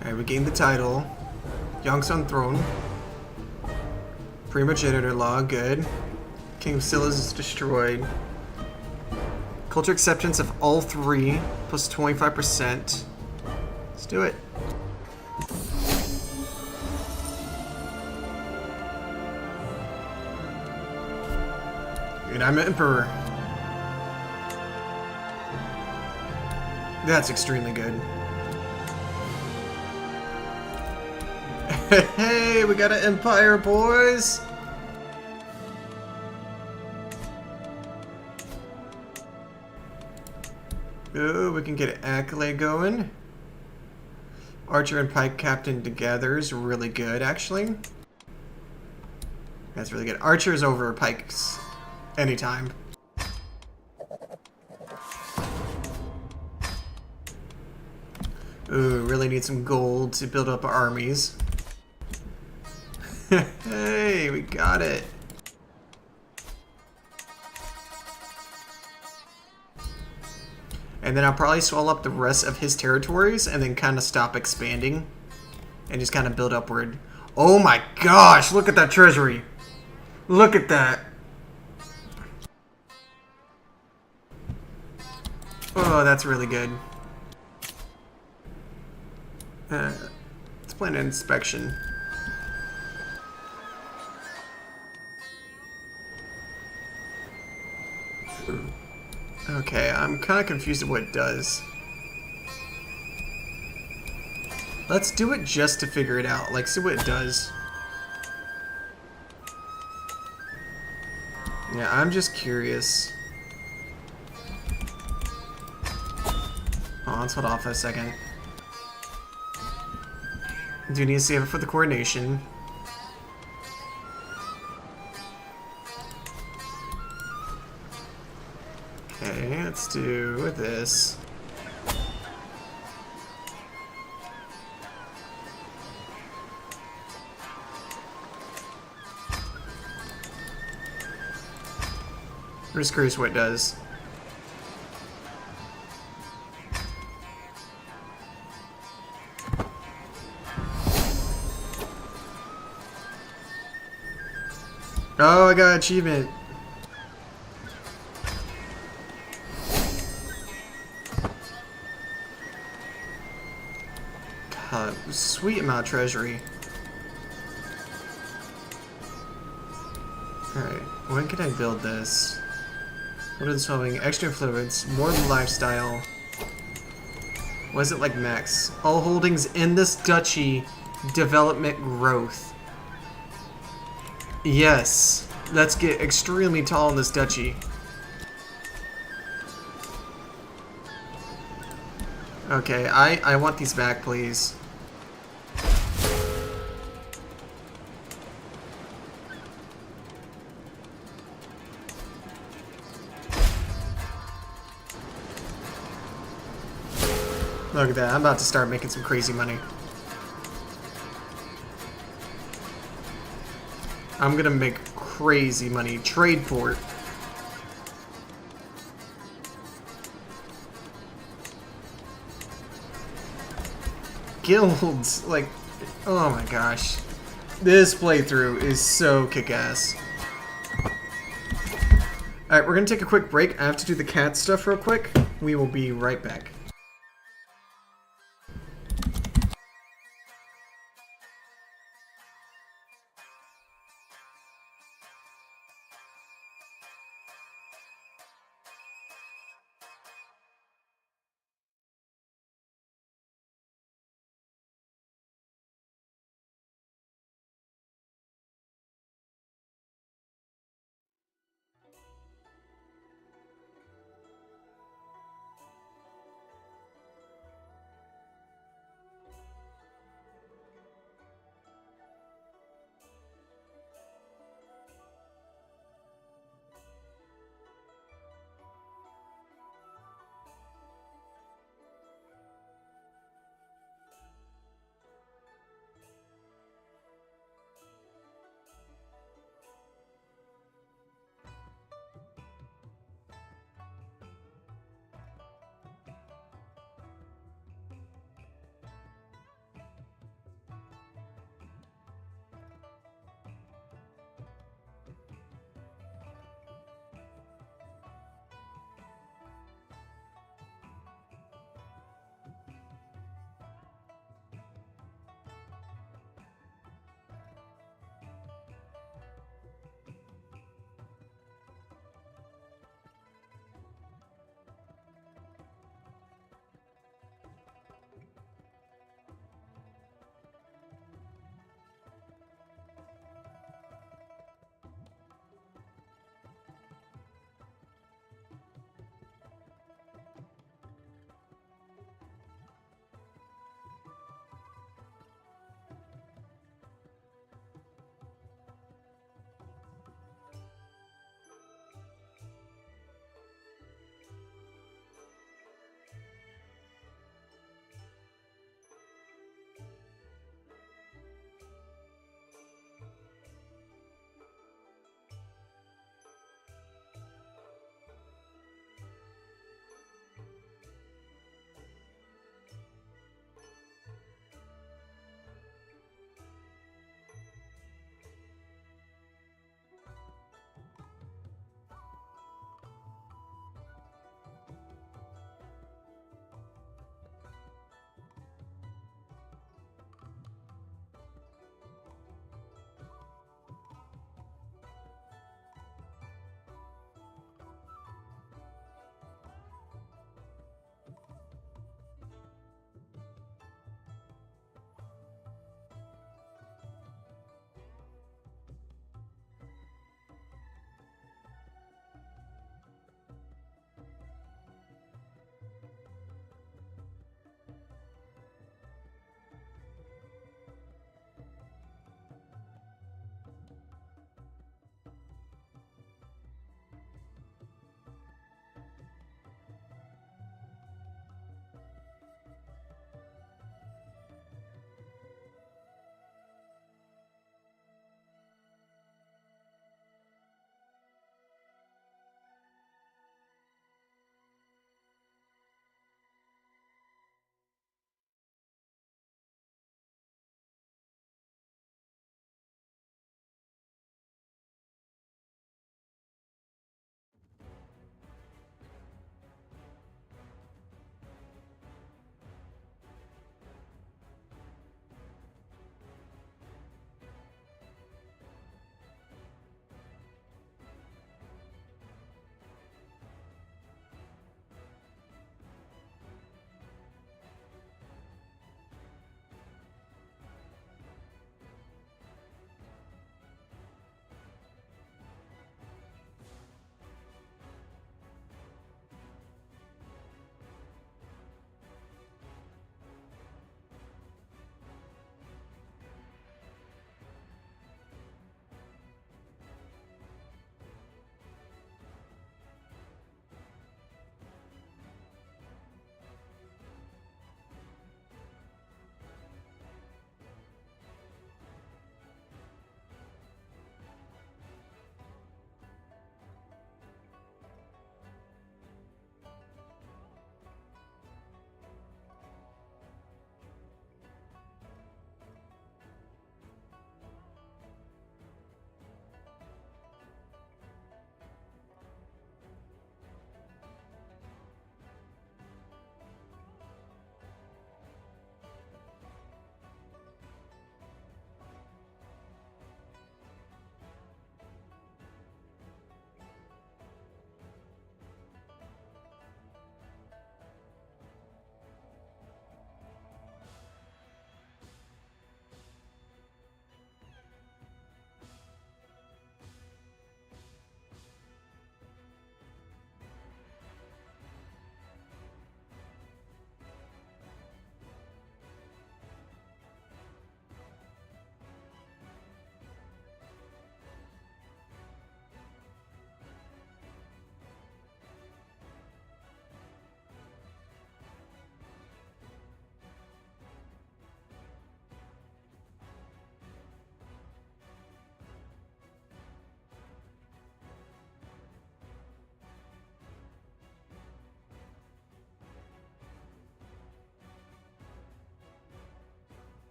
Alright, we gained the title. Yongsun Throne. Primogenitor Law, good. King of Scylla is destroyed. Culture acceptance of all three, plus 25%. Let's do it. And I'm an emperor. That's extremely good. Hey, we got an empire, boys! Ooh, we can get an accolade going. Archer and Pike Captain together is really good, actually. That's really good. Archer's over Pikes anytime. Ooh, really need some gold to build up our armies. Hey, we got it. And then I'll probably swell up the rest of his territories and then kind of stop expanding and just kind of build upward. Oh my gosh, look at that treasury. Look at that. Oh, that's really good. Let's plan an inspection. Okay, I'm kind of confused at what it does. Let's do it just to figure it out. Like, see what it does. Yeah, I'm just curious. Oh, let's hold off for a second. Do need to save it for the coordination. Okay, let's do this. I'm just curious what it does. Oh, I got achievement. God, sweet amount of treasury. Alright, when can I build this? What is having extra influence, more lifestyle. What is it like max? All holdings in this duchy, development growth. Yes, let's get extremely tall in this duchy. Okay, I want these back, please. Look at that, I'm about to start making some crazy money. I'm gonna make crazy money. Trade port. Guilds, like, oh my gosh. This playthrough is so kick-ass. Alright, we're gonna take a quick break. I have to do the cat stuff real quick. We will be right back.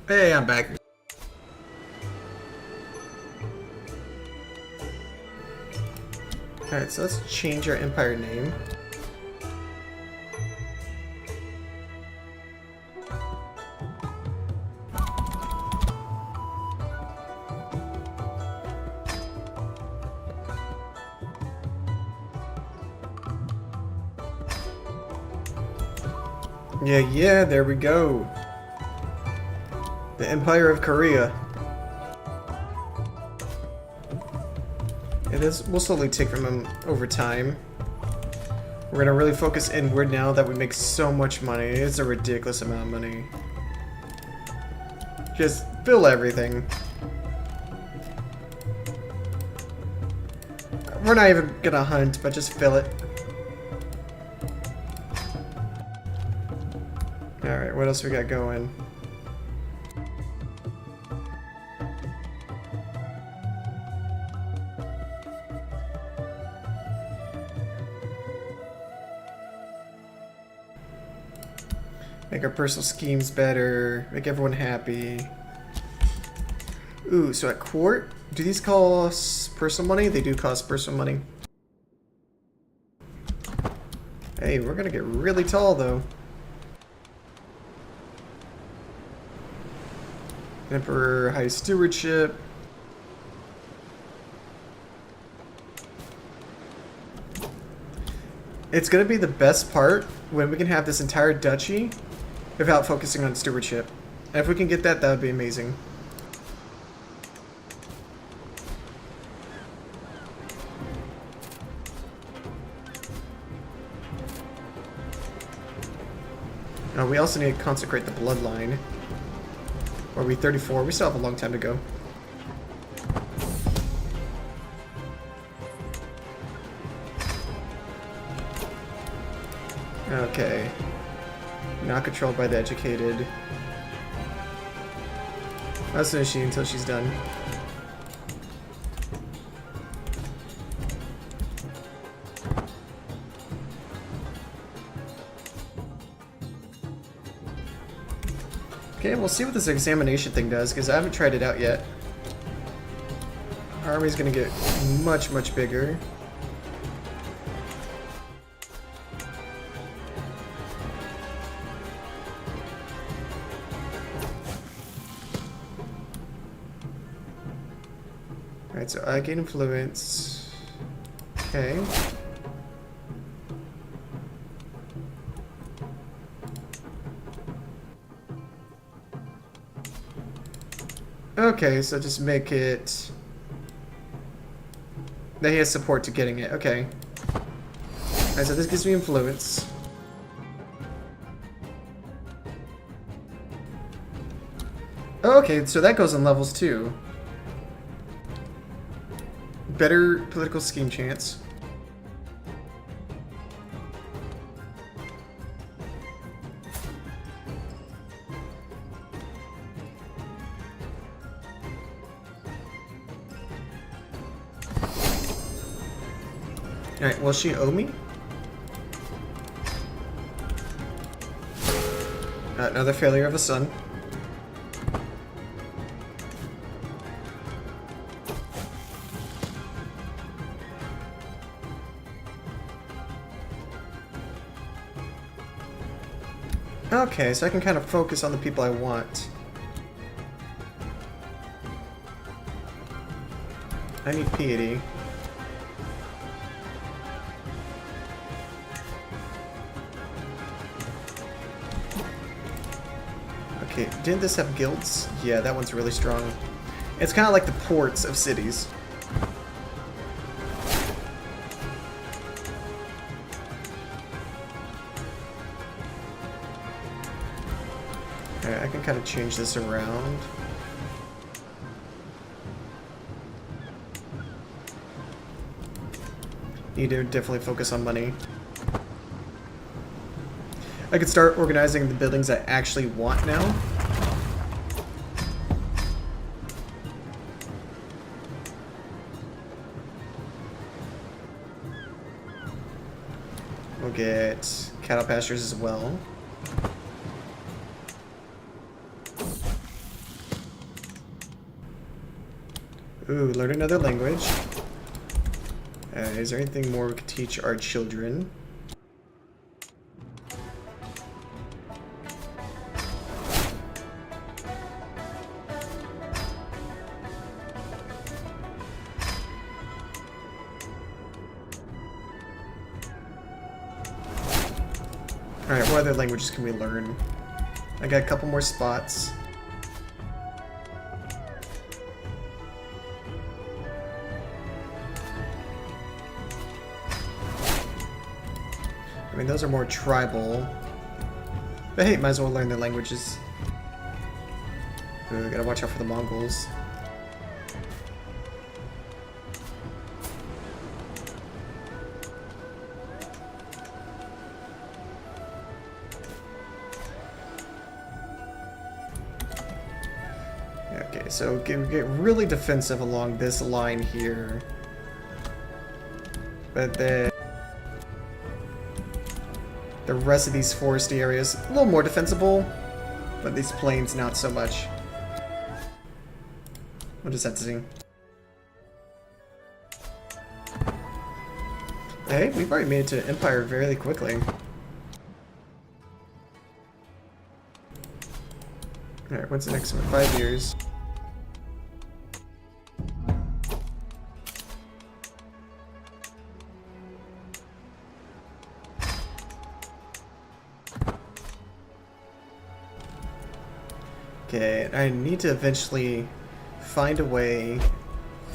Hey, I'm back. Alright, so let's change our empire name. Yeah, there we go. The Empire of Korea. It is. We'll slowly take from him over time. We're gonna really focus inward now that we make so much money. It's a ridiculous amount of money. Just fill everything. We're not even gonna hunt, but just fill it. Alright, what else we got going? Make our personal schemes better, make everyone happy. Ooh, so at court, do these cost personal money? They do cost personal money. Hey, we're gonna get really tall though. Emperor High Stewardship. It's gonna be the best part when we can have this entire duchy without focusing on stewardship. And if we can get that, that would be amazing. We also need to consecrate the bloodline. Or are we 34? We still have a long time to go. Okay. Not controlled by the educated. That's no she until she's done. Okay, we'll see what this examination thing does, because I haven't tried it out yet. Our army's gonna get much, much bigger. Alright, so I gain influence. Okay. Okay, so just make it that he has support to getting it. Okay. Alright, so this gives me influence. Okay, so that goes in levels too. Better political scheme chance. Alright, will she owe me? Another failure of a son. Okay, so I can kind of focus on the people I want. I need piety. Okay, didn't this have guilds? Yeah, that one's really strong. It's kind of like the ports of cities. Okay, I can kind of change this around. Need to definitely focus on money. I could start organizing the buildings I actually want now. We'll get cattle pastures as well. Ooh, learn another language. Is there anything more we could teach our children? Alright, what other languages can we learn? I got a couple more spots. I mean, those are more tribal. But hey, might as well learn their languages. Ooh, gotta watch out for the Mongols. Okay, so get really defensive along this line here. But then the rest of these foresty areas, a little more defensible, but these plains not so much. What is that thing? Hey, we've already made it to Empire very quickly. Alright, what's the next one? 5 years. Okay, I need to eventually find a way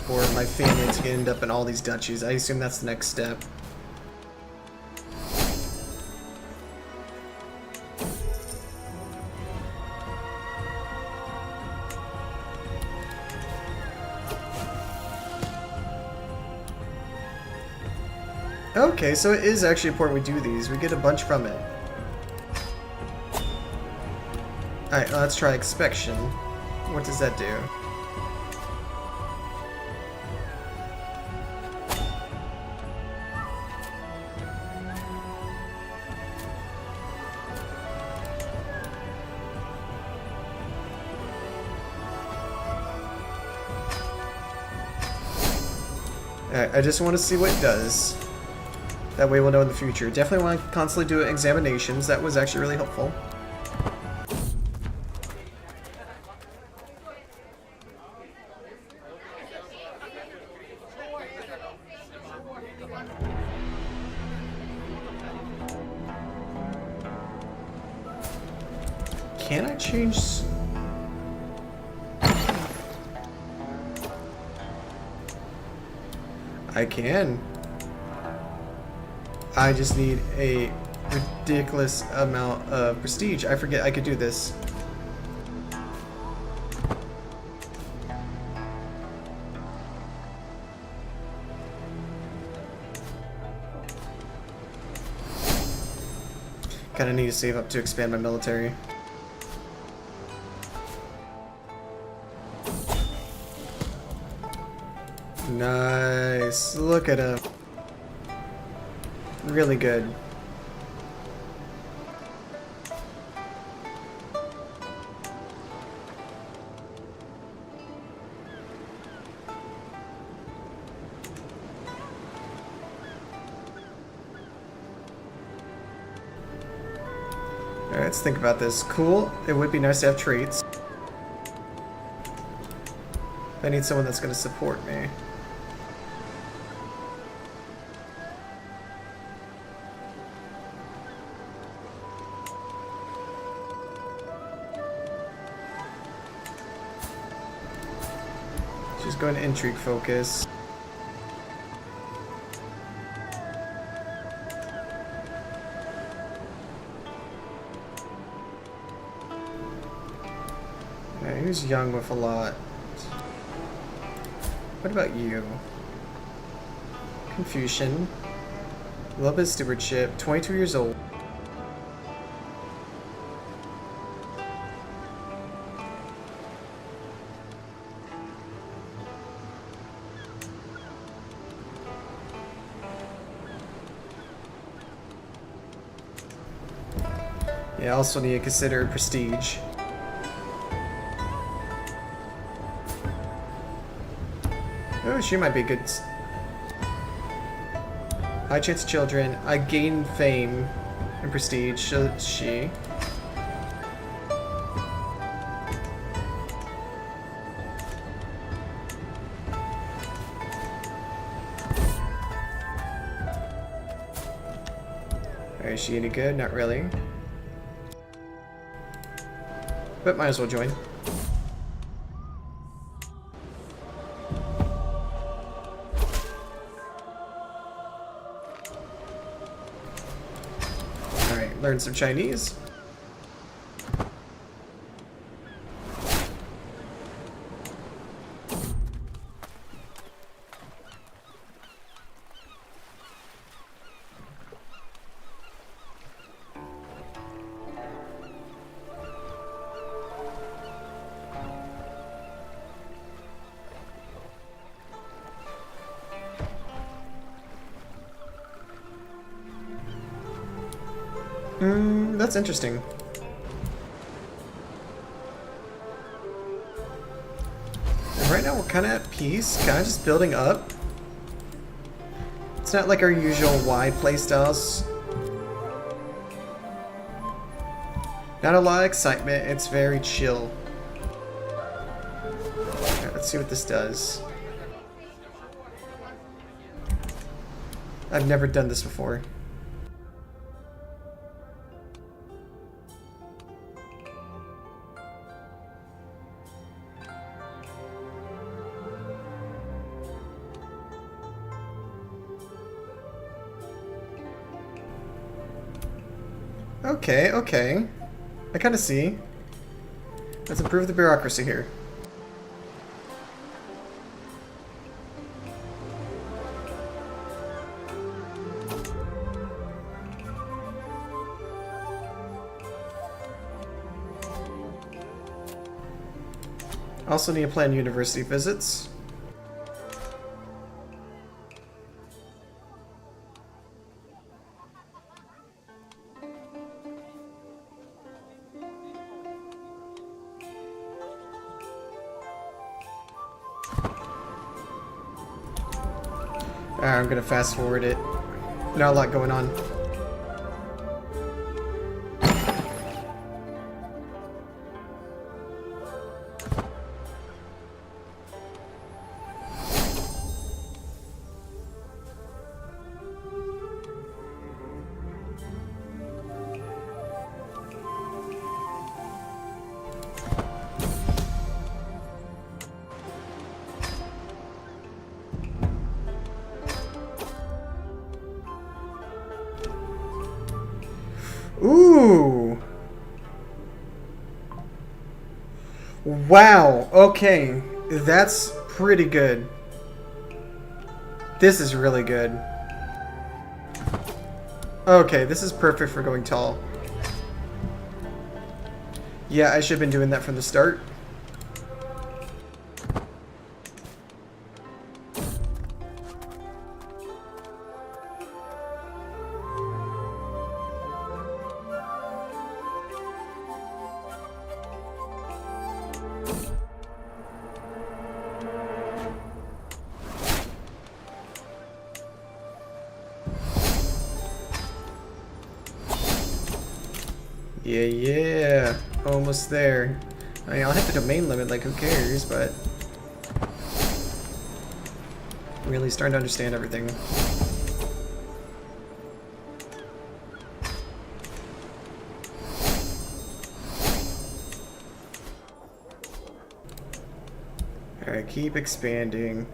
for my family to end up in all these duchies. I assume that's the next step. Okay, so it is actually important we do these. We get a bunch from it. Alright, let's try Inspection. What does that do? Alright, I just want to see what it does. That way we'll know in the future. Definitely want to constantly do examinations. That was actually really helpful. Can I change? I can. I just need a ridiculous amount of prestige. I forget I could do this. Kinda need to save up to expand my military. Nice. Look at him. Really good. Alright, let's think about this. Cool. It would be nice to have traits. I need someone that's going to support me. Just going to intrigue focus. Yeah, who's young with a lot? What about you? Confucian. A little bit of stewardship. 22 years old. Yeah, I also need to consider prestige. Oh, she might be good. High chance of children. I gain fame and prestige. She. Is she any good? Not really. But might as well join. Alright, learn some Chinese. That's interesting. And right now we're kind of at peace, kind of just building up. It's not like our usual Y playstyles. Not a lot of excitement, it's very chill. Alright, let's see what this does. I've never done this before. Okay, okay. I kind of see. Let's improve the bureaucracy here. Also need to plan university visits. I'm gonna fast forward it. Not a lot going on. Ooh. Wow. Okay. That's pretty good. This is really good. Okay, this is perfect for going tall. Yeah, I should have been doing that from the start. Yeah, yeah. Almost there. I mean, I'll hit the domain limit, like, who cares, but... really starting to understand everything. Alright, keep expanding.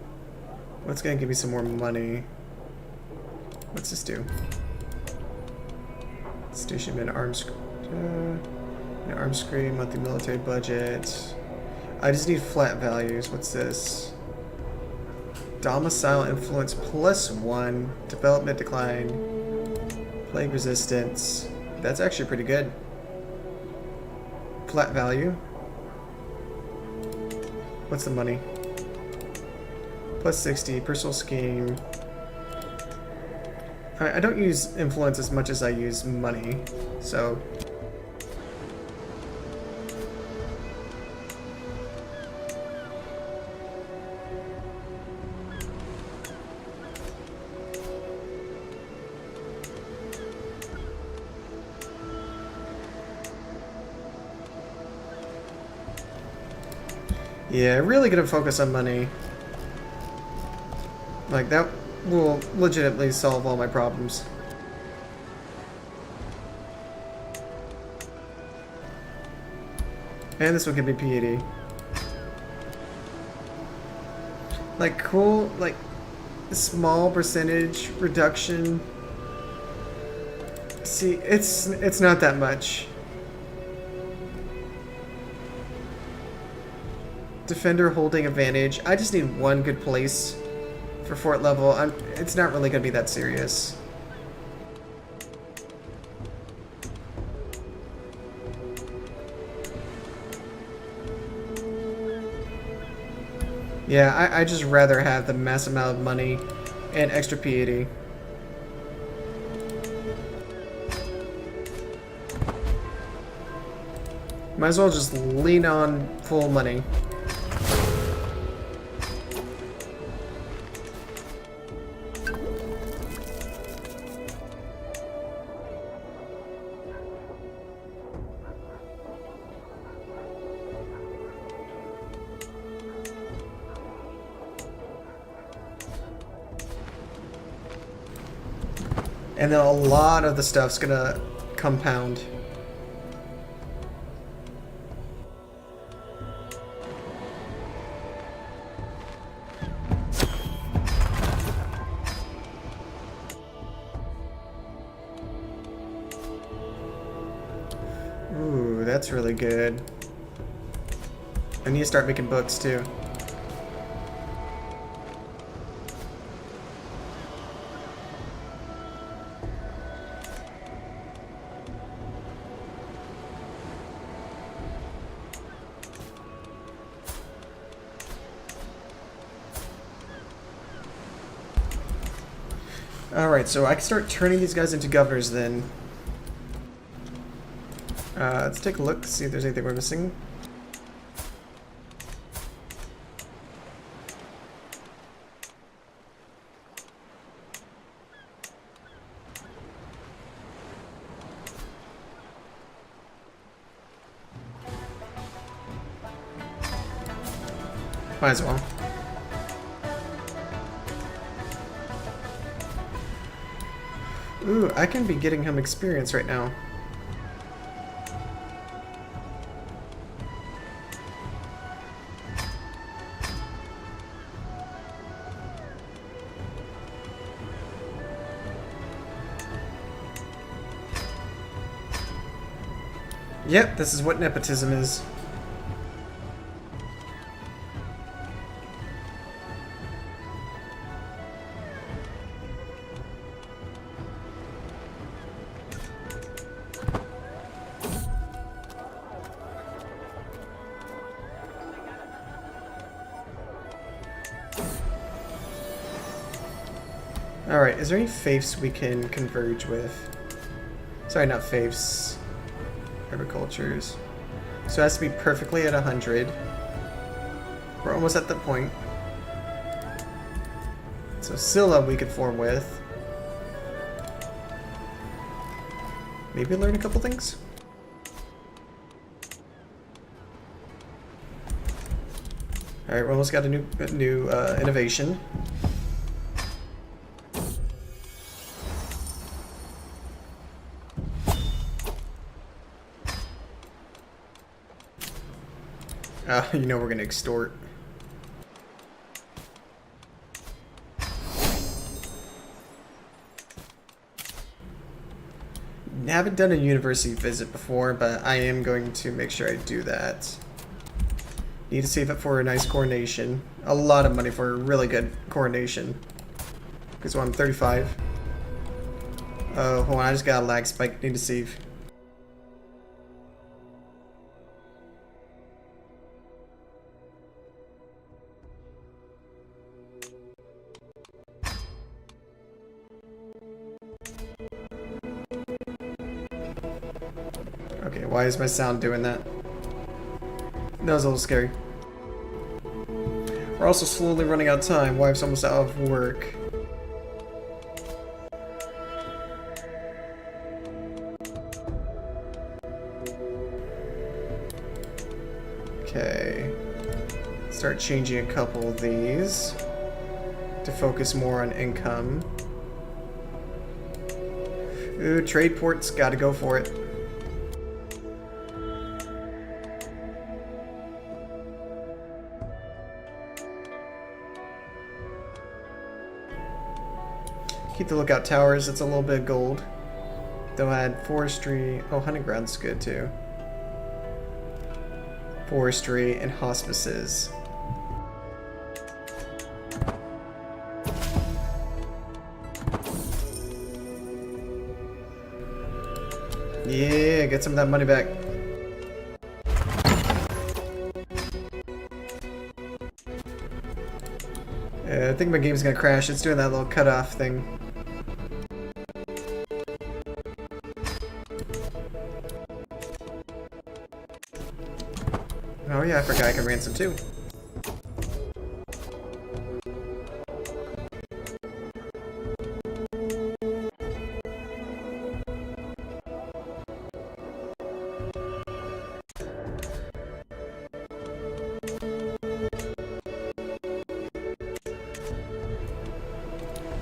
What's gonna give me some more money? What's this do? Stationman arms... arms screen, monthly military budget. I just need flat values. What's this? Domicile influence +1. Development decline. Plague resistance. That's actually pretty good. Flat value. What's the money? +60. Personal scheme. I don't use influence as much as I use money, so... Yeah, really gonna focus on money. Like, that will legitimately solve all my problems. And this one can be P80. Like, cool, like, small percentage reduction. See, it's not that much. Defender holding advantage. I just need one good place for fort level. It's not really going to be that serious. Yeah, I just rather have the mass amount of money and extra P80. Might as well just lean on full money. And then a lot of the stuff's gonna compound. Ooh, that's really good. I need to start making books too. Alright, so I can start turning these guys into governors then. Let's take a look, see if there's anything we're missing. Might as well. Ooh, I can be getting him experience right now. Yep, this is what nepotism is. Alright, is there any faiths we can converge with? Sorry, not faiths. Agricultures. So it has to be perfectly at 100. We're almost at that point. So Scylla we could form with. Maybe learn a couple things? Alright, we almost got a new innovation. You know we're gonna extort. Haven't done a university visit before, but I am going to make sure I do that. Need to save up for a nice coronation. A lot of money for a really good coronation. Because I'm 35. Oh, hold on, I just got a lag spike. Need to save. Okay, why is my sound doing that? That was a little scary. We're also slowly running out of time. Wife's almost out of work. Okay. Start changing a couple of these to focus more on income. Ooh, trade ports, gotta go for it. Keep the lookout towers, it's a little bit of gold. They'll add forestry. Oh, hunting ground's good too. Forestry and hospices. Yeah, get some of that money back. I think my game's gonna crash. It's doing that little cutoff thing. Oh yeah, I forgot I can ransom too.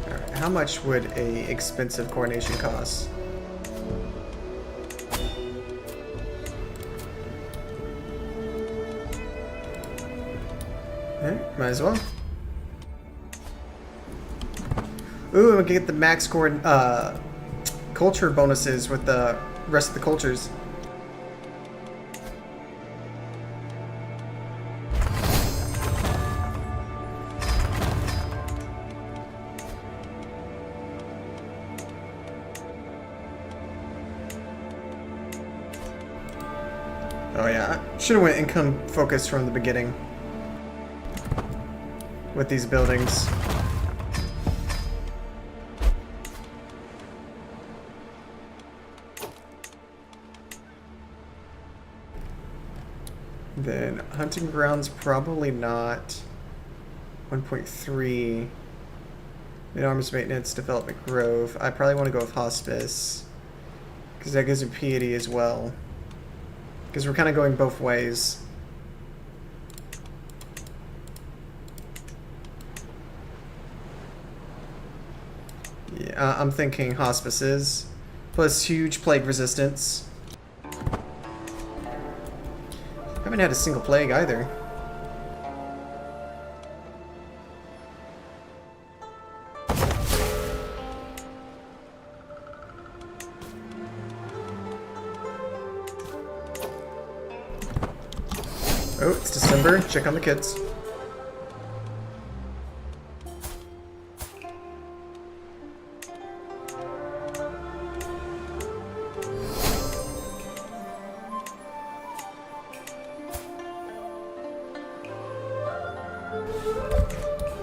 Alright, how much would a expensive coronation cost? Might as well. Ooh, we can get the max culture bonuses with the rest of the cultures. Oh yeah, should have went income focused from the beginning. With these buildings. Then hunting grounds probably not. 1.3. Mid-arms maintenance, development grove. I probably want to go with hospice. Because that gives me piety as well. Because we're kind of going both ways. Yeah, I'm thinking hospices. Plus huge plague resistance. Haven't had a single plague either. Oh, it's December. Check on the kids.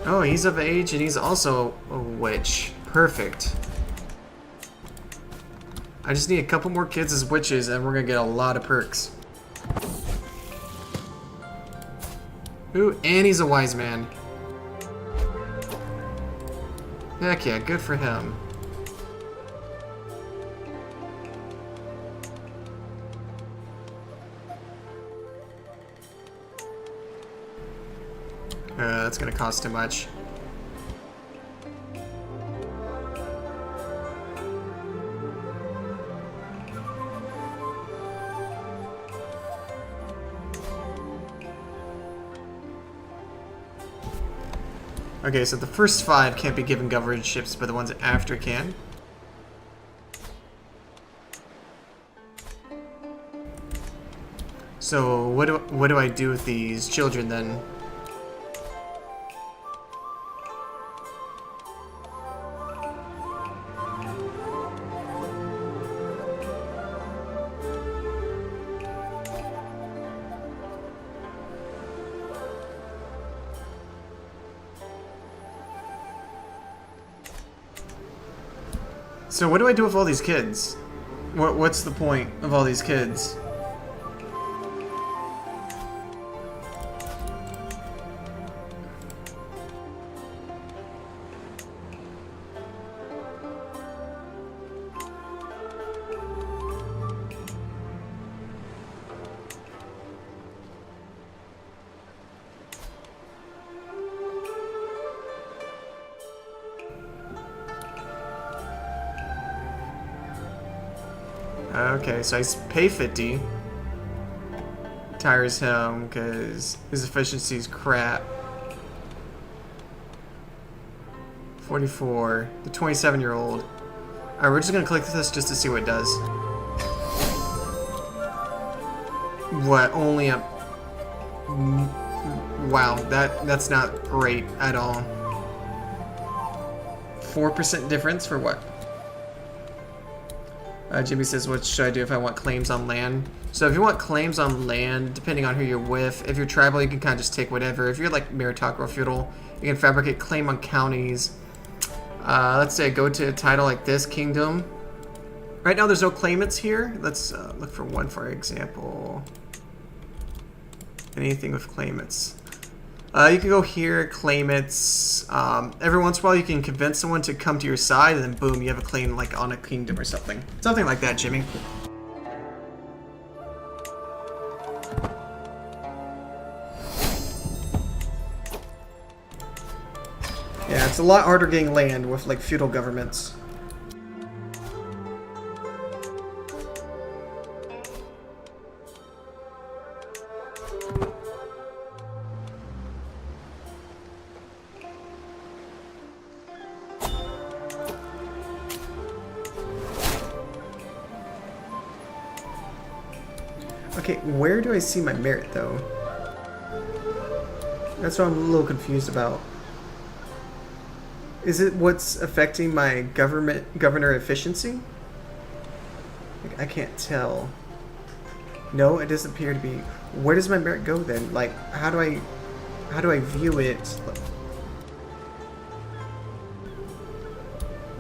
Oh, he's of age and he's also a witch. Perfect. I just need a couple more kids as witches and we're gonna get a lot of perks. Ooh, and he's a wise man. Heck yeah, good for him. That's gonna cost too much. Okay, so the first 5 can't be given governorships, but the ones after can. So what do I do with these children then? So what do I do with all these kids? What's the point of all these kids? Okay, so I pay 50. Tires him because his efficiency is crap. 44. The 27-year-old. Alright, we're just gonna click this just to see what it does. What? Only a... Wow, that's not great at all. 4% difference for what? Jimmy says, what should I do if I want claims on land? So if you want claims on land, depending on who you're with, if you're tribal, you can kind of just take whatever. If you're like meritocracy or feudal, you can fabricate claim on counties. Let's say go to a title like this, kingdom. Right now there's no claimants here. Let's look for one for example. Anything with claimants. You can go here, claimants. Every once in a while you can convince someone to come to your side and then boom, you have a claim like on a kingdom or something. Something like that, Jimmy. Yeah, it's a lot harder getting land with like feudal governments. Okay, where do I see my merit though? That's what I'm a little confused about. Is it what's affecting my governor efficiency? Like, I can't tell. No, it doesn't appear to be. Where does my merit go then? Like, how do I view it?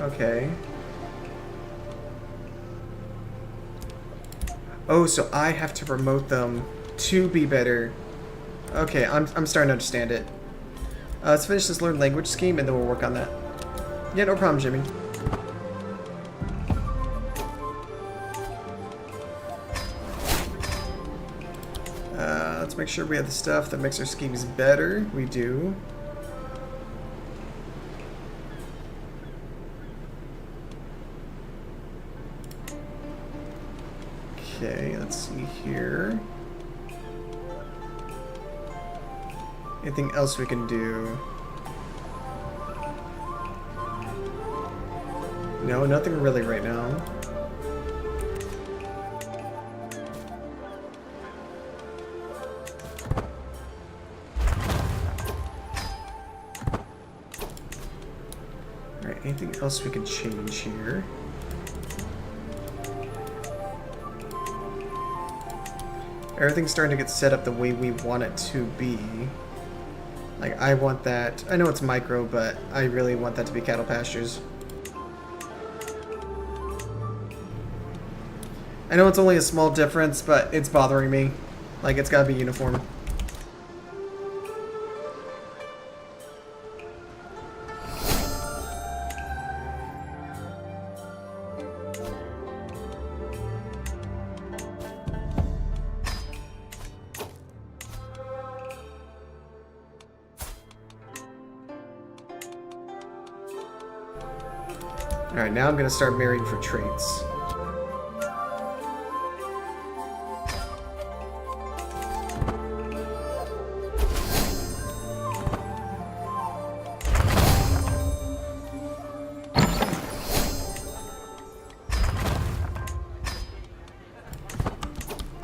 Okay. Oh, so I have to promote them to be better. Okay, I'm starting to understand it. Let's finish this learn language scheme and then we'll work on that. Yeah, no problem, Jimmy. Let's make sure we have the stuff that makes our schemes better. We do. Okay, let's see here. Anything else we can do? No, nothing really right now. Alright, anything else we can change here? Everything's starting to get set up the way we want it to be. Like, I want that. I know it's micro, but I really want that to be cattle pastures. I know it's only a small difference, but it's bothering me. Like, it's gotta be uniform. Alright, now I'm gonna start marrying for traits.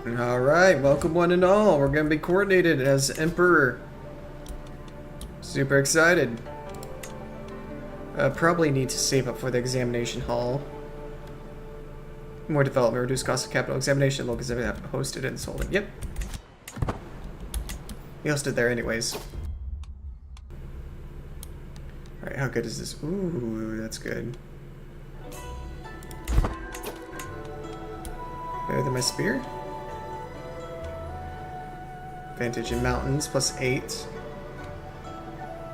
Alright, welcome one and all. We're gonna be coordinated as Emperor. Super excited. Probably need to save up for the examination hall. More development, reduce cost of capital. Examination locals have hosted and sold it. Yep. We hosted there anyways. Alright, how good is this? Ooh, that's good. Better than my spear? Advantage in mountains, +8.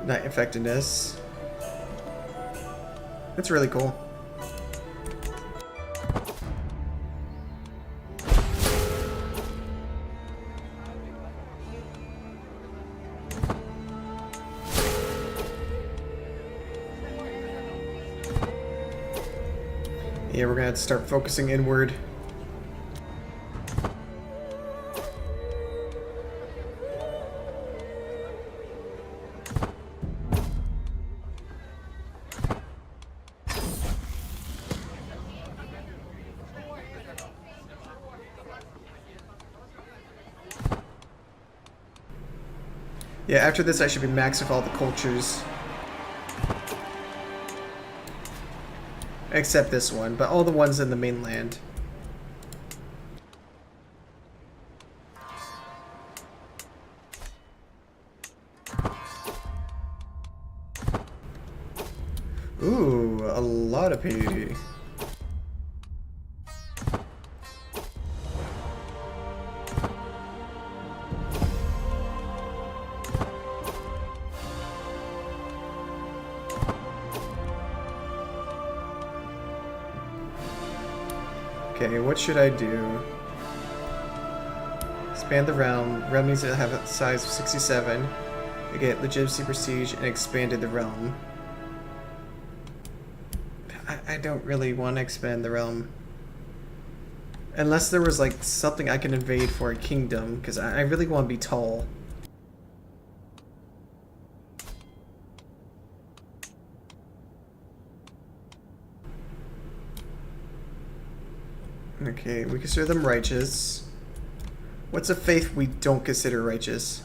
Night effectiveness. That's really cool. Yeah, we're gonna have to start focusing inward. Yeah, after this I should be maxed with all the cultures. Except this one, but all the ones in the mainland. Ooh, a lot of PvP. Okay, what should I do? Expand the realm. Realm needs to have a size of 67. I get legitimacy, prestige, and expanded the realm. I don't really want to expand the realm. Unless there was like something I can invade for a kingdom, because I really want to be tall. Okay, we consider them righteous. What's a faith we don't consider righteous?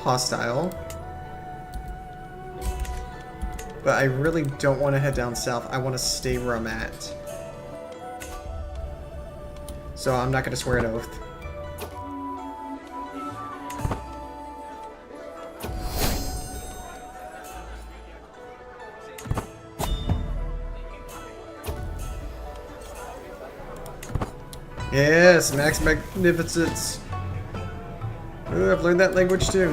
Hostile. But I really don't want to head down south. I want to stay where I'm at. So I'm not going to swear an oath. Yes, Max Magnificence. Ooh, I've learned that language too.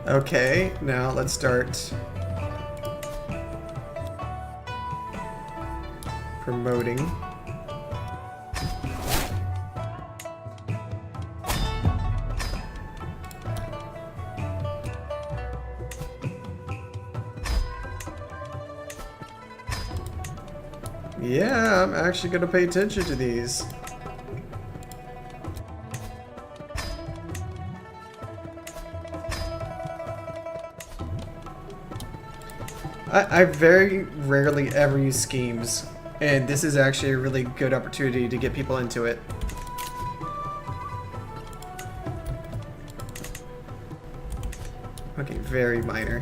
Okay, now let's start promoting. Yeah, I'm actually going to pay attention to these. I very rarely ever use schemes, and this is actually a really good opportunity to get people into it. Okay, very minor.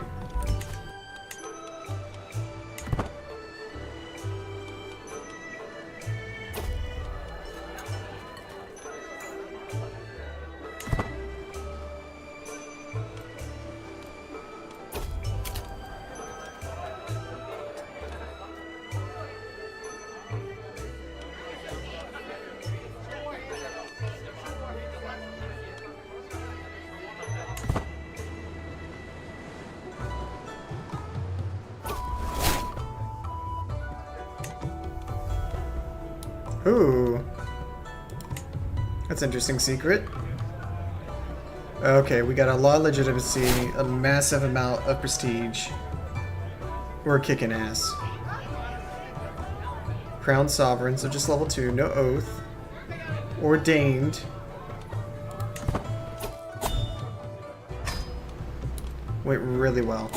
Ooh. That's an interesting secret. Okay, we got a lot of legitimacy, a massive amount of prestige. We're kicking ass. Crown Sovereign, so just level 2, no oath. Ordained. Went really well.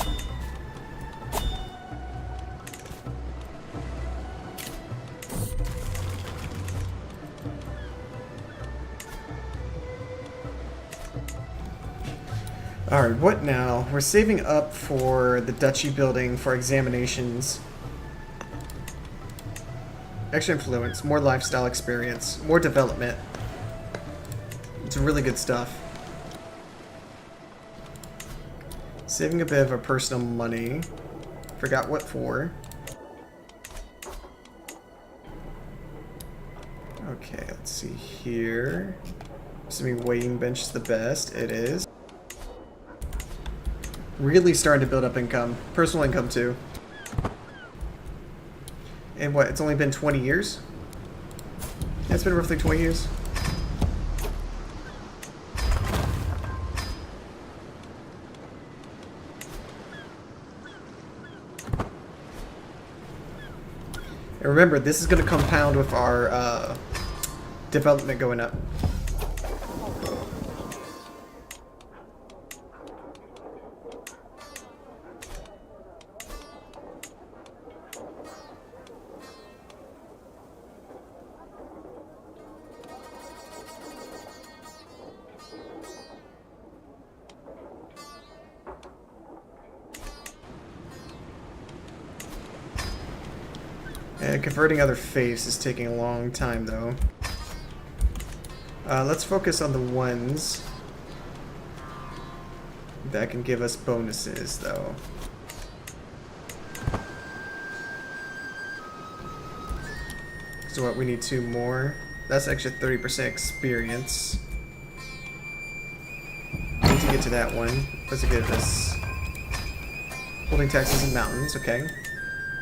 Alright, what now? We're saving up for the duchy building for examinations. Extra influence, more lifestyle experience, more development. It's really good stuff. Saving a bit of our personal money. Forgot what for. Okay, let's see here. Assuming weighing bench is the best. It is. Really starting to build up income. Personal income too. And what, it's only been 20 years? Yeah, it's been roughly 20 years. And remember, this is going to compound with our development going up. And converting other faiths is taking a long time, though. Let's focus on the ones that can give us bonuses, though. So what, we need 2 more? That's extra 30% experience. We need to get to that one. What's it give us? Holding taxes in mountains, okay.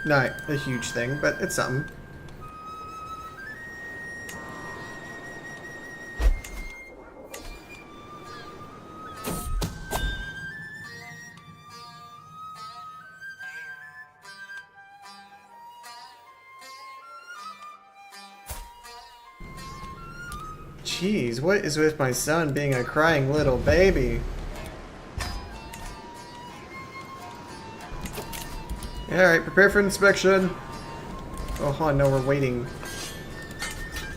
Not a huge thing, but it's something. Jeez, what is with my son being a crying little baby? Alright, prepare for inspection. Oh, no, we're waiting.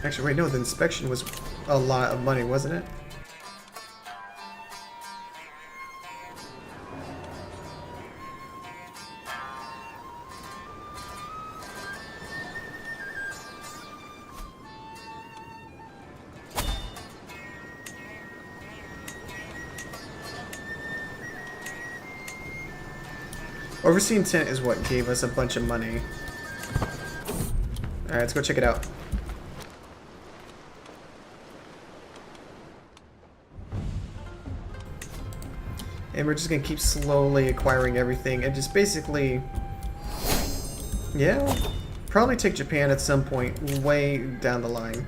Actually, wait, no, the inspection was a lot of money, wasn't it? Overseeing tent is what gave us a bunch of money. Alright, let's go check it out. And we're just gonna keep slowly acquiring everything and just basically... yeah, probably take Japan at some point way down the line.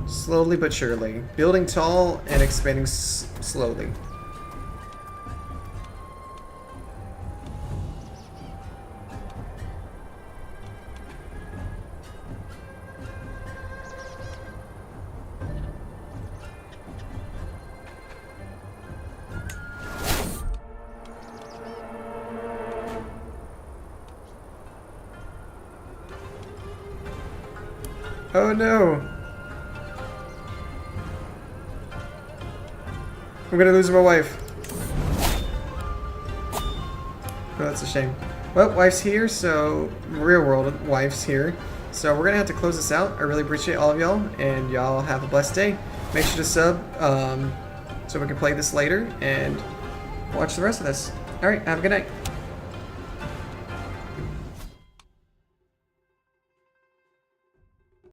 Slowly but surely. Building tall and expanding slowly. Oh no! I'm gonna lose my wife. Oh, that's a shame. Well, wife's here, so real world wife's here. So we're gonna have to close this out. I really appreciate all of y'all, and y'all have a blessed day. Make sure to sub so we can play this later and watch the rest of this. Alright, have a good night.